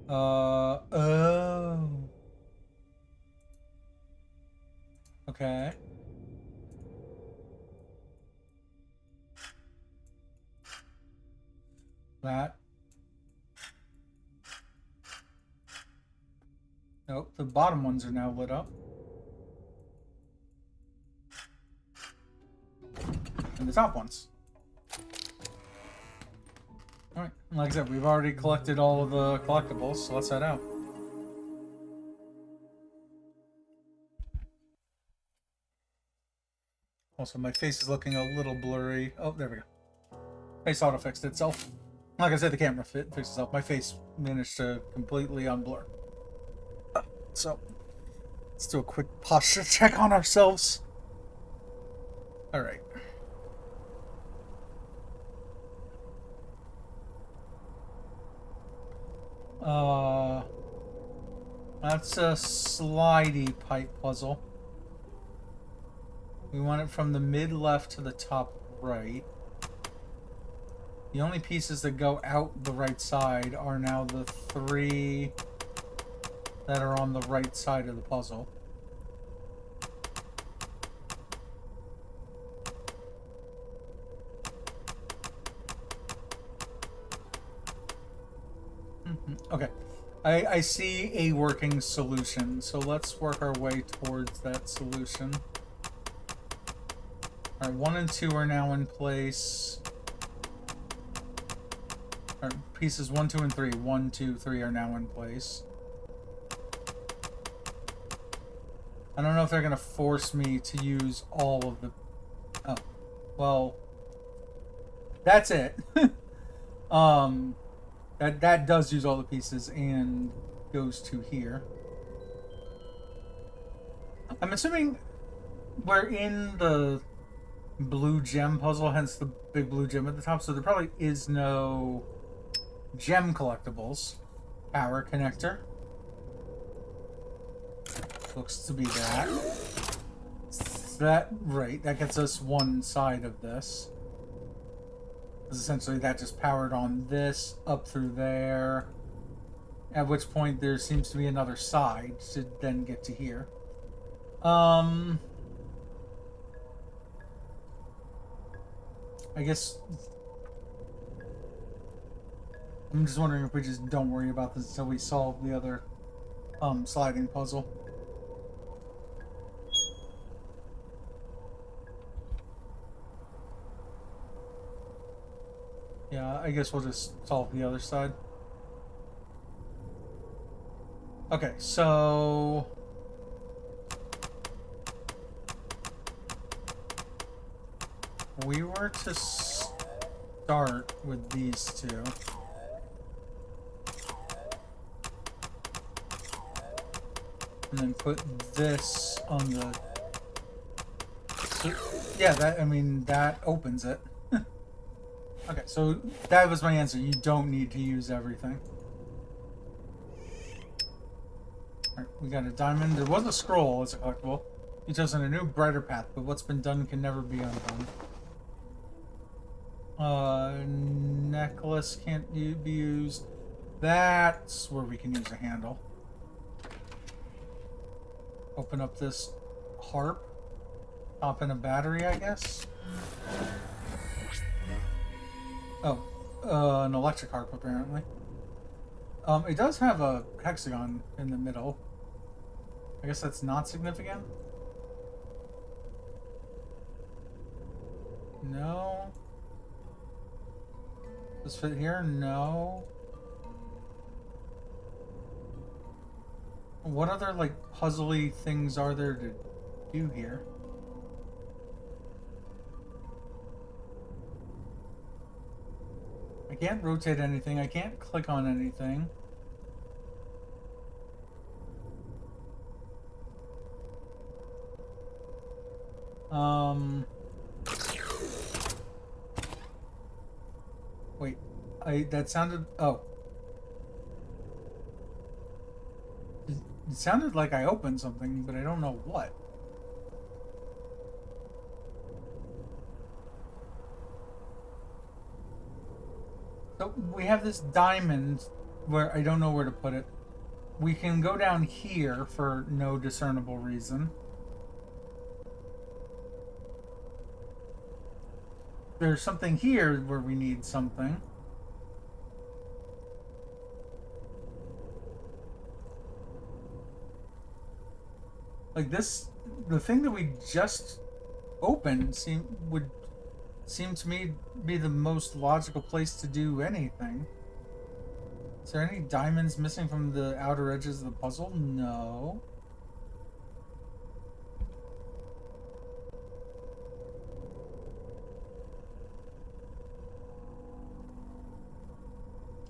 S1: Oh. Okay. That. Nope, the bottom ones are now lit up. And the top ones. Alright, like I said, we've already collected all of the collectibles, so let's head out. Also, my face is looking a little blurry. Oh, there we go. Face auto fixed itself. Like I said, the camera fixed itself. My face managed to completely unblur. So, let's do a quick posture check on ourselves. Alright. That's a slidey pipe puzzle. We want it from the mid left to the top right. The only pieces that go out the right side are now the 3 that are on the right side of the puzzle. Okay. I see a working solution, so let's work our way towards that solution. Alright, 1 and 2 are now in place. Alright, pieces 1, 2, and 3. 1, 2, 3 are now in place. I don't know if they're going to force me to use all of the... Oh. Well... That's it. That does use all the pieces and goes to here. I'm assuming we're in the blue gem puzzle, hence the big blue gem at the top, so there probably is no gem collectibles. Power connector. Looks to be that. Right, that gets us one side of this. Essentially that just powered on this up through there, at which point there seems to be another side to then get to here. I guess I'm just wondering if we just don't worry about this until we solve the other sliding puzzle. Yeah, I guess we'll just solve the other side. Okay, so... we were to start with these two. And then put this on the... So, yeah, that, I mean, that opens it. Okay, so that was my answer. You don't need to use everything. Alright, we got a diamond. There was a scroll as a collectible. You chosen a new, brighter path, but what's been done can never be undone. Necklace can't be used. That's where we can use a handle. Open up this harp. Pop in a battery, I guess. Oh, an electric harp, apparently. It does have a hexagon in the middle. I guess that's not significant? No. Does this fit here? No. What other, like, puzzly things are there to do here? I can't rotate anything. I can't click on anything. Wait. That sounded... Oh. It sounded like I opened something, but I don't know what. So we have this diamond where I don't know where to put it. We can go down here for no discernible reason. There's something here where we need something. Like this, the thing that we just opened would seem to me be the most logical place to do anything. Is there any diamonds missing from the outer edges of the puzzle? No.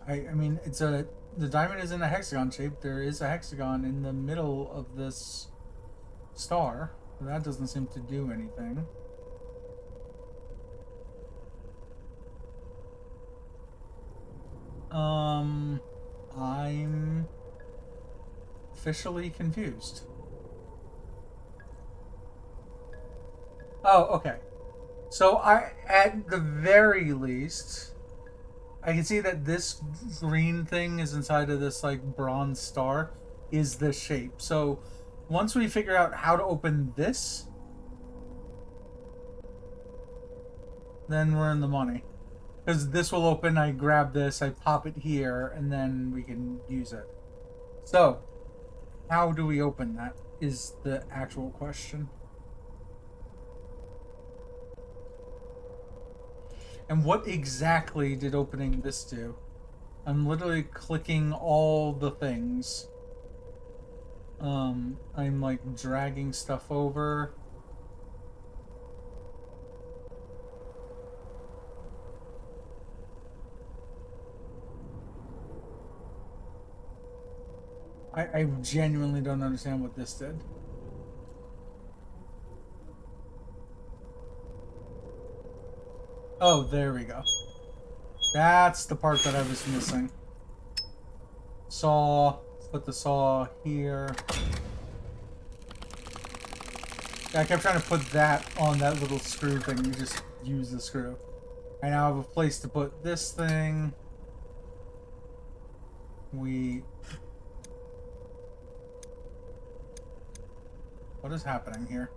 S1: I mean, the diamond is in a hexagon shape. There is a hexagon in the middle of this star. That doesn't seem to do anything. I'm officially confused. Oh, okay. So at the very least, I can see that this green thing is inside of this like bronze star is this shape. So once we figure out how to open this, then we're in the money. Because this will open, I grab this, I pop it here, and then we can use it. So, how do we open that is the actual question. And what exactly did opening this do? I'm literally clicking all the things. I'm like dragging stuff over. I genuinely don't understand what this did. Oh, there we go. That's the part that I was missing. Saw. Put the saw here. I kept trying to put that on that little screw thing. You just use the screw. I now have a place to put this thing. What is happening here?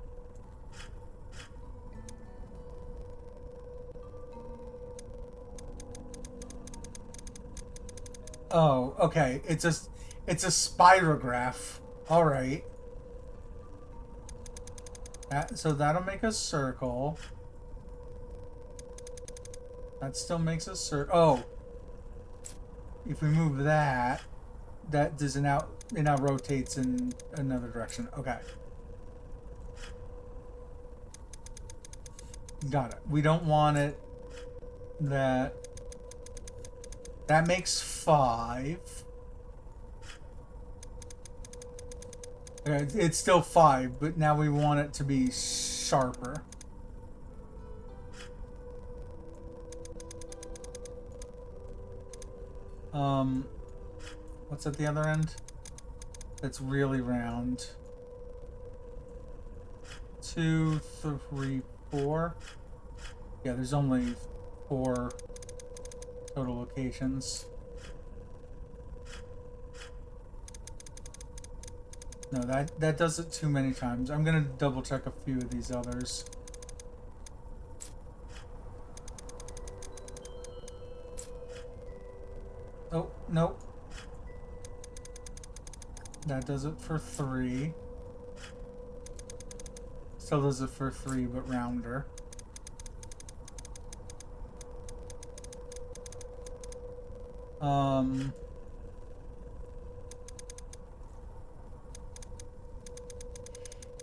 S1: Oh, okay. It's a spirograph. All right. So that'll make a circle. That still makes a circle. Oh. If we move that, it now rotates in another direction. Okay. Got it. We don't want it that makes 5. Okay, it's still 5, but now we want it to be sharper. What's at the other end? That's really round. 2, 3, 4. Yeah, there's only 4 total locations. No, that does it too many times. I'm gonna double check a few of these others. Oh, nope. That does it for 3. Still does it for 3, but rounder.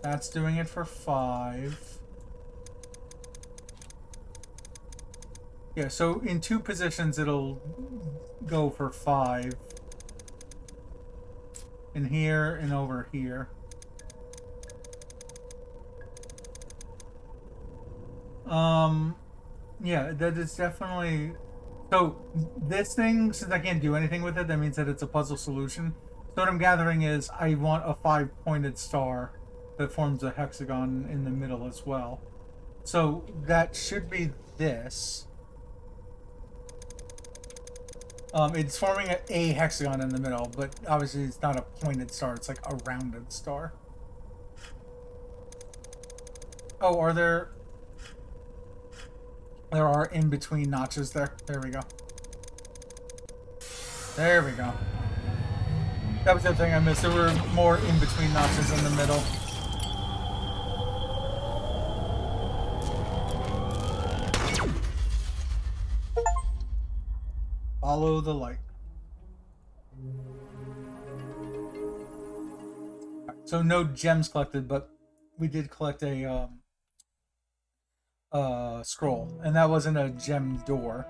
S1: That's doing it for 5. Yeah, so in 2 positions it'll go for 5. In here and over here. Yeah, that is definitely... So, this thing, since I can't do anything with it, that means that it's a puzzle solution. So what I'm gathering is I want a 5-pointed star that forms a hexagon in the middle as well. So, that should be this. It's forming a hexagon in the middle, but obviously it's not a pointed star. It's like a rounded star. Oh, are there... There are in-between notches there. There we go. There we go. That was the thing I missed. There were more in-between notches in the middle. Follow the light. So no gems collected, but we did collect a scroll, and that wasn't a gem door.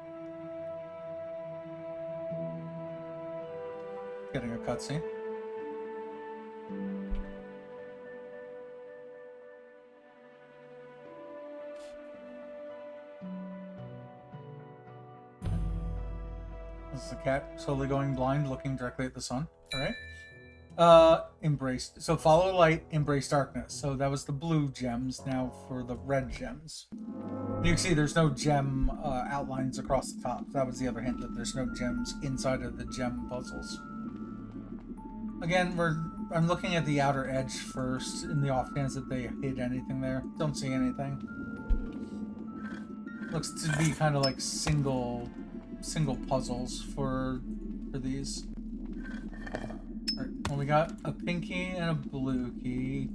S1: Getting a cutscene. This is a cat slowly going blind, looking directly at the sun. All right. Embrace. So follow light, embrace darkness. So that was the blue gems. Now for the red gems. You can see there's no gem outlines across the top. That was the other hint, that there's no gems inside of the gem puzzles. Again, I'm looking at the outer edge first, in the off chance that they hid anything there. Don't see anything. Looks to be kind of like single puzzles for these. Alright, well, we got a pink key and a blue key,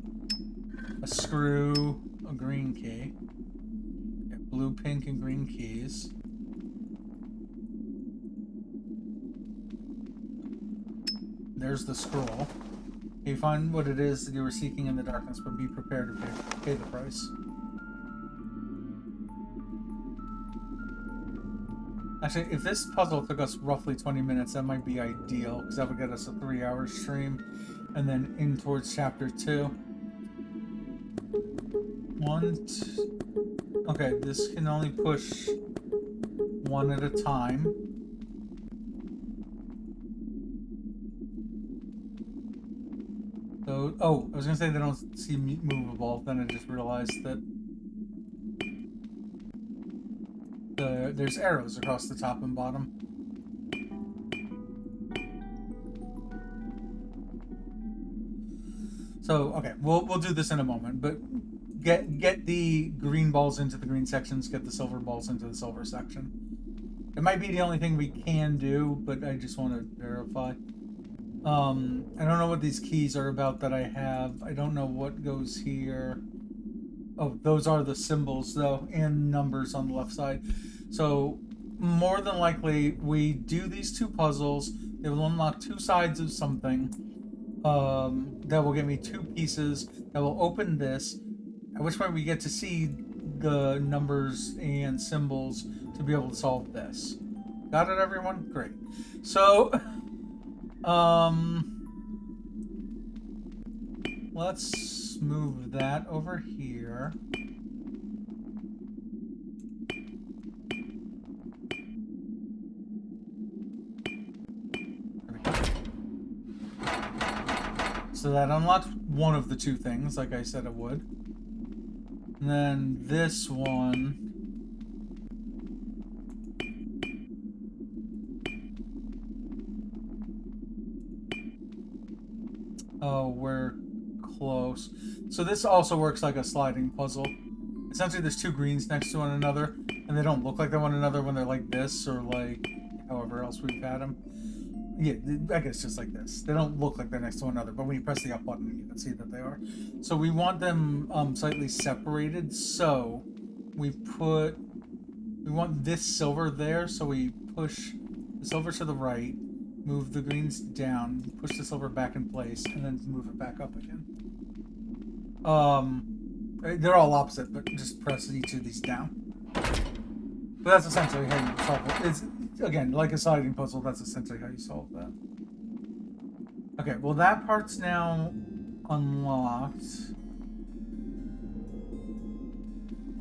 S1: a screw, a green key. Yeah, blue, pink, and green keys. There's the scroll. You find what it is that you were seeking in the darkness, but be prepared to pay the price. Actually, if this puzzle took us roughly 20 minutes, that might be ideal, because that would get us a 3-hour stream, and then in towards chapter 2. Okay, this can only push one at a time. So, oh, I was gonna say they don't seem movable, then I just realized that there's arrows across the top and bottom. So, okay, we'll do this in a moment, but get the green balls into the green sections, get the silver balls into the silver section. It might be the only thing we can do, but I just want to verify. I don't know what these keys are about that I have. I don't know what goes here. Oh, those are the symbols, though, and numbers on the left side. So, more than likely, we do these two puzzles. They will unlock two sides of something. That will give me two pieces. That will open this. At which point we get to see the numbers and symbols to be able to solve this. Got it, everyone? Great. So, let's move that over here. So that unlocked one of the two things, like I said it would. And then this one... Oh, we're close. So this also works like a sliding puzzle. Essentially, there's two greens next to one another, and they don't look like they're one another when they're like this, or like however else we've had them. Yeah, I guess just like this. They don't look like they're next to one another, but when you press the up button, you can see that they are. So we want them slightly separated. So we want this silver there, so we push the silver to the right, move the greens down, push the silver back in place, and then move it back up again. They're all opposite, but just press each of these down. But that's essentially how you solve it. It's, again, like a sliding puzzle, that's essentially how you solve that. Okay, well that part's now unlocked.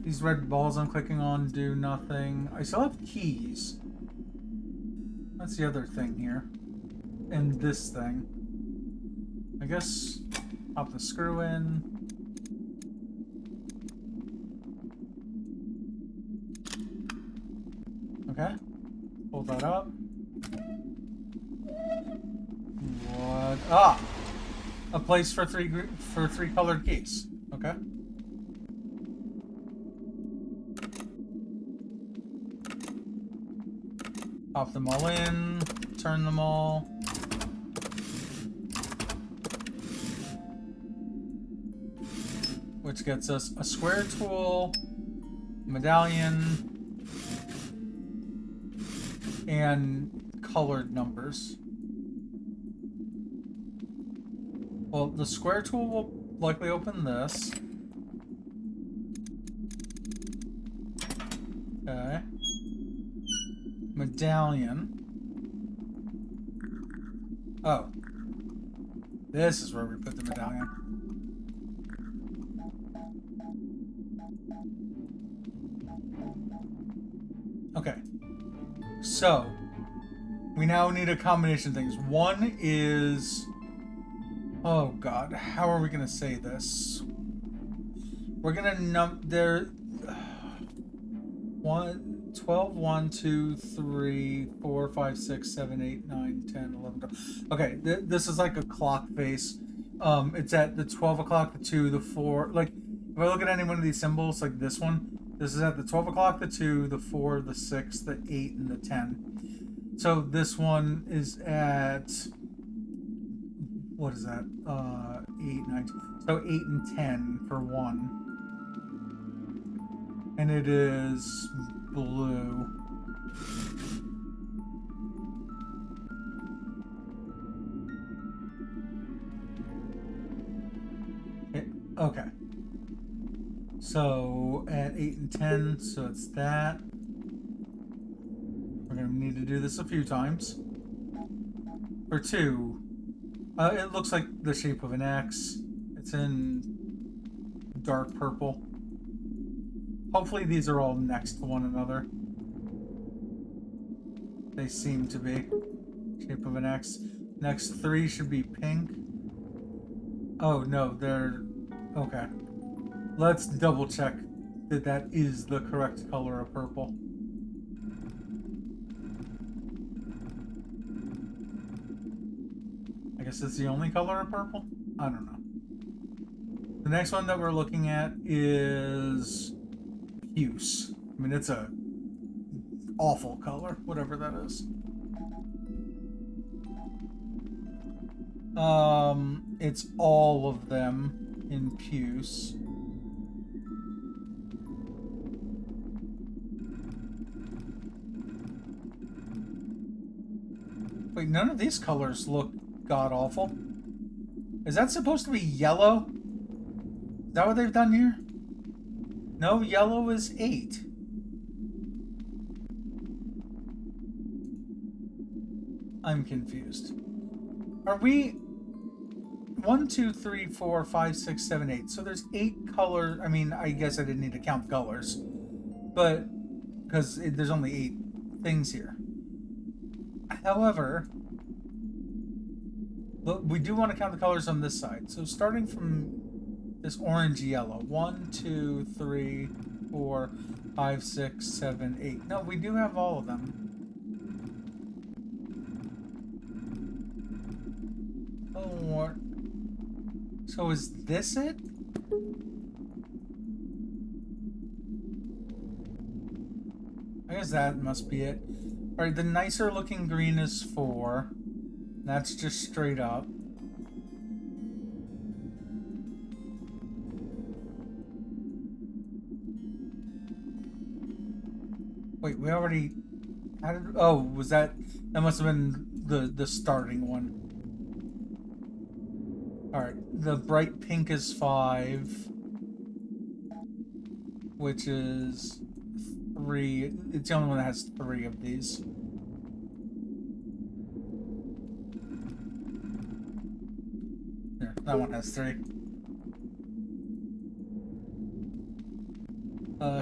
S1: These red balls I'm clicking on do nothing. I still have keys. That's the other thing here. And this thing. I guess pop the screw in. Okay. Hold that up. What? Ah! A place for three colored keys. Okay. Pop them all in. Turn them all. Which gets us a square tool, medallion, and colored numbers. Well, the square tool will likely open this. Okay. Medallion. Oh. This is where we put the medallion. Okay. So, we now need a combination of things. One is... Oh god, how are we gonna say this? We're gonna there... 12, 1, 2, 3, 4, 5, 6, 7, 8, 9, 10, 11, 12. Okay, this is like a clock face. It's at the 12 o'clock, the 2, the 4. Like, if I look at any one of these symbols, like this one, this is at the 12 o'clock, the 2, the 4, the 6, the 8, and the 10. So this one is at... What is that? 8, 9, 10. So 8 and 10 for 1. And it is blue. Okay. So at 8 and 10, so it's that. We're going to need to do this a few times. For 2, it looks like the shape of an X. It's in dark purple. Hopefully these are all next to one another. They seem to be. Shape of an X. Next 3 should be pink. Oh, no, they're... Okay. Let's double check that that is the correct color of purple. I guess it's the only color of purple? I don't know. The next one that we're looking at is... Puce. I mean, it's a awful color, whatever that is. It's all of them in puce. Wait, none of these colors look god-awful. Is that supposed to be yellow? Is that what they've done here? No, yellow is 8. I'm confused. Are we... 1, 2, 3, 4, 5, 6, 7, 8. So there's 8 colors. I mean, I guess I didn't need to count colors. But... Because there's only 8 things here. However... we do want to count the colors on this side. So starting from... this orange yellow. 1, 2, 3, 4, 5, 6, 7, 8. No, we do have all of them. Oh, what? So is this it? I guess that must be it. Alright, the nicer looking green is 4. That's just straight up. Wait, we already had... Oh, was that... That must have been the starting one. Alright, the bright pink is 5. Which is 3. It's the only one that has 3 of these. There, that one has 3.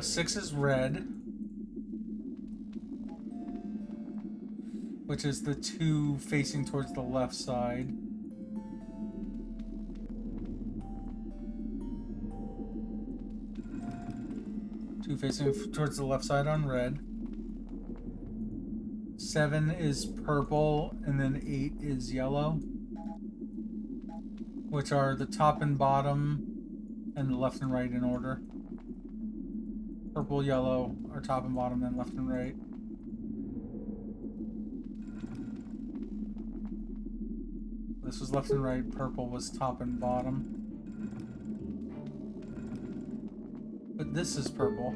S1: 6 is red. Which is the 2 facing towards the left side. Two facing towards the left side on red. 7 is purple, and then 8 is yellow, which are the top and bottom, and the left and right in order. Purple, yellow are top and bottom, then left and right. This was left and right, purple was top and bottom. But this is purple.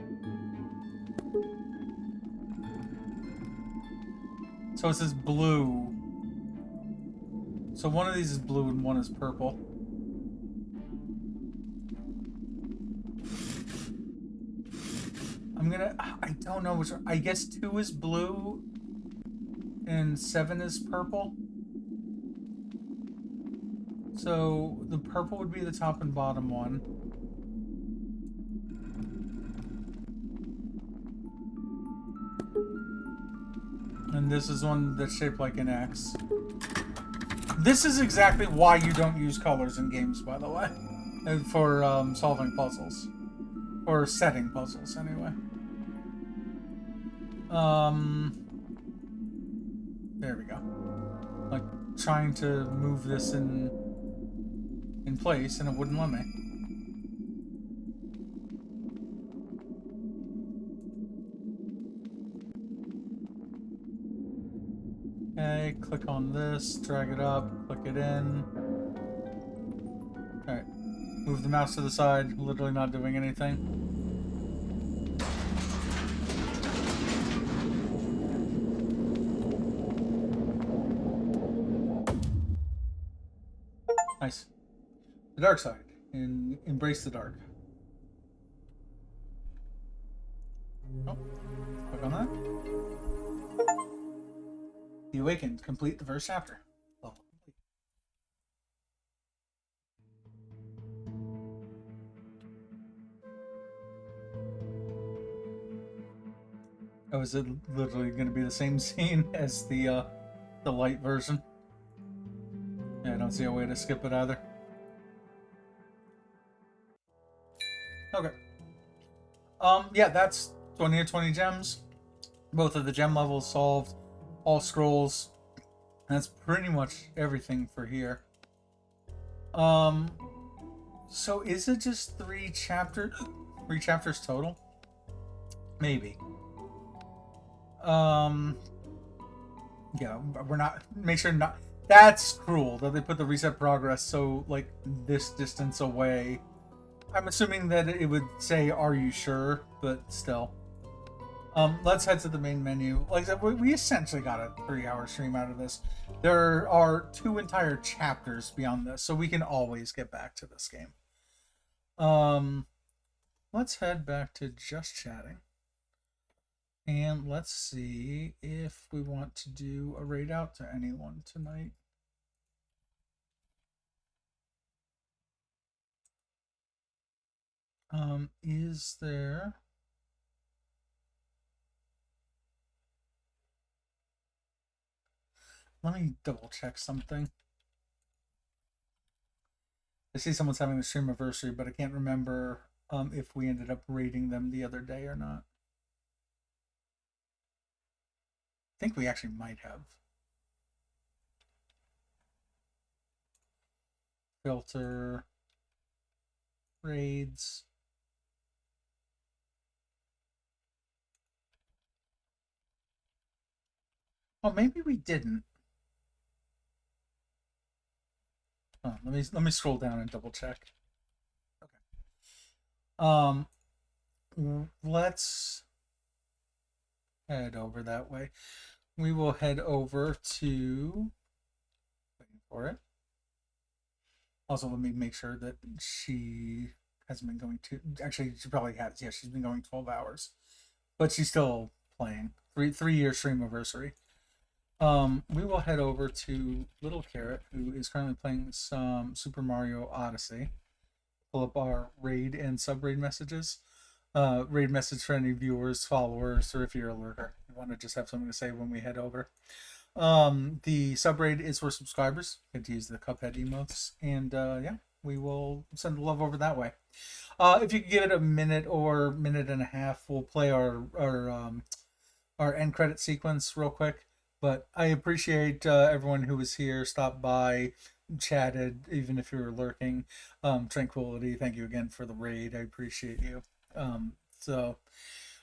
S1: So it says blue. So one of these is blue and one is purple. I don't know which one. I guess 2 is blue and 7 is purple. So the purple would be the top and bottom one. And this is one that's shaped like an X. This is exactly why you don't use colors in games, by the way. For solving puzzles. Or setting puzzles, anyway. There we go. Like, trying to move this in place, and it wouldn't let me. Okay, click on this, drag it up, click it in. Alright. Move the mouse to the side, literally not doing anything. Nice. The dark side. Embrace the dark. Oh, click on that. The Awakened. Complete the first chapter. Level complete. Oh, is it literally going to be the same scene as the light version? Yeah, I don't see a way to skip it either. Okay. Yeah, that's 20 to 20 gems. Both of the gem levels solved. All scrolls. That's pretty much everything for here. So is it just 3 chapters? 3 chapters total? Maybe. Yeah, we're not. Make sure not. That's cruel that they put the reset progress so like this distance away. I'm assuming that it would say, "Are you sure?" But still. Let's head to the main menu. Like I said, we essentially got a 3-hour stream out of this. There are 2 entire chapters beyond this, so we can always get back to this game. Let's head back to just chatting. And let's see if we want to do a raid out to anyone tonight. Is there... Let me double check something. I see someone's having a stream anniversary, but I can't remember if we ended up raiding them the other day or not. I think we actually might have. Filter. Raids. Oh, maybe we didn't. Oh, let me scroll down and double check. Okay. Let's head over that way. We will head over to waiting for it. Also, let me make sure that she hasn't been going to. Actually, she probably has. Yeah, she's been going 12 hours, but she's still playing. 3-year stream anniversary. We will head over to Little Carrot, who is currently playing some Super Mario Odyssey. Pull up our raid and sub-raid messages. Raid message for any viewers, followers, or if you're a lurker. You want to just have something to say when we head over. The sub-raid is for subscribers. You get to use the Cuphead emotes. And yeah, we will send love over that way. If you could give it a minute or minute and a half, we'll play our end credit sequence real quick. But I appreciate everyone who was here, stopped by, chatted, even if you were lurking. Tranquility, thank you again for the raid. I appreciate you. So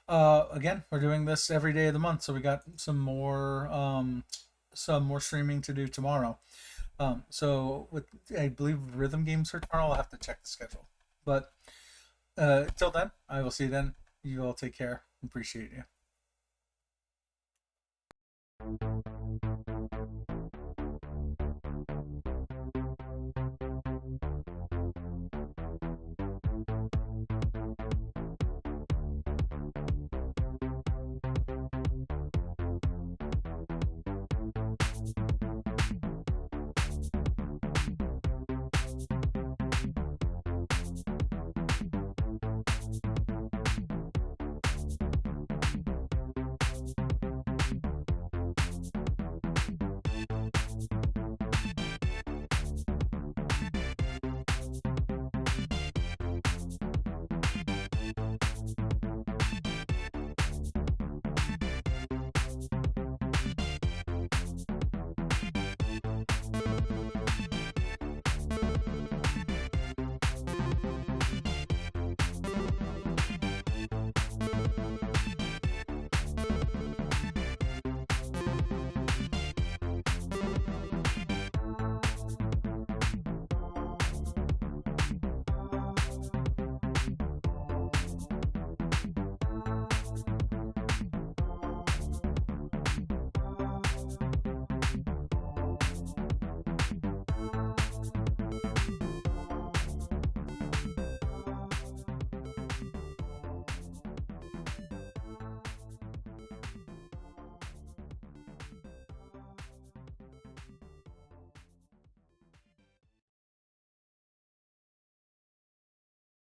S1: again, we're doing this every day of the month, so we got some more streaming to do tomorrow. So with I believe rhythm games are tomorrow. I'll have to check the schedule. But till then, I will see you then. You all take care. Appreciate you.